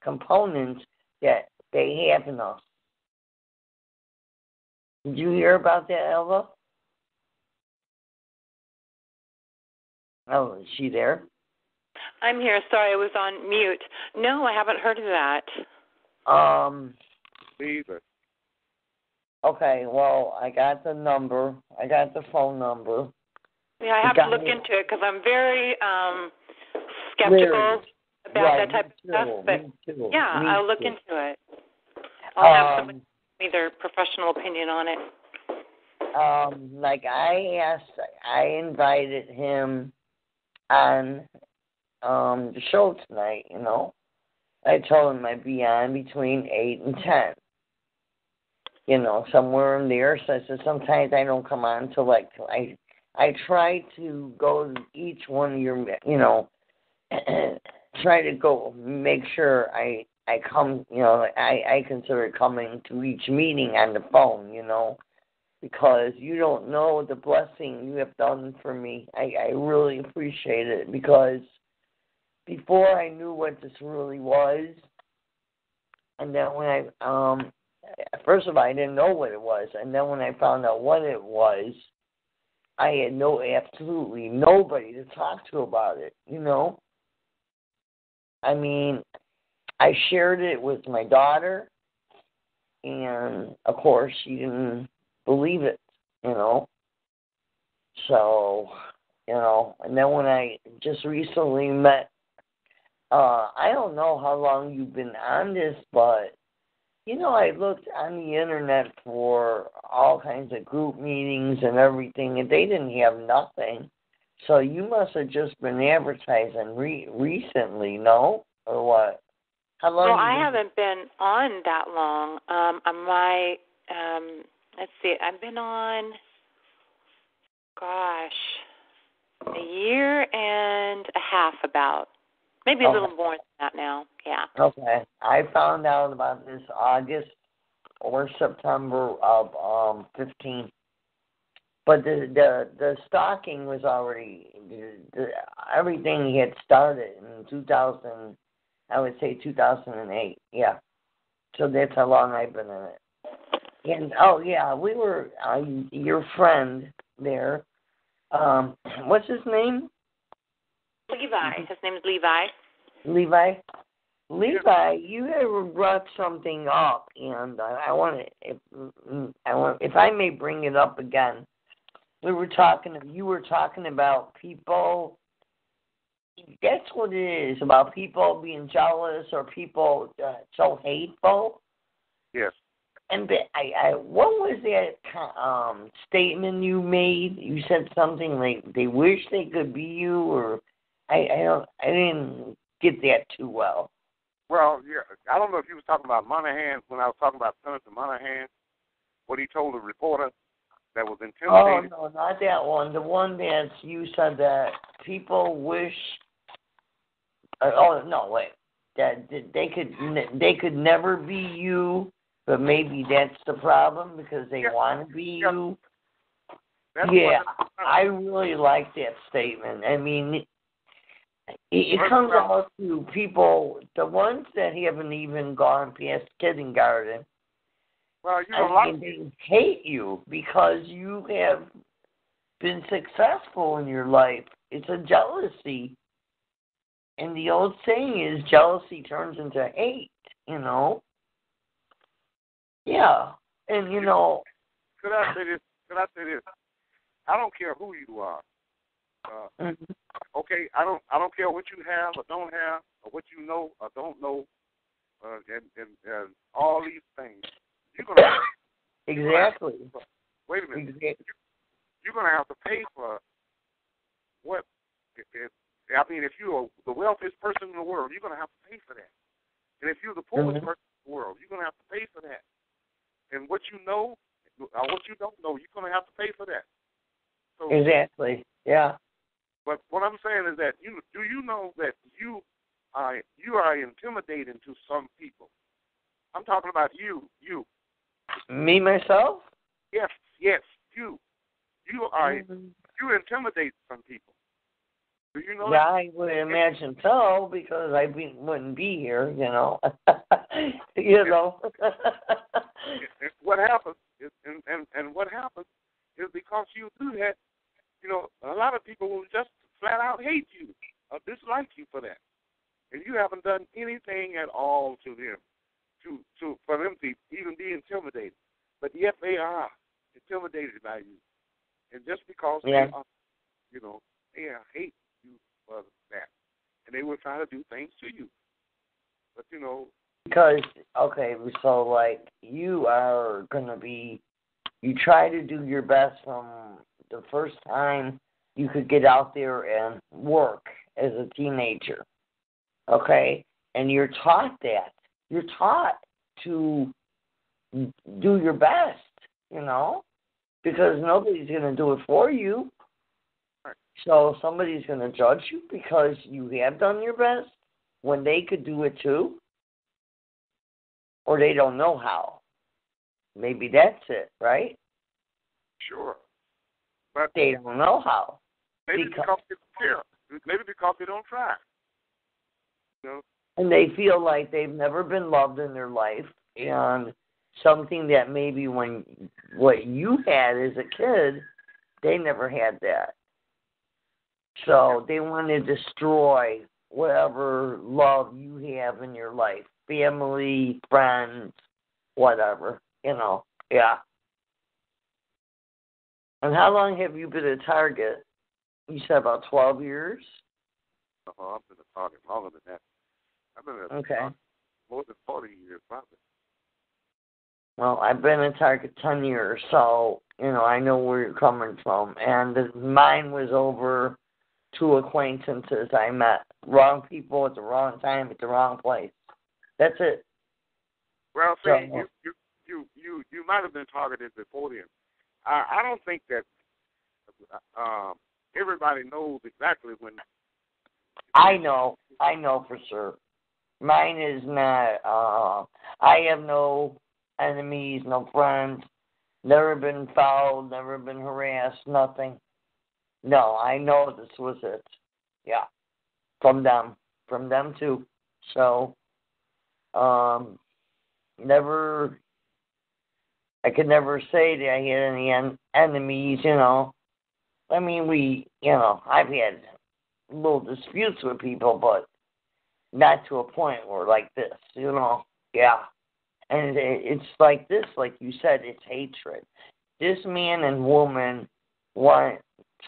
components that they have in us. Did you hear about that, Elva? Oh, is she there? I'm here. Sorry, I was on mute. No, I haven't heard of that. Either. Okay, well, I got the number. I got the phone number. Yeah, I have to look into it because I'm very skeptical about that type of stuff. But yeah, I'll look into it. I'll have somebody give me their professional opinion on it. Like I invited him on the show tonight, I told him I'd be on between 8 and 10. Somewhere in there. So I said sometimes I don't come on till I try to go to each one of your, try to go make sure I come, I consider coming to each meeting on the phone, because you don't know the blessing you have done for me. I really appreciate it, because before I knew what this really was, and then when first of all, I didn't know what it was. And then when I found out what it was, I had absolutely nobody to talk to about it, I mean, I shared it with my daughter, and, of course, she didn't believe it, So, and then when I just recently met, I don't know how long you've been on this, but, I looked on the internet for all kinds of group meetings and everything, and they didn't have nothing. So you must have just been advertising recently, no? Or what? How long? Well, I haven't been on that long. Let's see, I've been on, a year and a half about. Maybe a little more than that now, yeah. Okay. I found out about this August or September of 15. But the stalking was already, everything had started in 2000, I would say 2008, yeah. So that's how long I've been in it. And, we were, your friend there, what's his name? Levi. His name is Levi. Levi, you had brought something up, and I want to, if I may bring it up again. You were talking about people. That's what it is, about people being jealous or people so hateful. Yes. And what was that statement you made? You said something like they wish they could be you, or I didn't get that too well. Well, yeah, I don't know if you was talking about Monahan when I was talking about Senator Monahan, what he told the reporter that was intimidated. Oh no, not that one. The one that you said that people wish. That they could never be you. But maybe that's the problem because they want to be you. I really like that statement. I mean, it comes out to people, the ones that haven't even gone past kindergarten. Well, they hate you because you have been successful in your life. It's a jealousy. And the old saying is jealousy turns into hate, Yeah, and Could I say this? I don't care who you are. Okay, I don't care what you have or don't have, or what you know or don't know, and all these things. You're gonna exactly. Wait a minute. Exactly. You're gonna have to pay for what? If you're the wealthiest person in the world, you're gonna have to pay for that. And if you're the poorest person in the world, you're gonna have to pay for that. And what you know, or what you don't know, you're going to have to pay for that. So, exactly. Yeah. But what I'm saying is that do you know that you are intimidating to some people? I'm talking about you. Me myself? Yes. You are. You intimidate some people. Do you know? Yeah, I would imagine so because I wouldn't be here, What happens is, and what happens is because you do that, a lot of people will just flat out hate you or dislike you for that, and you haven't done anything at all to them, for them to even be intimidated, but yet they are intimidated by you, and just because they are, they hate you for that, and they will try to do things to you, but Because, so like you are going to be, you try to do your best from the first time you could get out there and work as a teenager, okay? And you're taught that. You're taught to do your best, because nobody's going to do it for you. So somebody's going to judge you because you have done your best when they could do it too. Or they don't know how. Maybe that's it, right? Sure. But they don't know how. Maybe because they don't care. Maybe because they don't try. And they feel like they've never been loved in their life, and something that maybe when what you had as a kid, they never had that. So they want to destroy whatever love you have in your life, family, friends, whatever, yeah. And how long have you been a target? You said about 12 years? Oh, I've been a target longer than that. I've been a target more than 40 years, probably. Well, I've been a target 10 years, so, I know where you're coming from. And mine was over 2 acquaintances I met. Wrong people at the wrong time at the wrong place. That's it. Well, see, you might have been targeted before then. I don't think that everybody knows exactly when. I know for sure. Mine is not. I have no enemies, no friends. Never been fouled, never been harassed, nothing. No, I know this was it. Yeah, from them too. So, never. I could never say that I had any enemies. I mean, I've had little disputes with people, but not to a point where like this. Yeah. And it's like this, like you said, it's hatred. This man and woman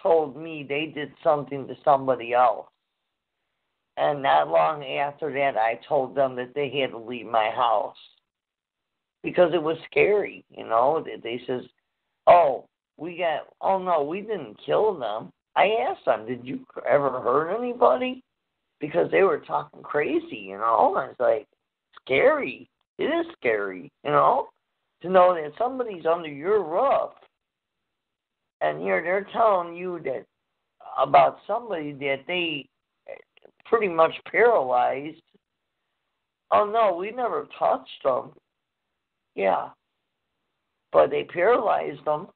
told me they did something to somebody else. And not long after that, I told them that they had to leave my house. Because it was scary, They says, no, we didn't kill them. I asked them, did you ever hurt anybody? Because they were talking crazy, I was like, scary. It is scary, to know that somebody's under your roof. And they're telling you that about somebody that they pretty much paralyzed. Oh, no, we never touched them. Yeah. But they paralyzed them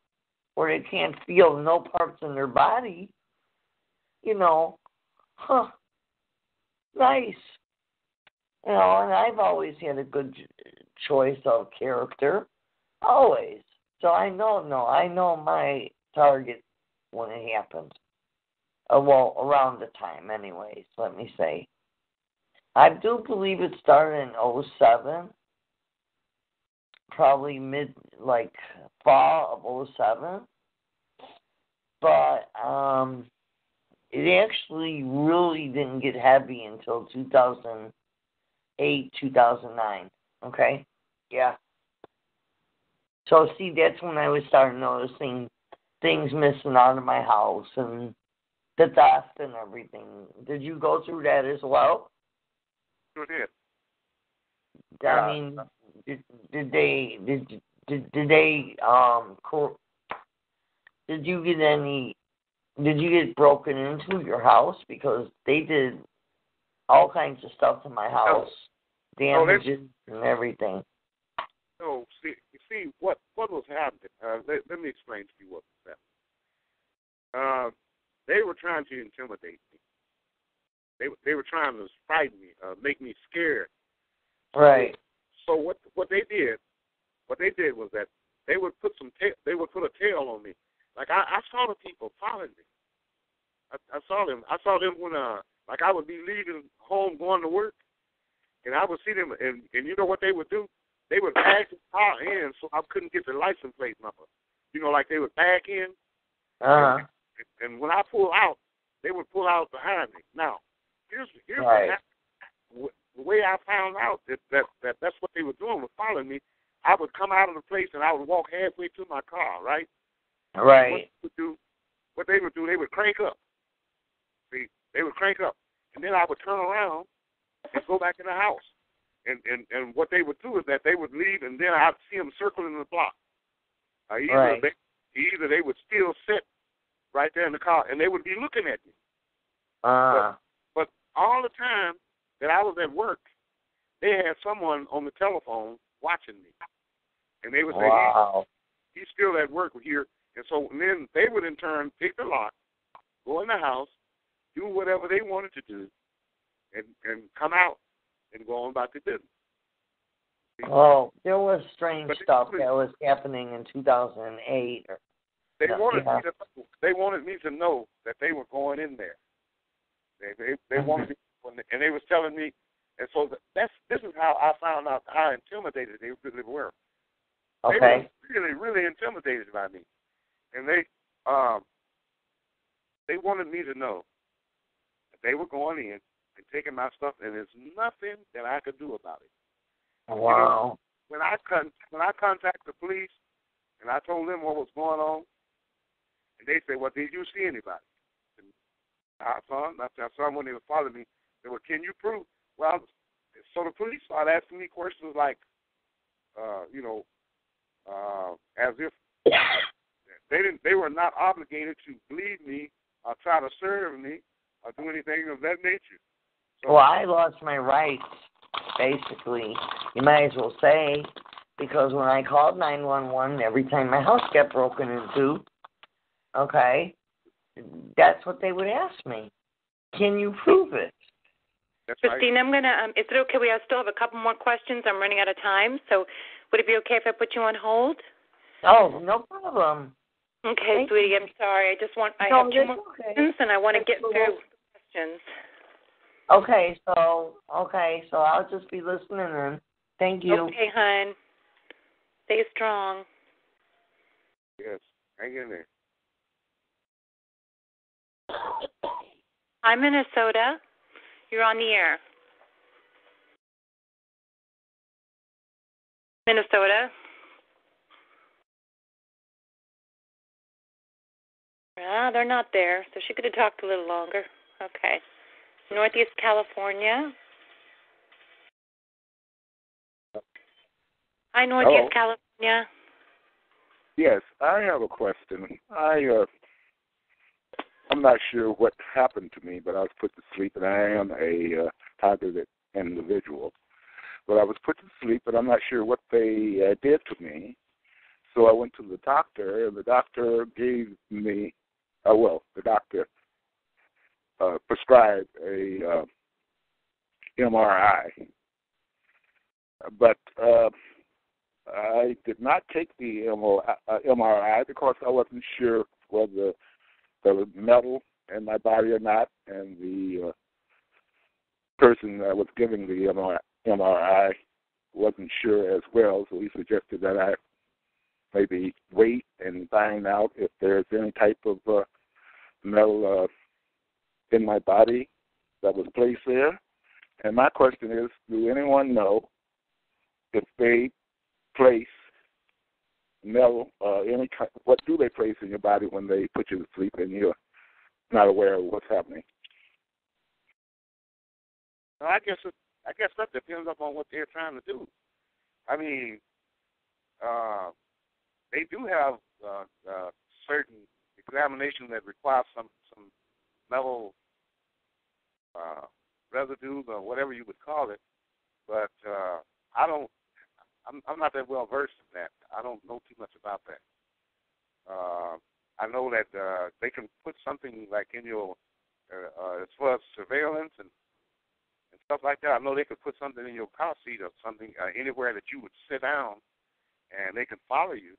where they can't feel no parts in their body. Nice. And I've always had a good choice of character. Always. So I know my target when it happened. Around the time anyways, let me say. I do believe it started in 2007. Probably fall of 2007. But it actually really didn't get heavy until 2008, 2009. Okay? Yeah. So, see, that's when I was starting noticing things missing out of my house and the theft and everything. Did you go through that as well? Sure did. I mean, did you get broken into your house? Because they did all kinds of stuff to my house, damages and everything. No, see what was happening. Let me explain to you what was happening. They were trying to intimidate me. They were trying to frighten me, make me scared. Right. So what they did was that they would put a tail on me. Like I saw the people following me. I saw them. I saw them when like I would be leaving home going to work, and I would see them, and you know what they would do? They would bag the car in so I couldn't get the license plate number. Like they would bag in. And when I pull out, they would pull out behind me. Now, here's what happened. The way I found out that's what they were doing was following me. I would come out of the place and I would walk halfway to my car, right? Right. What they would do, they would crank up. See, they would crank up, and then I would turn around and go back in the house. And what they would do is that they would leave, and then I'd see them circling the block. Either they would still sit right there in the car, and they would be looking at me. But all the time that I was at work, they had someone on the telephone watching me. And they would say, he's still at work here. And so then they would in turn pick the lock, go in the house, do whatever they wanted to do, and come out and go on about their business. Oh, there was strange stuff that was happening in 2008. They wanted me to know that they were going in there. They wanted me, and they was telling me, and so this is how I found out how intimidated they really were. Okay. They were really intimidated by me, and they wanted me to know that they were going in and taking my stuff, and there's nothing that I could do about it. Wow. You know, when I contacted the police and I told them what was going on, and they said, "Well, did you see anybody?" And I saw them when they were following me. They were, "Can you prove?" Well, so the police started asking me questions like, as if they were not obligated to believe me or try to serve me or do anything of that nature. So, well, I lost my rights, basically. You might as well say, because when I called 911, every time my house got broken into, okay, that's what they would ask me. Can you prove it? Christine, I'm going to, is it okay? We still have a couple more questions. I'm running out of time. So would it be okay if I put you on hold? Oh, no problem. Okay, sweetie, I'm sorry. I have two more questions, and I want to get through questions. Okay, so I'll just be listening then. Thank you. Okay, hon. Stay strong. Yes, hang in there. Hi, Minnesota. You're on the air. Minnesota. They're not there, so she could have talked a little longer. Okay. Northeast California. Hi, Northeast California. Yes, I have a question. I'm not sure what happened to me, but I was put to sleep, and I am a targeted individual. But I was put to sleep, but I'm not sure what they did to me. So I went to the doctor, and the doctor gave me, the doctor prescribed a MRI. But I did not take the MRI because I wasn't sure whether there was metal in my body or not, and the person that was giving the MRI wasn't sure as well, so he suggested that I maybe wait and find out if there's any type of metal in my body that was placed there. And my question is, do anyone know if they place metal, what do they place in your body when they put you to sleep and you're not aware of what's happening? Well, I guess that depends upon what they're trying to do. I mean, they do have certain examinations that require some metal residues or whatever you would call it, but I'm not that well versed in that. I don't know too much about that. I know that they can put something like in your, as far as surveillance and stuff like that. I know they could put something in your car seat or something anywhere that you would sit down, and they can follow you.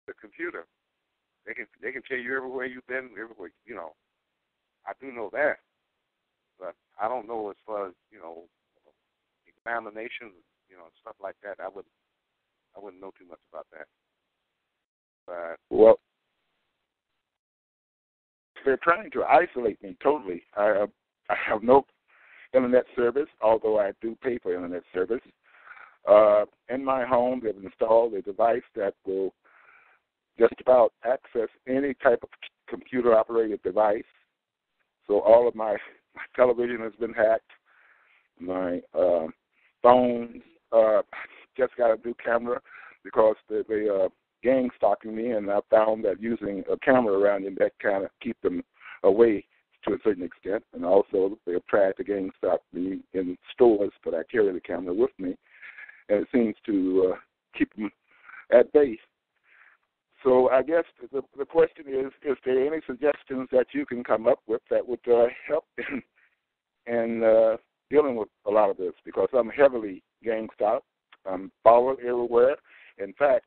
The computer, they can tell you everywhere you've been, everywhere. I do know that, but I don't know as far as examinations, and stuff like that. I wouldn't know too much about that. But well, they're trying to isolate me totally. I have no internet service, although I do pay for internet service. In my home, they've installed a device that will just about access any type of computer-operated device. So all of my television has been hacked. My phones just got a new camera because they gang stalking me, and I found that using a camera around your neck kind of keep them away to a certain extent. And also they've tried to gang stalk me in stores, but I carry the camera with me, and it seems to keep them at bay. So I guess the question is there any suggestions that you can come up with that would help in dealing with a lot of this because I'm heavily gang stalked. I'm followed everywhere. In fact,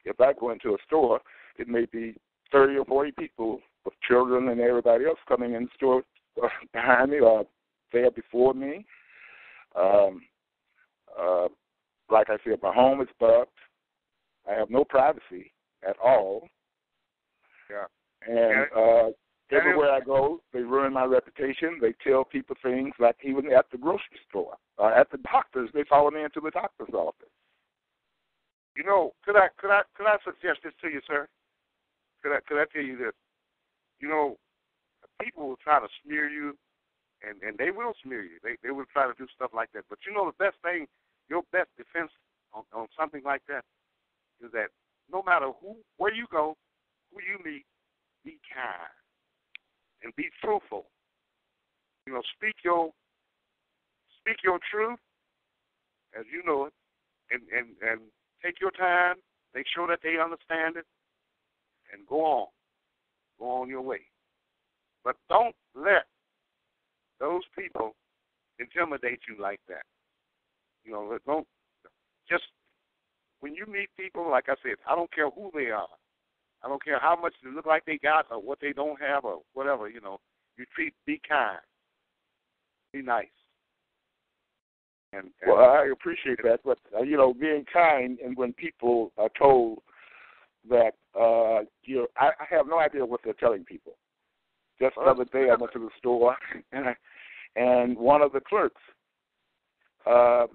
if I go into a store, it may be 30 or 40 people with children and everybody else coming in the store behind me or there before me. Like I said, my home is bugged. I have no privacy at all. Yeah. And everywhere I go, they ruin my reputation. They tell people things like even at the grocery store, at the doctor's, they follow me into the doctor's office. You know, could I suggest this to you, sir? Could I tell you this? You know, people will try to smear you, and they will smear you. They will try to do stuff like that. But you know the best thing, your best defense on something like that is that no matter where you go, who you meet, be kind and be truthful. You know, speak your truth as you know it, and take your time, make sure that they understand it, and go on your way. But don't let those people intimidate you like that. You know, don't just when you meet people, like I said, I don't care who they are. I don't care how much they look like they got or what they don't have or whatever, you know. Be kind. Be nice. And well, I appreciate that, but, you know, being kind and when people are told that I have no idea what they're telling people. Just the other day I went to the store and one of the clerks was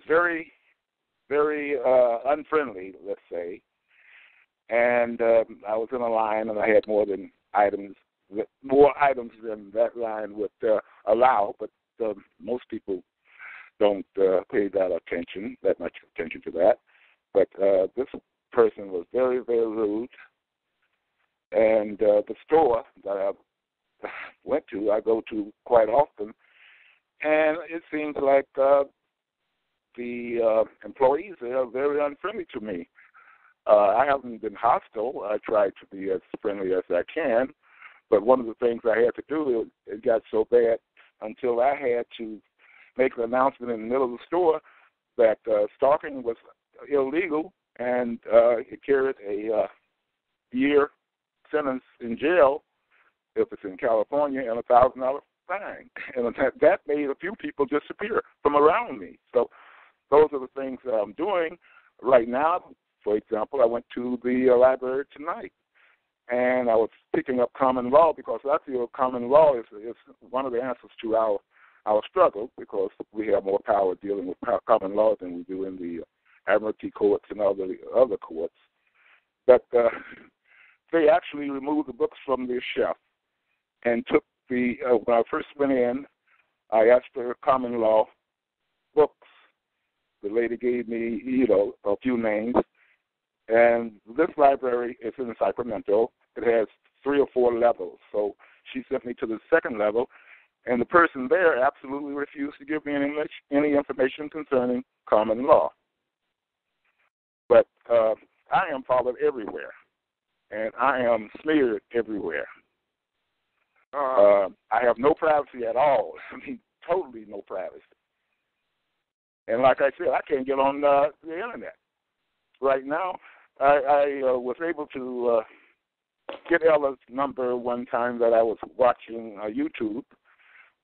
very, very unfriendly, let's say. And I was in a line, and I had more items than that line would allow. But most people don't pay that much attention to that. But this person was very, very rude. And the store that I went to, I go to quite often, and it seems like the employees are very unfriendly to me. I haven't been hostile. I try to be as friendly as I can, but one of the things I had to do, it got so bad until I had to make an announcement in the middle of the store that stalking was illegal and it carried a year sentence in jail if it's in California and a $1,000 fine. And that made a few people disappear from around me. So those are the things that I'm doing right now. For example, I went to the library tonight, and I was picking up common law because I feel common law is one of the answers to our struggle because we have more power dealing with common law than we do in the admiralty courts and other courts. But they actually removed the books from their shelf and took when I first went in, I asked for common law books. The lady gave me, a few names. And this library is in Sacramento. It has 3 or 4 levels. So she sent me to the second level, and the person there absolutely refused to give me any information concerning common law. But I am followed everywhere, and I am smeared everywhere. I have no privacy at all. I mean, totally no privacy. And like I said, I can't get on the Internet. Right now, I was able to get Ella's number one time that I was watching YouTube,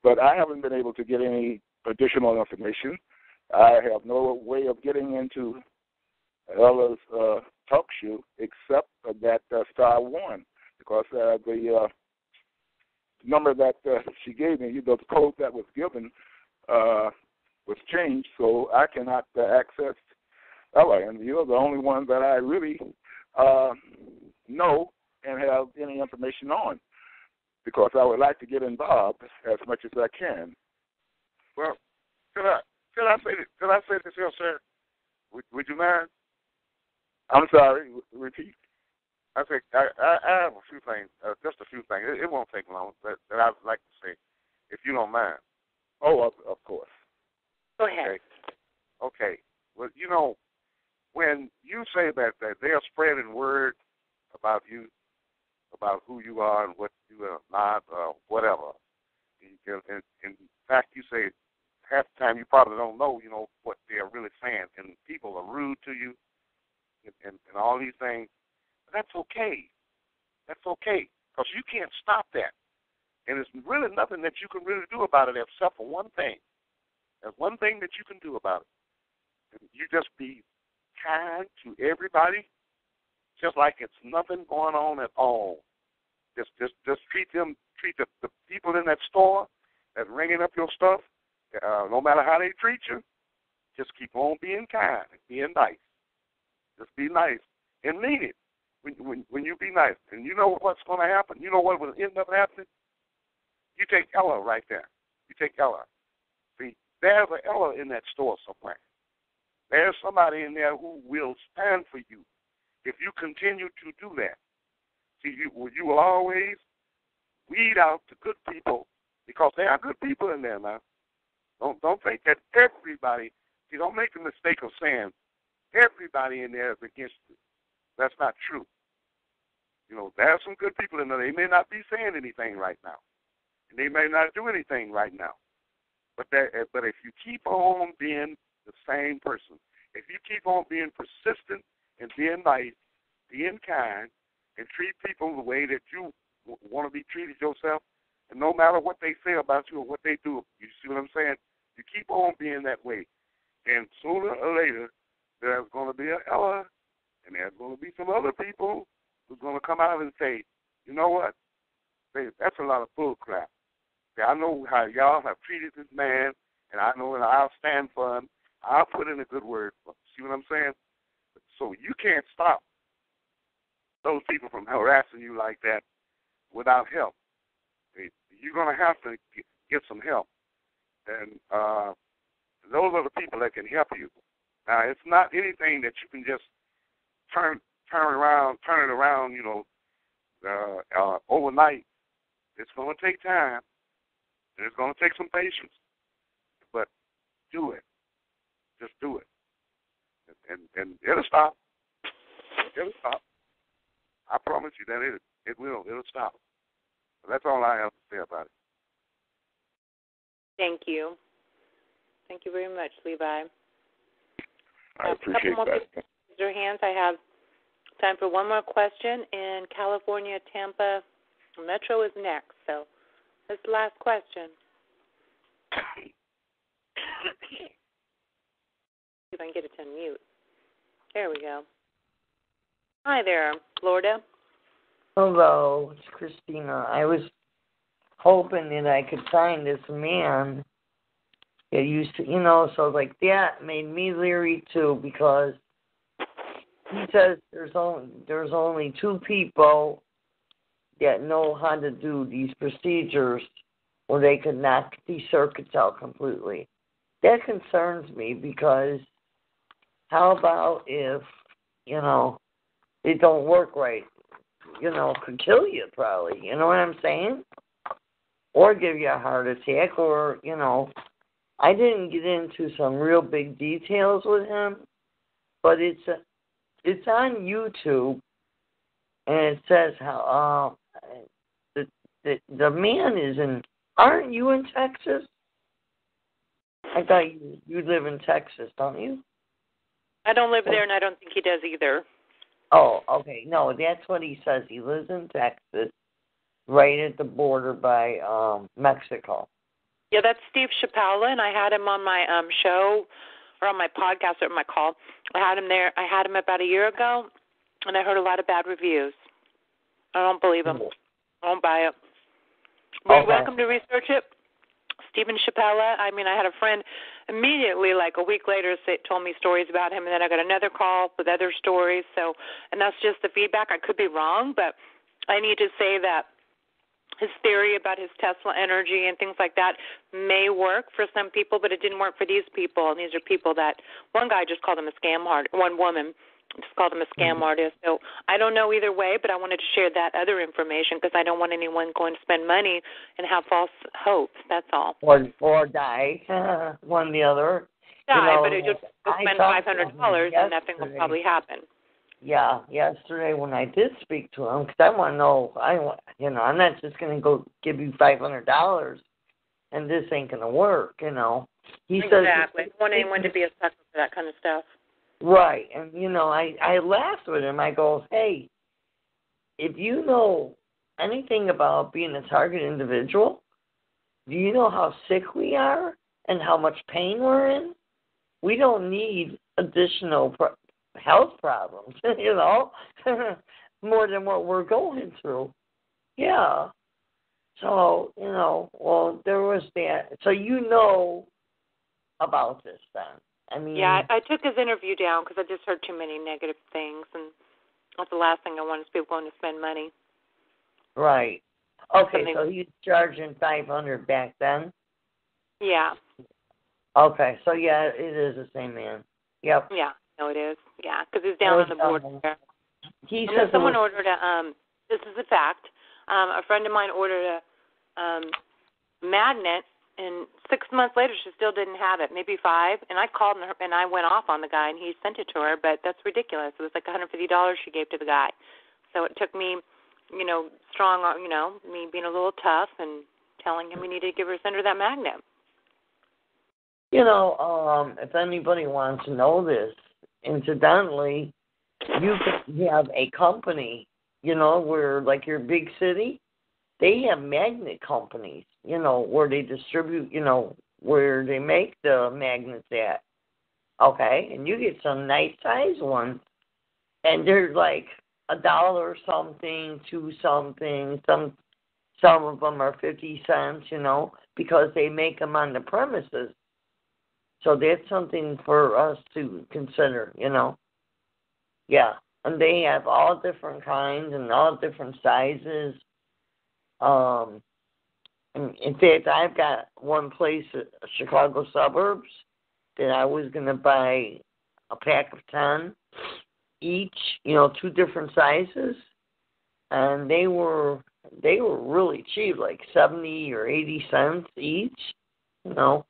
but I haven't been able to get any additional information. I have no way of getting into Ella's talk show except that star 1 because the number that she gave me, the code that was given was changed, so I cannot access Ella, and you're the only one that I really know and have any information on, because I would like to get involved as much as I can. Well, could I say this here, sir? Would you mind? I'm sorry. Repeat. I think I have a few things, just a few things. It won't take long, but that I would like to say, if you don't mind. Oh, of course. Go ahead. Okay. Well, when you say that they are spreading word about you, about who you are and what you are not, whatever, In fact, you say half the time you probably don't know, what they're really saying, and people are rude to you, and all these things. But that's okay. That's okay, because you can't stop that. And there's really nothing that you can really do about it except for one thing. There's one thing that you can do about it. And you just be kind to everybody, just like it's nothing going on at all. Just treat the people in that store that's ringing up your stuff, no matter how they treat you, just keep on being kind and being nice. Just be nice and mean it when you be nice. And you know what's going to happen? You know what will end up happening? You take Ella right there. You take Ella. See, there's an Ella in that store somewhere. There's somebody in there who will stand for you if you continue to do that. See, you will always weed out the good people, because there are good people in there now. Don't think that everybody. See, don't make the mistake of saying everybody in there is against you. That's not true. There are some good people in there. They may not be saying anything right now, and they may not do anything right now. But if you keep on being the same person, if you keep on being persistent and being nice, being kind, and treat people the way that you want to be treated yourself, and no matter what they say about you or what they do, you see what I'm saying? You keep on being that way. And sooner or later, there's going to be an Ella, and there's going to be some other people who's going to come out and say, you know what? That's a lot of bull crap. I know how y'all have treated this man, and I know that I'll stand for him. I'll put in a good word for him. See what I'm saying? So you can't stop those people from harassing you like that without help. You're going to have to get some help. And those are the people that can help you. Now, it's not anything that you can just turn it around, overnight. It's going to take time, and it's going to take some patience. But do it. Just do it. And it'll stop. It'll stop. I promise you that it will. It'll stop. But that's all I have to say about it. Thank you. Thank you very much, Levi. I appreciate a couple more that. people raise their hands. I have time for one more question. In California, Tampa Metro is next. So that's the last question. See if I can get it to unmute. There we go. Hi there, Florida. Hello, it's Christina. I was hoping that I could find this man that used to, so like that made me leery too, because he says there's only two people that know how to do these procedures where they can knock these circuits out completely. That concerns me, because how about if, it don't work right? Could kill you probably, you know what I'm saying? Or give you a heart attack, or, I didn't get into some real big details with him, but it's on YouTube, and it says how the man is in. Aren't you in Texas? I thought you live in Texas, don't you? I don't live there, and I don't think he does either. Oh, okay. No, that's what he says. He lives in Texas, right at the border by Mexico. Yeah, that's Steve Chappelle, and I had him on my show, or on my podcast, or my call. I had him there. I had him about a year ago, and I heard a lot of bad reviews. I don't believe him. I don't buy it. We're welcome to research it. Stephen Chappelle. I had a friend immediately, like a week later, told me stories about him, and then I got another call with other stories. So, and that's just the feedback. I could be wrong, but I need to say that his theory about his Tesla energy and things like that may work for some people, but it didn't work for these people. And these are people that one guy just called him a scam artist, one woman just called him a scam artist. So I don't know either way, but I wanted to share that other information because I don't want anyone going to spend money and have false hopes. That's all. Or die, one or the other. Die, but you'll spend $500 and nothing will probably happen. Yeah, yesterday when I did speak to him, because I want to know, I'm not just going to go give you $500 and this ain't going to work, you know. He exactly. says, I don't want anyone to be a sucker for that kind of stuff. Right. And, you know, I laughed with him. I go, hey, if you know anything about being a target individual, do you know how sick we are and how much pain we're in? We don't need additional health problems, you know, more than what we're going through. Yeah. So, you know, well, there was that. So you know about this then. I mean, yeah, I took his interview down because I just heard too many negative things, and that's the last thing I want is people going to spend money. Right. Okay, so he's charging $500 back then? Yeah. Okay, so yeah, it is the same man. Yep. Yeah, no, it is. Yeah, because he's down on the board there. He said someone ordered this is a fact, a friend of mine ordered a magnet, and 6 months later she still didn't have it, maybe 5, and I called her, and I went off on the guy, and he sent it to her, but that's ridiculous. It was like $150 she gave to the guy. So it took me, you know, strong, you know, me being a little tough and telling him we needed to send her that magnet. You know, if anybody wants to know this, incidentally, you can have a company, you know, where, like your big city, they have magnet companies, you know, where they distribute, you know, where they make the magnets at. Okay? And you get some nice size ones, and they're like $1 something, $2 something, some of them are 50 cents, you know, because they make them on the premises. So that's something for us to consider, you know. Yeah, and they have all different kinds and all different sizes. In fact, I've got one place, Chicago suburbs, that I was going to buy a pack of 10 each, you know, 2 different sizes, and they were really cheap, like 70 or 80 cents each, you know.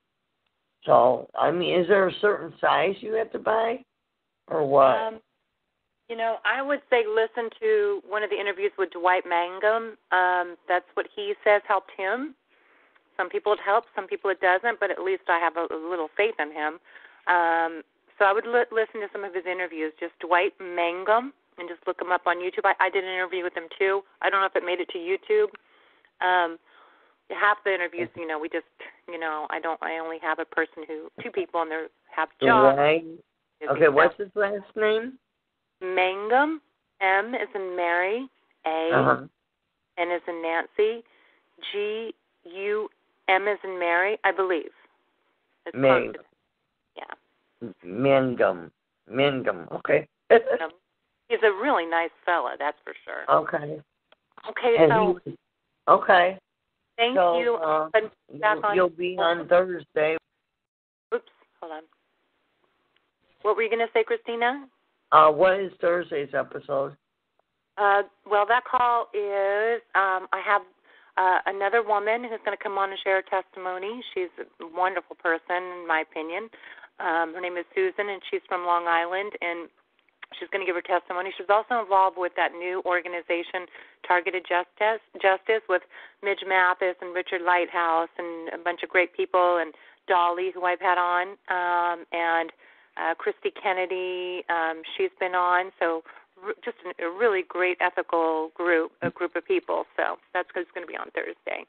So, I mean, is there a certain size you have to buy, or what? You know, I would say listen to one of the interviews with Dwight Mangum. That's what he says helped him. Some people it helps, some people it doesn't, but at least I have a little faith in him. So I would listen to some of his interviews, just Dwight Mangum, and just look him up on YouTube. I did an interview with him, too. I don't know if it made it to YouTube. Half the interviews, you know, we just, you know, I only have 2 people, and they have jobs. Right. Okay, what's his last name? Mangum, M as in Mary, A, N as in Nancy, G-U-M as in Mary, I believe. Mangum. Yeah. Mangum, okay. He's a really nice fella, that's for sure. Okay. Okay, so... Okay. Thank so, you. You'll be on Thursday. Oops, hold on. What were you going to say, Christina? What is Thursday's episode? Well, that call is, I have another woman who's going to come on and share her testimony. She's a wonderful person, in my opinion. Her name is Susan, and she's from Long Island, and she's going to give her testimony. She's also involved with that new organization, Targeted Justice, with Midge Mathis and Richard Lighthouse and a bunch of great people, and Dolly, who I've had on, and Christy Kennedy, she's been on. So just a really great ethical group of people. So that's going to be on Thursday.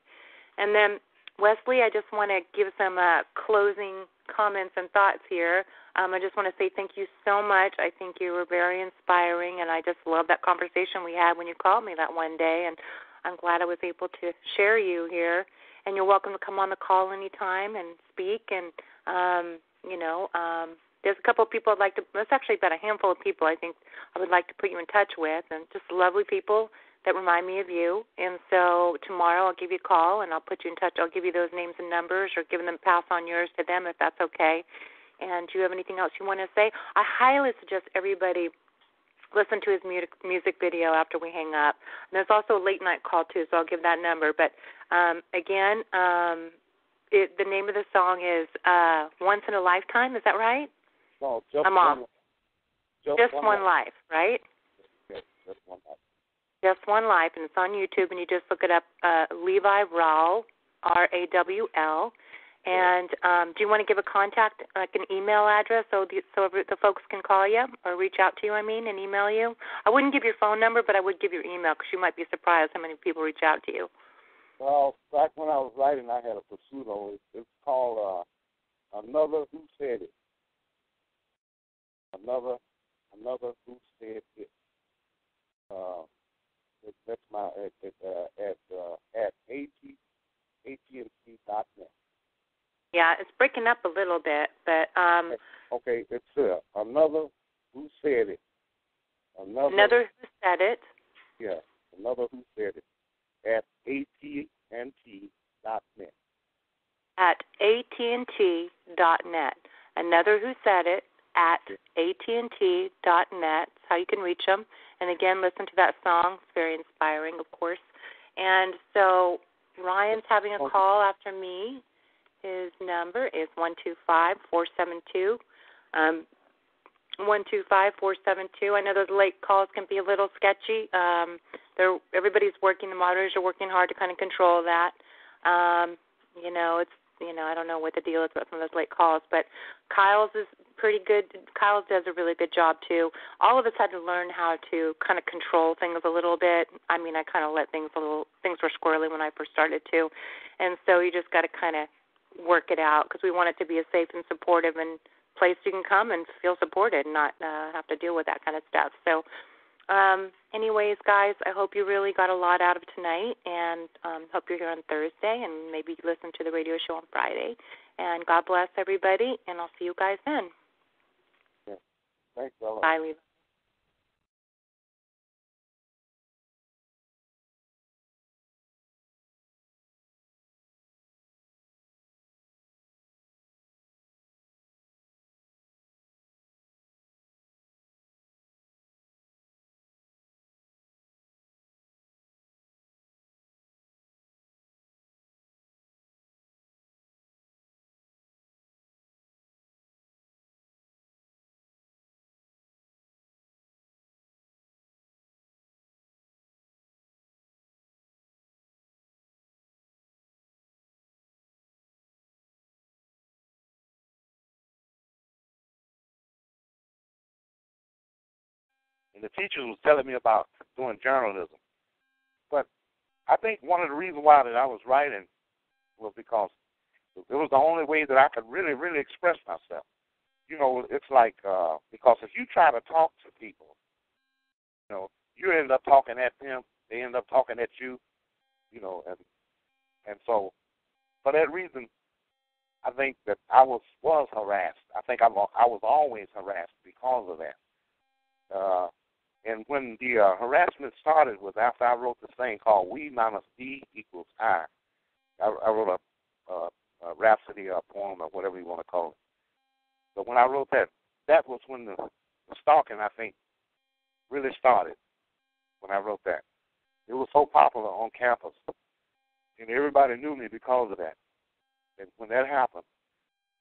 And then, Wesley, I just want to give some closing comments and thoughts here. I just want to say thank you so much. I think you were very inspiring, and I just love that conversation we had when you called me that one day, and I'm glad I was able to share you here. And you're welcome to come on the call anytime and speak. And, there's a couple of people there's actually about a handful of people I think I would like to put you in touch with, and just lovely people that remind me of you. And so tomorrow I'll give you a call, and I'll put you in touch. I'll give you those names and numbers, or pass on yours to them if that's okay. And do you have anything else you want to say? I highly suggest everybody listen to his music video after we hang up. And there's also a late night call, too, so I'll give that number. But, again, the name of the song is Once in a Lifetime. Is that right? No, Just One Life, right? Yes, Just One Life. Just One Life, and it's on YouTube, and you just look it up, Levi Rawls, Rawl. And do you want to give a contact, like an email address, so the folks can call you or reach out to you, and email you? I wouldn't give your phone number, but I would give your email because you might be surprised how many people reach out to you. Well, back when I was writing, I had a pseudo. It's called Another Who Said It. Another Who Said It. That's my at AT&T.net. Yeah, it's breaking up a little bit, but okay, it's Another Who Said It. Another Who Said It. Yeah, Another Who Said It at AT&T.net. At AT&T.net. Another Who Said It at AT&T.net. That's how you can reach them. And again, listen to that song. It's very inspiring, of course. And so Ryan's having a call after me. His number is 125-472. 125-472. I know those late calls can be a little sketchy. Everybody's working. The moderators are working hard to kind of control that. I don't know what the deal is with some of those late calls, but Kyle's is pretty good. Kyle does a really good job too. All of us had to learn how to kind of control things a little bit. I kind of let things were squirrely when I first started too, and so you just got to kind of work it out because we want it to be a safe and supportive and place you can come and feel supported and not have to deal with that kind of stuff. So anyways, guys, I hope you really got a lot out of tonight, and hope you're here on Thursday, and maybe listen to the radio show on Friday. And God bless everybody, and I'll see you guys then. Yeah. Thanks, Bella. Bye, Levi. And the teachers was telling me about doing journalism. But I think one of the reasons why that I was writing was because it was the only way that I could really, really express myself. It's like, because if you try to talk to people, you end up talking at them, they end up talking at you, and so for that reason, I think that I was harassed. I think I was always harassed because of that. And when the harassment started was after I wrote this thing called We minus D equals I. I wrote a rhapsody poem or whatever you want to call it. But when I wrote that was when the stalking, I think, really started, when I wrote that. It was so popular on campus, and everybody knew me because of that. And when that happened,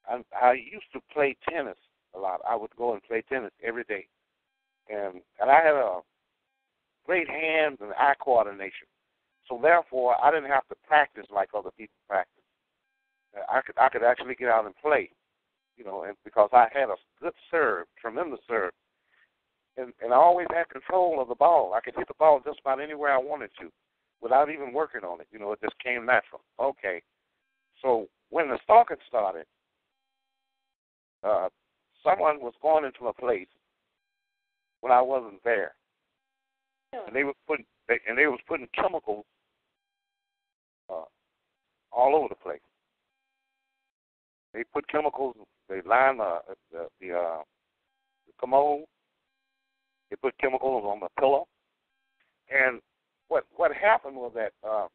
I used to play tennis a lot. I would go and play tennis every day. And I had a great hands and eye coordination. So therefore, I didn't have to practice like other people practice. I could actually get out and play, and because I had a good serve, tremendous serve. And I always had control of the ball. I could hit the ball just about anywhere I wanted to without even working on it. It just came natural. Okay. So when the stalking started, someone was going into a place when I wasn't there, and they was putting chemicals all over the place. They put chemicals. They lined the commode. They put chemicals on the pillow, and what happened was that I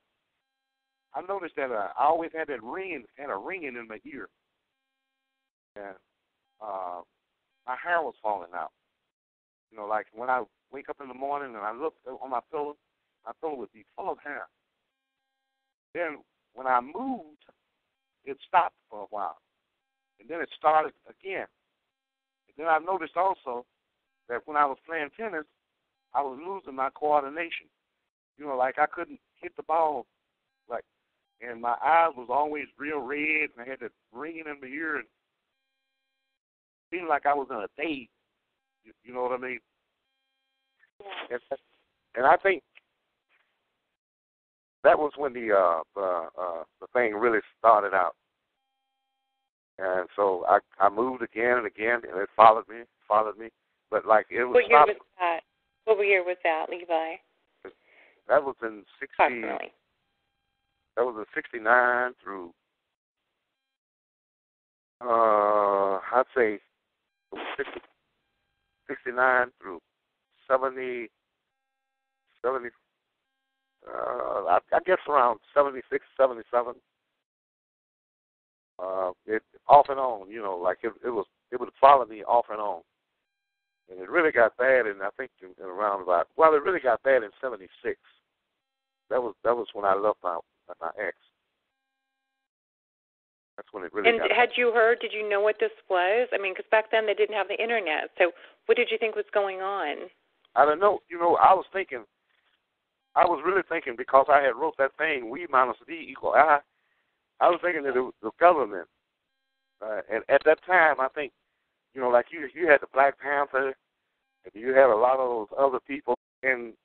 noticed that I always had a ringing in my ear, and my hair was falling out. Like when I wake up in the morning and I look on my pillow would be full of hair. Then when I moved, it stopped for a while. And then it started again. And then I noticed also that when I was playing tennis, I was losing my coordination. Like I couldn't hit the ball. and my eyes was always real red, and I had to ringing in my ear, and it seemed like I was in a daze. You know what I mean? Yeah. And I think that was when the thing really started out. And so I moved again and again, and it followed me. But like it was. What year was that? What year was that, Levi? That was in 60. Approximately. That was in 69 through. I'd say 69 through 70. I guess around 76, 77. It off and on, you know, like it would follow me off and on, and it really got bad. And I think in around about, well, it really got bad in 76. That was when I left my ex. That's when it really. And got had bad. you heard? Did you know what this was? I mean, because back then they didn't have the internet. So what did you think was going on? I don't know. You know, I was really thinking because I had wrote that thing, we minus D equal I. I was thinking that it was the government. And at that time, I think, you know, like you had the Black Panther, and you had a lot of those other people. And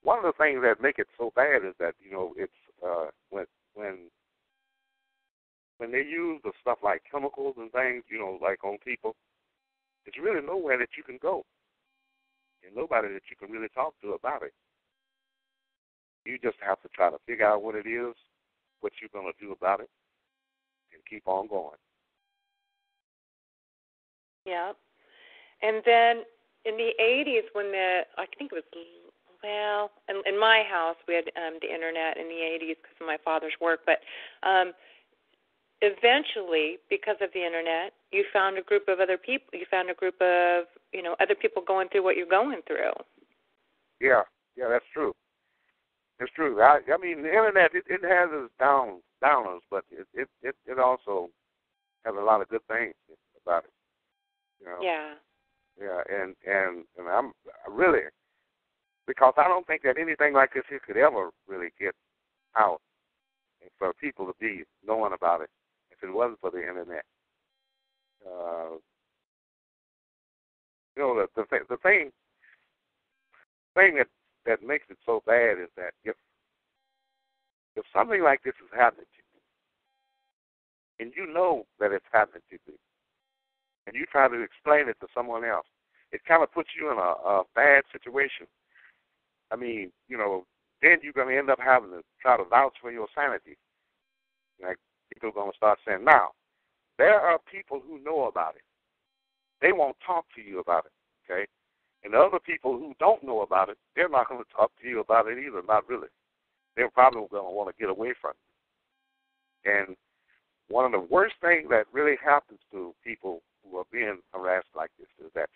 one of the things that make it so bad is that, you know, it's when they use the stuff like chemicals and things, you know, like on people, it's really nowhere that you can go, and nobody that you can really talk to about it. You just have to try to figure out what it is, what you're going to do about it, and keep on going. Yeah. And then in the 80s when I think it was, well, in my house we had the internet in the 80s because of my father's work, but eventually, because of the internet, you found a group of other people. You found a group of, you know, other people going through what you're going through. Yeah, that's true. It's true. I mean, the internet, it has its downers, but it also has a lot of good things about it. You know? Yeah. Yeah, and I'm really, because I don't think that anything like this here could ever really get out and for people to be knowing about it if it wasn't for the internet. You know, the thing that makes it so bad is that if something like this is happening to you, and you know that it's happening to you, and you try to explain it to someone else, it kind of puts you in a bad situation. I mean, you know, then you're going to end up having to try to vouch for your sanity. Like, people are going to start saying, now, there are people who know about it. They won't talk to you about it, okay? And the other people who don't know about it, they're not going to talk to you about it either, not really. They're probably going to want to get away from it. And one of the worst things that really happens to people who are being harassed like this is that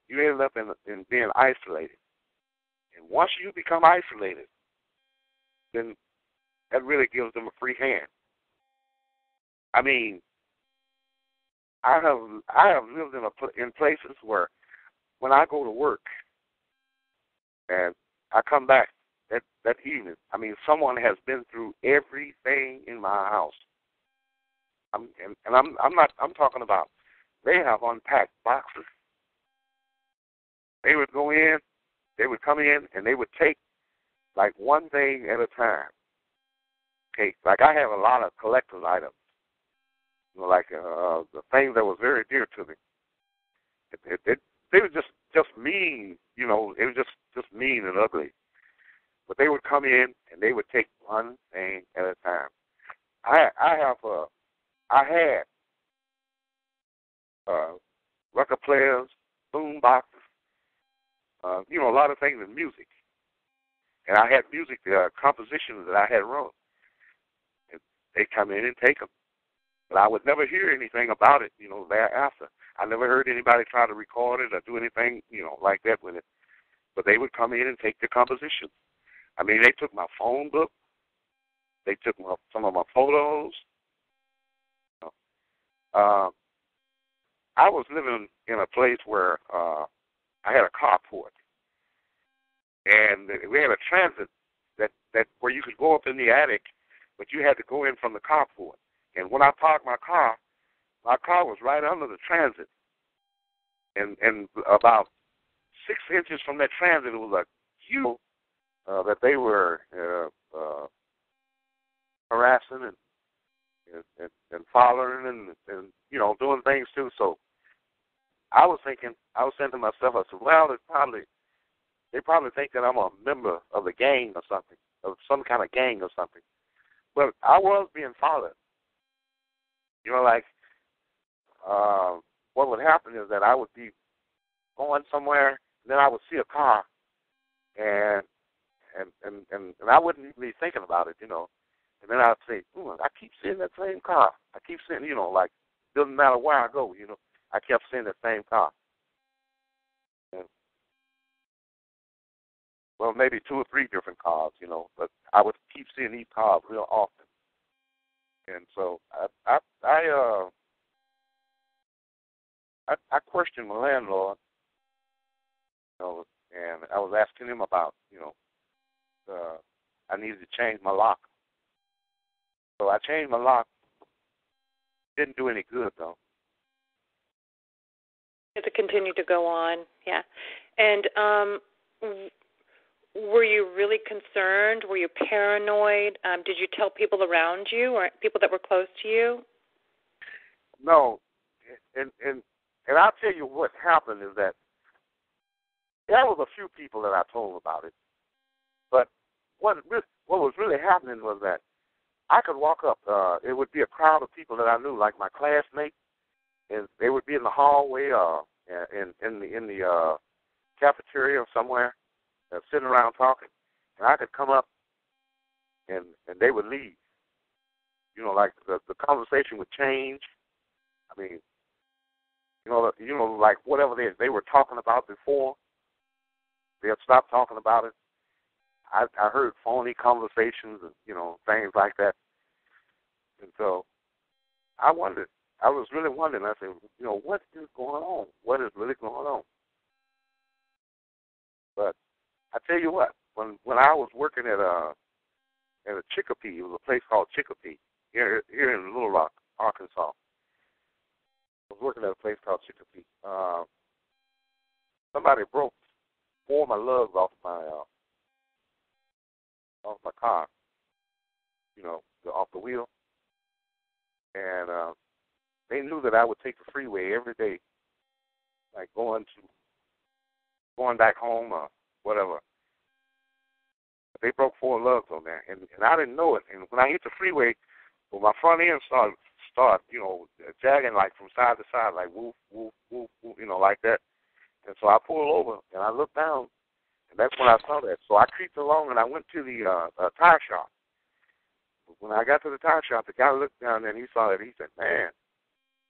you end up in being isolated. And once you become isolated, then that really gives them a free hand. I mean, I have lived in places where when I go to work and I come back that evening, I mean, someone has been through everything in my house. I'm talking about they have unpacked boxes. They would go in, they would come in, and they would take like one thing at a time. Okay, like I have a lot of collector's items, you know, like the things that was very dear to me. They were just mean, you know. It was just mean and ugly. But they would come in and they would take one thing at a time. I had record players, boom boxes, you know, a lot of things in music. And I had music compositions that I had wrote. And they come in and take them. But I would never hear anything about it, you know, thereafter. I never heard anybody try to record it or do anything, you know, like that with it. But they would come in and take the compositions. I mean, they took my phone book. They took some of my photos. I was living in a place where I had a carport. And we had a transit that where you could go up in the attic but you had to go in from the carport. And when I parked my car was right under the transit. And about 6 inches from that transit, it was a huge that they were harassing and following and doing things too. So I was saying to myself, I said, well, they probably think that I'm a member of a gang or something, of some kind of gang or something. But I was being followed. What would happen is that I would be going somewhere, and then I would see a car, and I wouldn't even be thinking about it, And then I'd say, I keep seeing that same car. I keep seeing, doesn't matter where I go, I kept seeing that same car. And, well, maybe 2 or 3 different cars, but I would keep seeing these cars real often. And so I questioned my landlord, and I was asking him about, I needed to change my lock. So I changed my lock. Didn't do any good, though. To continue to go on, yeah. And were you really concerned? Were you paranoid? Did you tell people around you or people that were close to you? No, and I'll tell you what happened is that there was a few people that I told about it, but what was really happening was that I could walk up. It would be a crowd of people that I knew, like my classmates, and they would be in the hallway or in the cafeteria or somewhere, sitting around talking, and I could come up, and they would leave. Like the conversation would change. I mean, like whatever they were talking about before, they'd stop talking about it. I heard phony conversations and, things like that. And so I wondered. I was really wondering. I said, what is going on? What is really going on? But I tell you what, when I was working at a Chicopee, it was a place called Chicopee here in Little Rock, Arkansas. I was working at a place called Chicopee. Somebody broke 4 of my lugs off my car, off the wheel, and they knew that I would take the freeway every day, like going back home or whatever. But they broke 4 lugs on there, and I didn't know it. And when I hit the freeway, well, my front end started, jagging like from side to side, like woof, woof, woof, woof, like that. And so I pulled over and I looked down, and that's when I saw that. So I creeped along and I went to the tire shop. When I got to the tire shop, the guy looked down there and he saw it. He said, "Man,"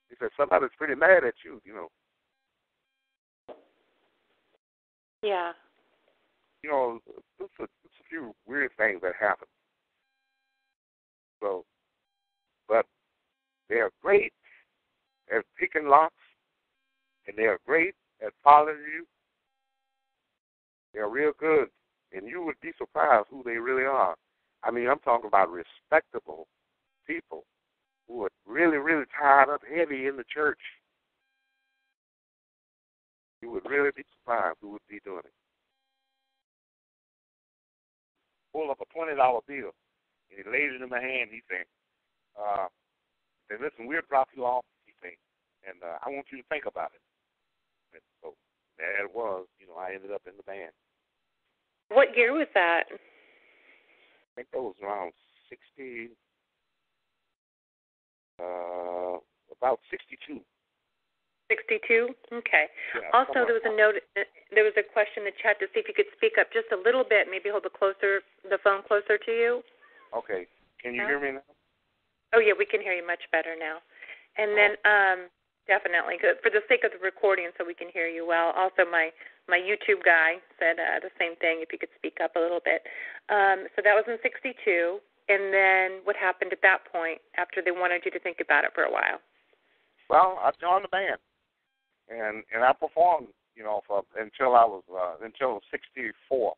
he said, "somebody's pretty mad at you, Yeah. It's a few weird things that happen. So, but they are great at picking locks, and they are great at following you. They're real good, and you would be surprised who they really are. I mean, I'm talking about respectable people who are really, really tied up heavy in the church. You would really be surprised who would be doing it. Pull up a $20 bill, and he lays it in my hand. He said, "Listen, we'll drop you off," he said, "and I want you to think about it." And so there it was. I ended up in the band. What year was that? I think that was around 60, about 62. 62? Okay. Yeah, Also, there was a note. There was a question in the chat to see if you could speak up just a little bit, maybe hold the phone closer to you. Okay. Can you hear me now? Oh, yeah, we can hear you much better now. And then, definitely, for the sake of the recording so we can hear you well. Also, my YouTube guy said the same thing, if you could speak up a little bit. So that was in 62. And then what happened at that point after they wanted you to think about it for a while? Well, I joined the band, and I performed, until I was until 64.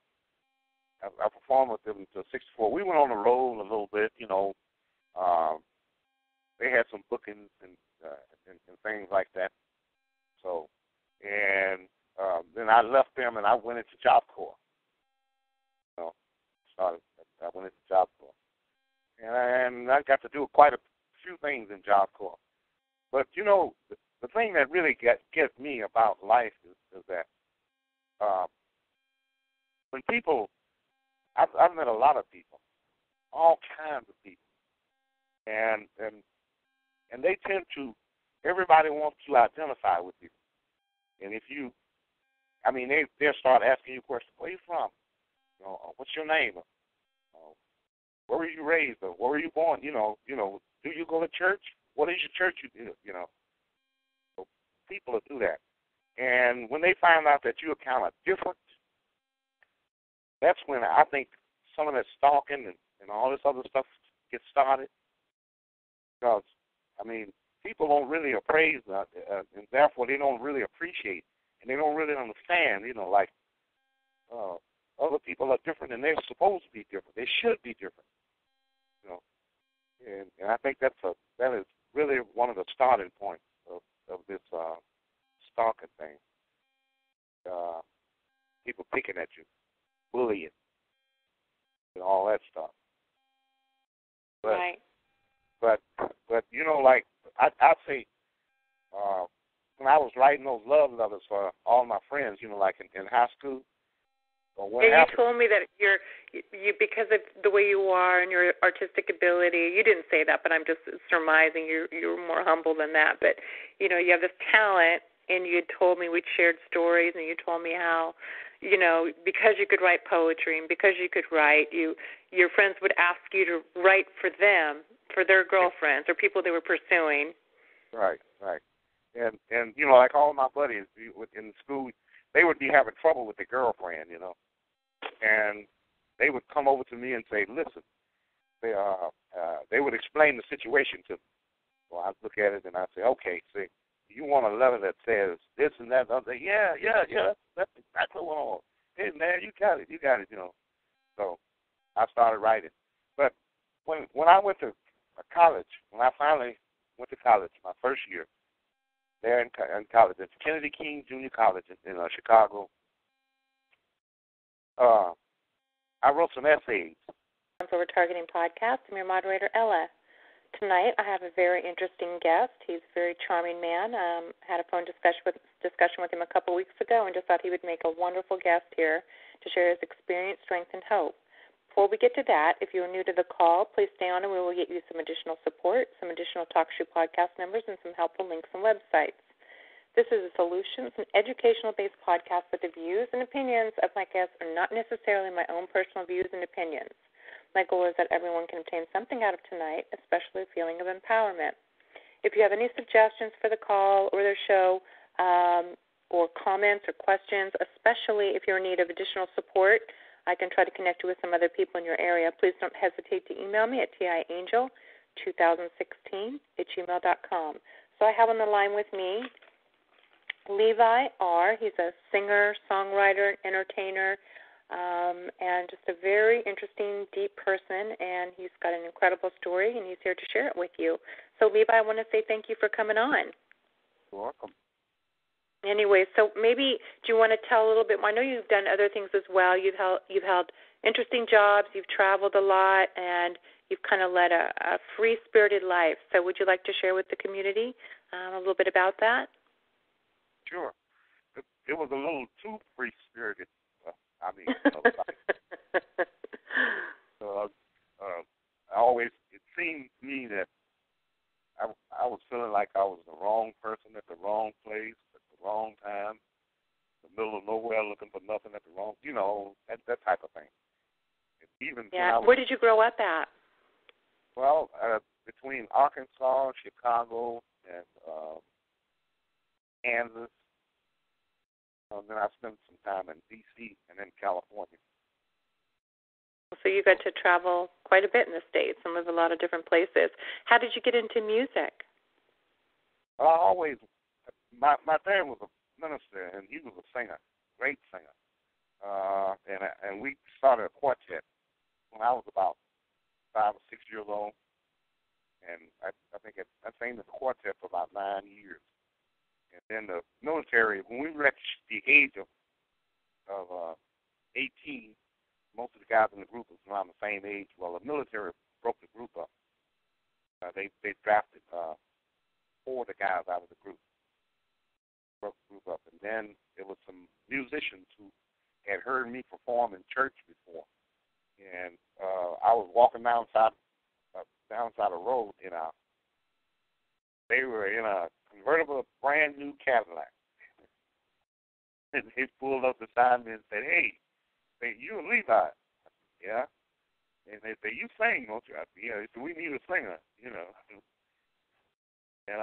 I perform with them until 64. We went on the road a little bit, you know. They had some bookings and things like that. So, and then I left them and I went into Job Corps. You know, I went into Job Corps. And I got to do quite a few things in Job Corps. But, you know, the thing that really gets me about life is that when people, I've met a lot of people, all kinds of people, and they tend to, everybody wants to identify with you. And if you, I mean, they'll start asking you questions. Where are you from? You know, what's your name? Where were you raised? Or where were you born? You know, do you go to church? What is your church you do? You know, so people will do that. And when they find out that you are kind of different, that's when I think some of that stalking and all this other stuff gets started. Because, I mean, people don't really appraise and therefore they don't really appreciate, and they don't really understand, you know, like other people are different and they're supposed to be different. They should be different, you know. And I think that is really one of the starting points of this stalking thing. People picking at you, bullying, and all that stuff. But, right. But you know, like I'd say when I was writing those love letters for all my friends, you know, like in high school. Yeah, you told me that you because of the way you are and your artistic ability. You didn't say that, but I'm just surmising you're more humble than that. But you know, you have this talent, and you had told me we'd shared stories, and you told me how, you know, because you could write poetry and because you could write, your friends would ask you to write for them, for their girlfriends or people they were pursuing. Right. And you know, like all my buddies in school, they would be having trouble with their girlfriend, you know. And they would come over to me and say, listen, they would explain the situation to me. So I'd look at it and I'd say, okay, see, you want a letter that says this and that. I'll say, yeah, that's exactly what I want. Hey, man, you got it, you know. So I started writing. But when I went to college, when I finally went to college, my first year, there in college, at Kennedy King Junior College in Chicago, I wrote some essays. So we're targeting podcasts. I'm your moderator, Ella. Tonight I have a very interesting guest. He's a very charming man. Had a phone discussion with him a couple weeks ago and just thought he would make a wonderful guest here to share his experience, strength, and hope. Before we get to that, if you're new to the call, please stay on and we will get you some additional support, some additional TalkShoe podcast numbers, and some helpful links and websites. This is a solutions and educational-based podcast, but the views and opinions of my guests are not necessarily my own personal views and opinions. My goal is that everyone can obtain something out of tonight, especially a feeling of empowerment. If you have any suggestions for the call or the show, or comments or questions, especially if you're in need of additional support, I can try to connect you with some other people in your area. Please don't hesitate to email me at tiangel2016@gmail.com. So I have on the line with me Levi R. He's a singer, songwriter, entertainer, and just a very interesting, deep person, and he's got an incredible story, and he's here to share it with you. So, Levi, I want to say thank you for coming on. You're welcome. Anyway, so maybe do you want to tell a little bit more? I know you've done other things as well. You've held interesting jobs, you've traveled a lot, and you've kind of led a free-spirited life. So would you like to share with the community a little bit about that? Sure. It was a little too free-spirited. It seemed to me that I was feeling like I was the wrong person at the wrong place at the wrong time, in the middle of nowhere looking for nothing at the wrong, you know, that type of thing. Where did you grow up at? Well, between Arkansas, Chicago, and Kansas. Then I spent some time in D.C. and then California. So you got to travel quite a bit in the States and live a lot of different places. How did you get into music? Well, my dad was a minister, and he was a singer, great singer. And we started a quartet I was about 5 or 6 years old, and I think I sang the quartet for about 9 years. And then the military, when we reached the age of 18, most of the guys in the group was around the same age. Well, the military broke the group up. They drafted 4 of the guys out of the group, broke the group up. And then there was some musicians who had heard me perform in church before. And I was walking downside the road they were in a convertible, brand new Cadillac. And they pulled up beside me and said, "Hey, you and Levi?" I said, "Yeah." And they said, "You sing, don't you?" I said, "Yeah." They said, "We need a singer, you know." And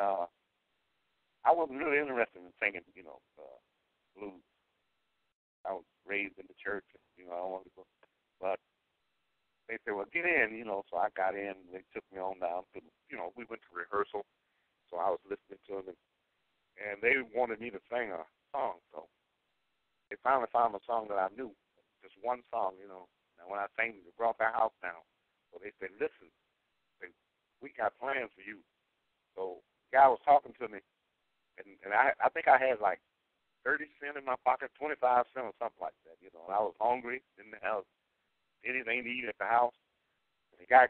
I wasn't really interested in singing, blues. I was raised in the church, and, I wanted to go. But they said, "Well, get in," so I got in. They took me on down to, we went to rehearsal. So I was listening to them, and they wanted me to sing a song. So they finally found a song that I knew, just one song, And when I sang, they brought their house down. So they said, "Listen, we got plans for you." So the guy was talking to me, and I think I had like 30 cents in my pocket, 25 cents or something like that, And I was hungry, didn't have anything to eat at the house. And the guy